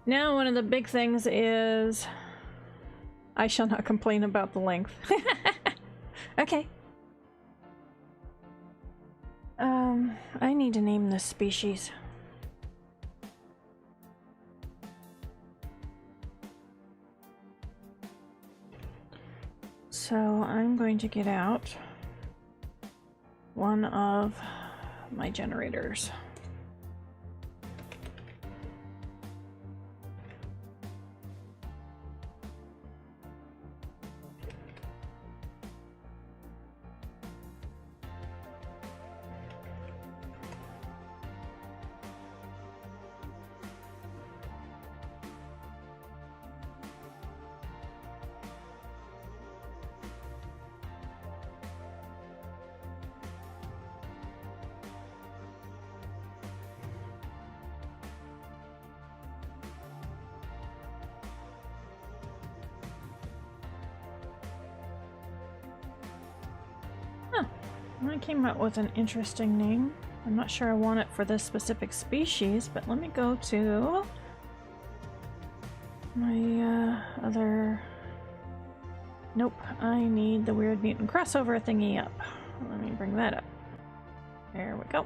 Now, one of the big things is I shall not complain about the length. Okay. I need to name this species. So I'm going to get out one of my generators. I came up with an interesting name. I'm not sure I want it for this specific species, but let me go to my other... Nope, I need the weird mutant crossover thingy up. Let me bring that up. There we go.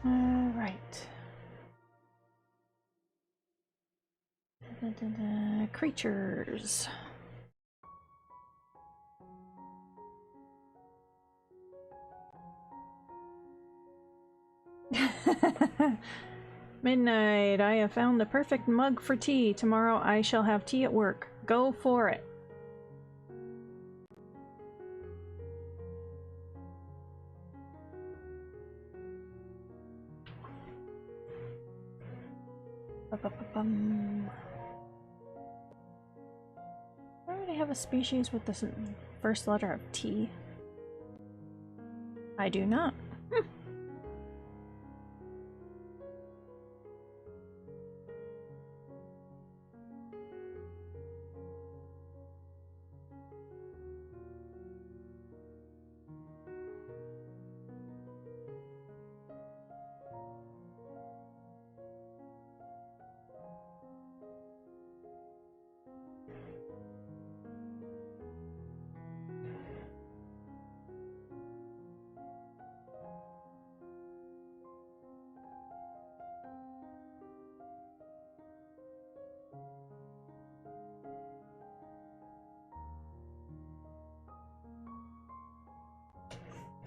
Alright. Creatures. Midnight, I have found the perfect mug for tea. Tomorrow I shall have tea at work. Go for it. Why would I have a species with the first letter of T? I do not.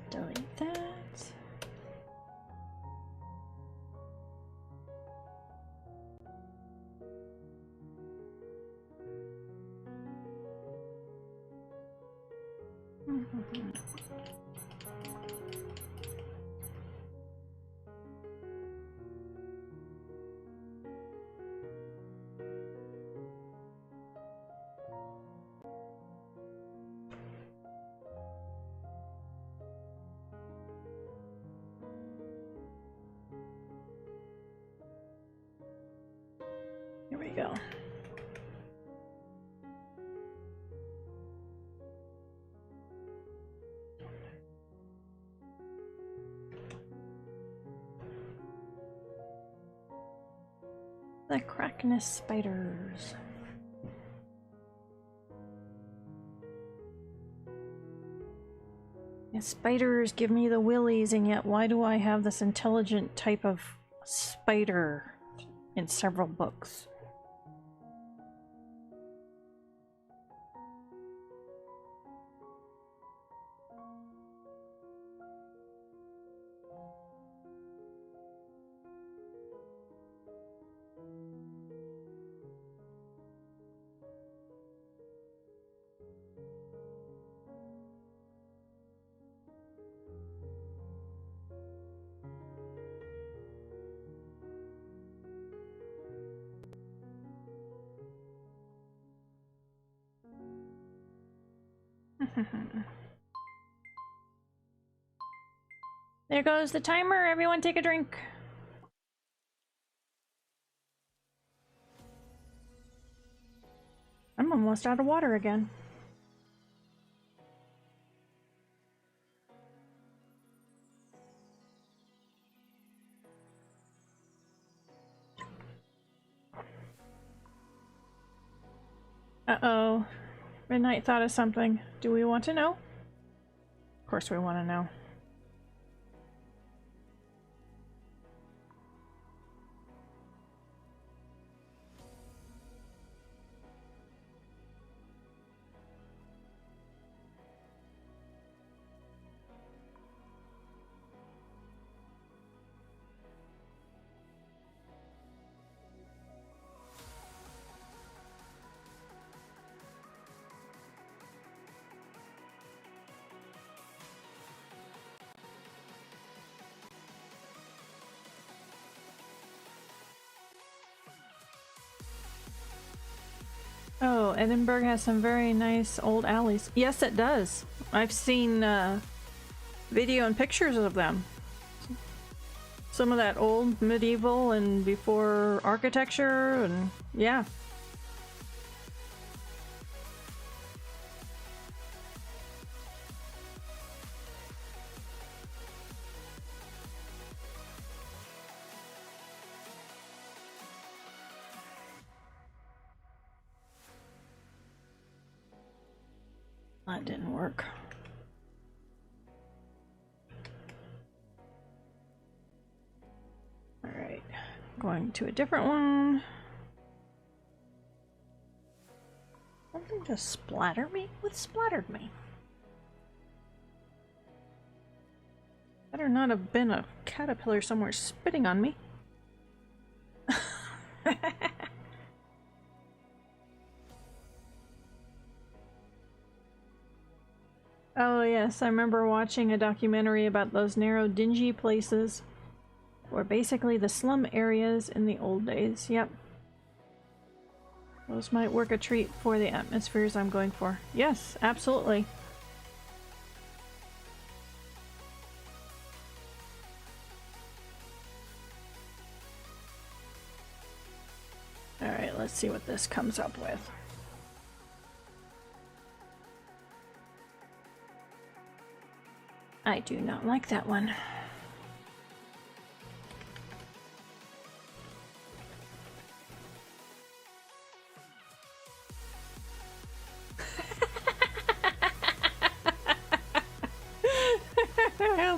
Delete that. Here we go. The Crackness spiders. Yeah, spiders give me the willies, and yet why do I have this intelligent type of spider in several books? There goes the timer. Everyone take a drink. I'm almost out of water again. Uh-oh. Midnight thought of something. Do we want to know? Of course we want to know. Oh, Edinburgh has some very nice old alleys. Yes, it does. I've seen video and pictures of them. Some of that old medieval and before architecture, and yeah. That didn't work. Alright, going to a different one. Something just splattered me? What splattered me? Better not have been a caterpillar somewhere spitting on me. Oh yes, I remember watching a documentary about those narrow, dingy places. Were basically the slum areas in the old days. Yep. Those might work a treat for the atmospheres I'm going for. Yes, absolutely. Alright, let's see what this comes up with. I do not like that one.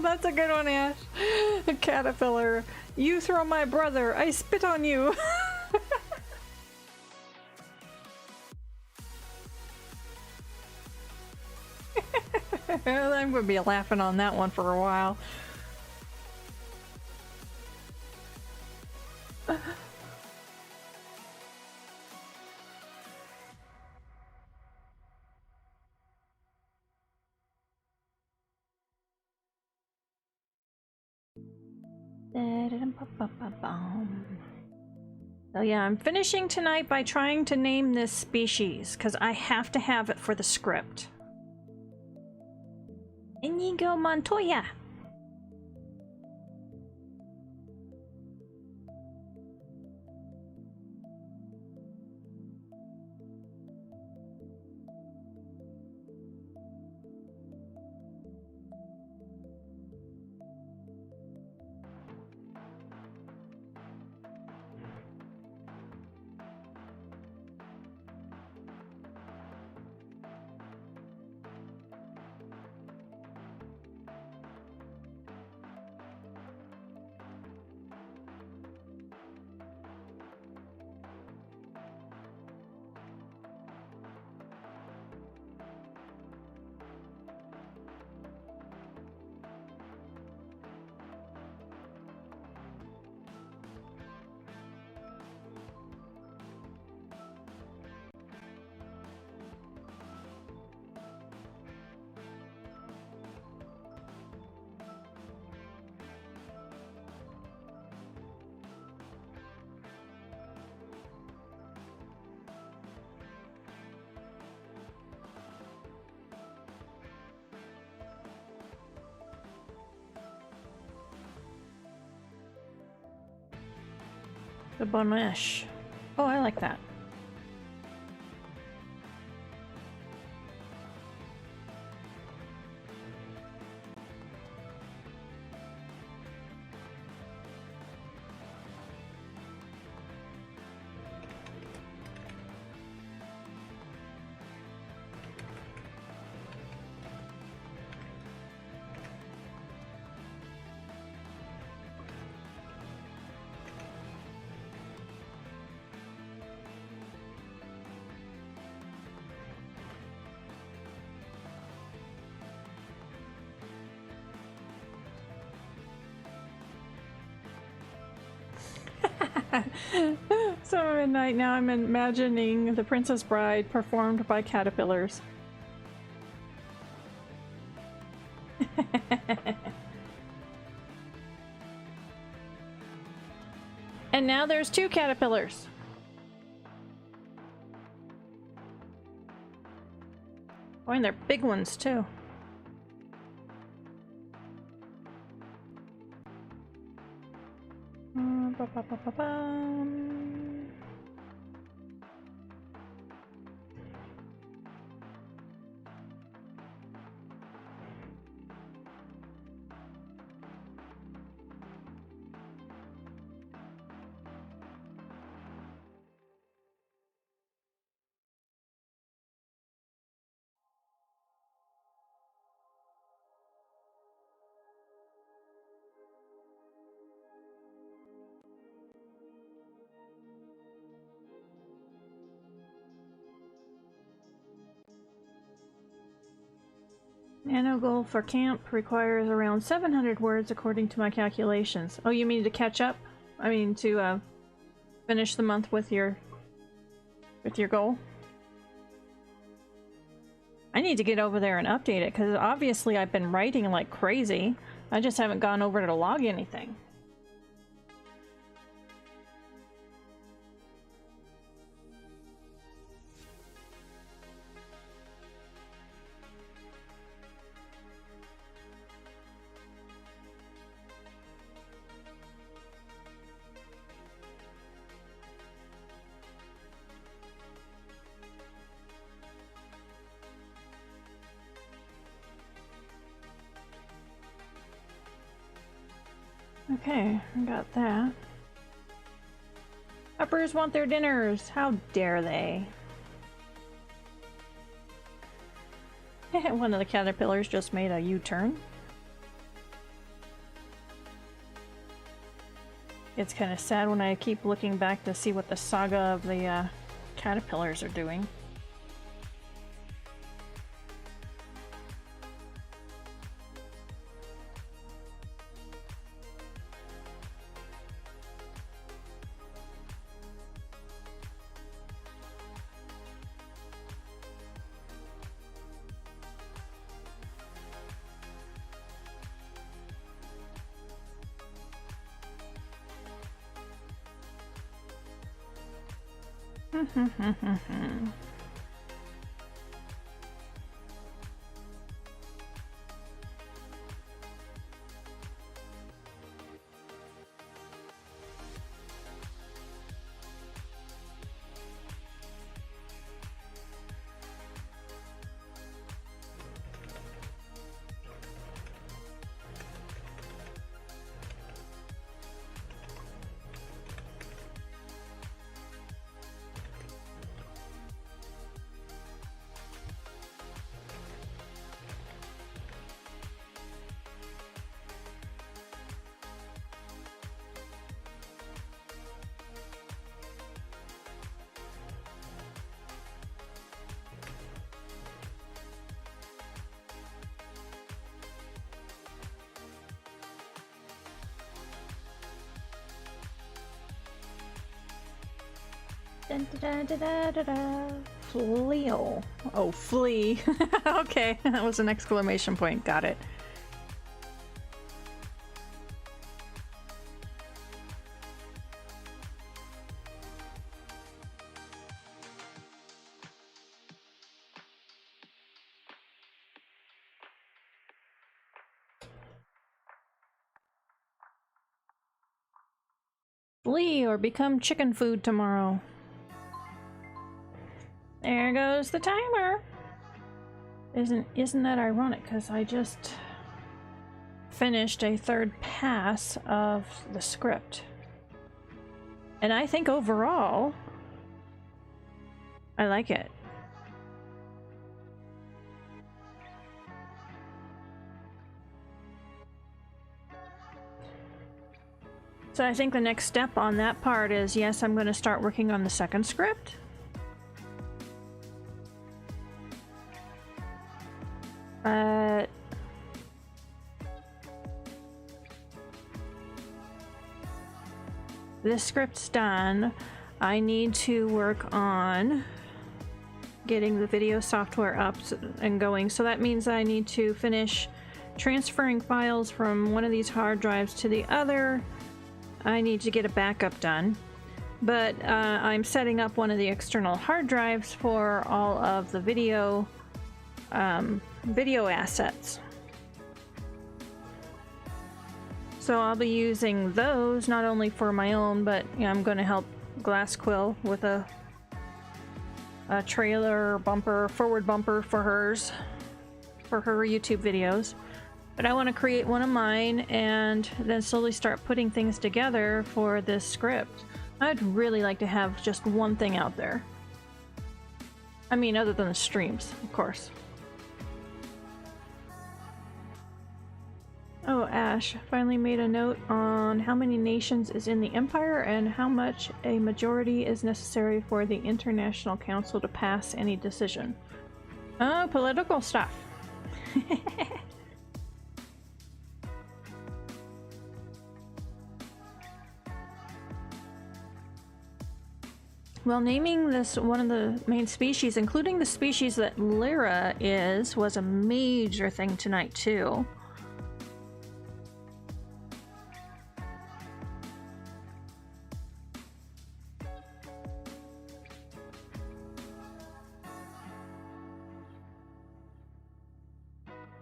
That's a good one, Ash. A caterpillar. You throw my brother, I spit on you. I'm gonna be laughing on that one for a while. So yeah, I'm finishing tonight by trying to name this species, because I have to have it for the script. Inigo Montoya. The Bonesh. Oh, I like that. So at night now I'm imagining The Princess Bride performed by caterpillars. And now there's 2 caterpillars. Oh, and they're big ones too. Ba-ba-ba-ba-bum. Nano goal for camp requires around 700 words according to my calculations. Oh, you mean to catch up? I mean to finish the month with your goal? I need to get over there and update it because obviously I've been writing like crazy. I just haven't gone over to log anything. Okay, I got that. Uppers want their dinners. How dare they? One of the caterpillars just made a U-turn. It's kind of sad when I keep looking back to see what the saga of the caterpillars are doing. Dun, da, da, da, da, da. Fleo. Oh, flee. Okay, that was an exclamation point. Got it. Flee or become chicken food tomorrow. There goes the timer. Isn't that ironic? Because I just finished a third pass of the script, and I think overall I like it. So I think the next step on that part is, yes, I'm going to start working on the second script. This script's done. I need to work on getting the video software up and going. So that means I need to finish transferring files from one of these hard drives to the other. I need to get a backup done. But I'm setting up one of the external hard drives for all of the video assets. So I'll be using those not only for my own, but you know, I'm going to help Glassquill with a trailer bumper, forward bumper for hers, for her YouTube videos. But I want to create one of mine and then slowly start putting things together for this script. I'd really like to have just one thing out there. I mean, other than the streams, of course. Oh, Ash finally made a note on how many nations is in the Empire and how much a majority is necessary for the International Council to pass any decision. Oh, political stuff. Well, naming this one of the main species, including the species that Lyra is, was a major thing tonight, too.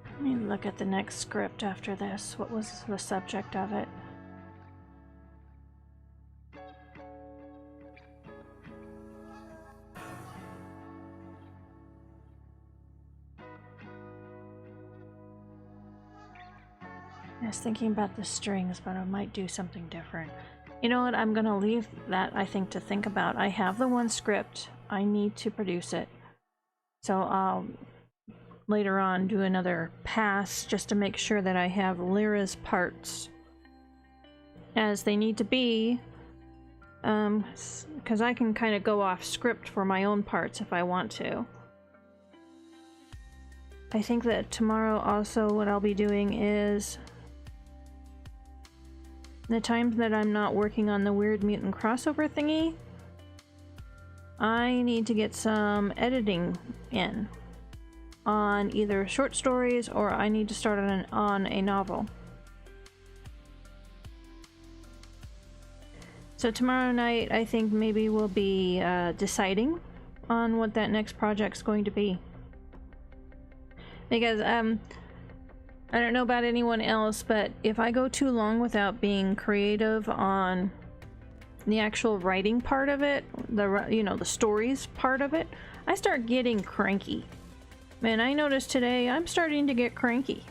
Let me look at the next script after this. What was the subject of it? I was thinking about the strings, but I might do something different. You know what? I'm gonna leave that, I think, to think about. I have the one script. I need to produce it. So I'll later on do another pass just to make sure that I have Lyra's parts as they need to be. Because I can kind of go off script for my own parts if I want to. I think that tomorrow also what I'll be doing is the times that I'm not working on the weird mutant crossover thingy, I need to get some editing in on either short stories or I need to start on a novel. So tomorrow night I think maybe we'll be deciding on what that next project's going to be. Because I don't know about anyone else, but if I go too long without being creative on the actual writing part of it, the stories part of it, I start getting cranky. Man, I noticed today I'm starting to get cranky.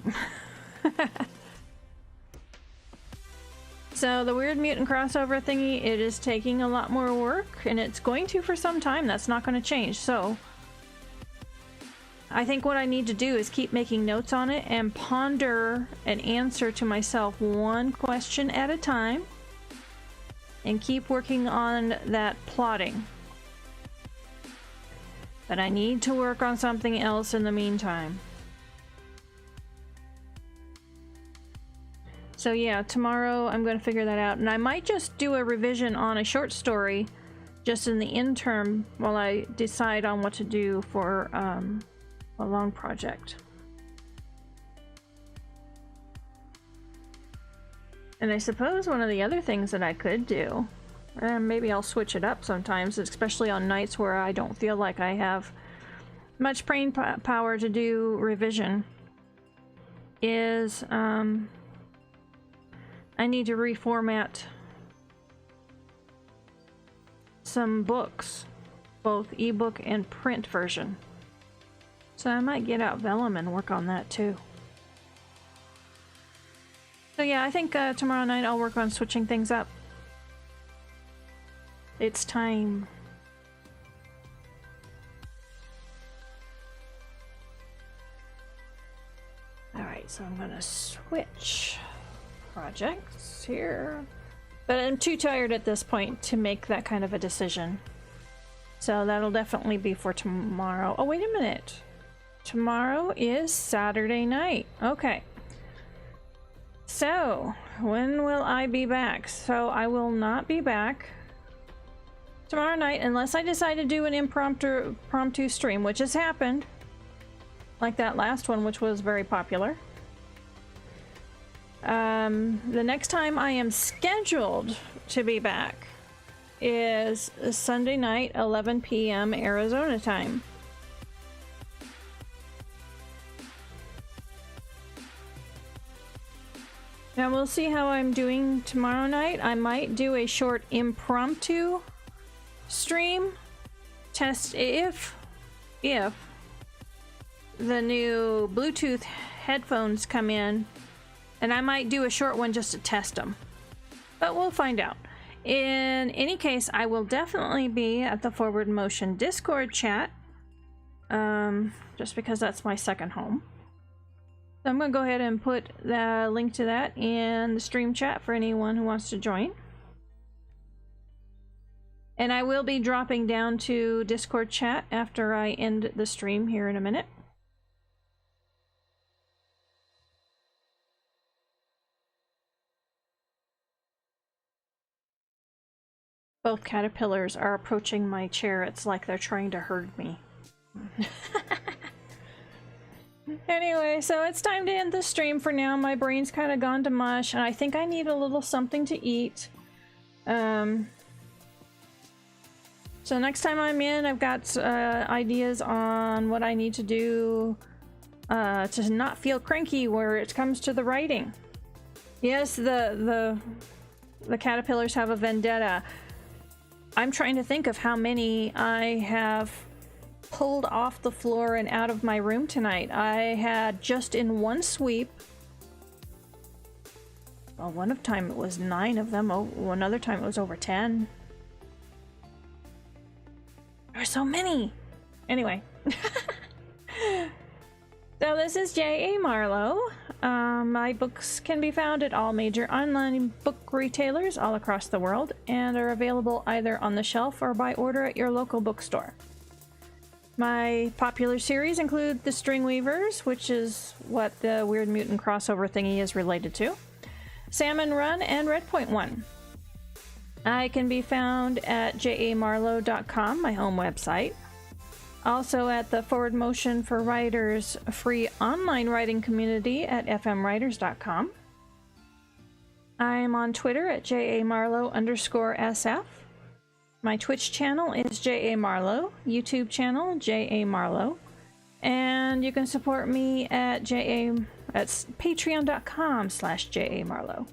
So the weird mutant crossover thingy, it is taking a lot more work, and it's going to for some time. That's not going to change. So I think what I need to do is keep making notes on it and ponder an answer to myself one question at a time and keep working on that plotting. But I need to work on something else in the meantime. So yeah, tomorrow I'm going to figure that out, and I might just do a revision on a short story just in the interim while I decide on what to do for a long project. And I suppose one of the other things that I could do, and maybe I'll switch it up sometimes, especially on nights where I don't feel like I have much brain power to do revision, is I need to reformat some books, both ebook and print version. So I might get out vellum and work on that too. So yeah, I think tomorrow night I'll work on switching things up. It's time. Alright, so I'm gonna switch projects here. But I'm too tired at this point to make that kind of a decision. So that'll definitely be for tomorrow. Oh, wait a minute. Tomorrow is Saturday night. Okay. So, when will I be back? So, I will not be back tomorrow night unless I decide to do an impromptu stream, which has happened. Like that last one, which was very popular. The next time I am scheduled to be back is Sunday night, 11 p.m. Arizona time. Now we'll see how I'm doing tomorrow night. I might do a short impromptu stream test if the new Bluetooth headphones come in, and I might do a short one just to test them, but we'll find out. In any case, I will definitely be at the Forward Motion Discord chat, just because that's my second home. So I'm going to go ahead and put the link to that in the stream chat for anyone who wants to join. And I will be dropping down to Discord chat after I end the stream here in a minute. Both caterpillars are approaching my chair. It's like they're trying to herd me. Anyway, so it's time to end the stream for now. My brain's kind of gone to mush, and I think I need a little something to eat. So next time I'm in, I've got ideas on what I need to do to not feel cranky where it comes to the writing. Yes, the caterpillars have a vendetta. I'm trying to think of how many I have pulled off the floor and out of my room tonight. I had just in one sweep, well, one time it was 9 of them. Oh, another time it was over 10. There are so many. Anyway. So this is J.A. Marlow. My books can be found at all major online book retailers all across the world and are available either on the shelf or by order at your local bookstore. My popular series include The Stringweavers, which is what the Weird Mutant crossover thingy is related to, Salmon Run, and Redpoint One. I can be found at jamarlow.com, my home website. Also at the Forward Motion for Writers free online writing community at fmwriters.com. I'm on Twitter at jamarlow_sf. My Twitch channel is jamarlow, YouTube channel jamarlow, and you can support me at patreon.com/jamarlow.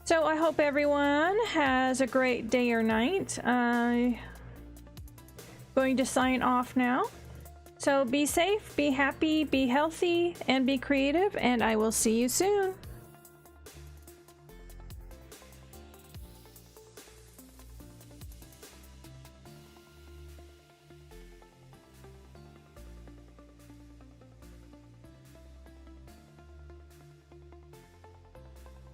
So I hope everyone has a great day or night. I'm going to sign off now. So be safe, be happy, be healthy, and be creative, and I will see you soon.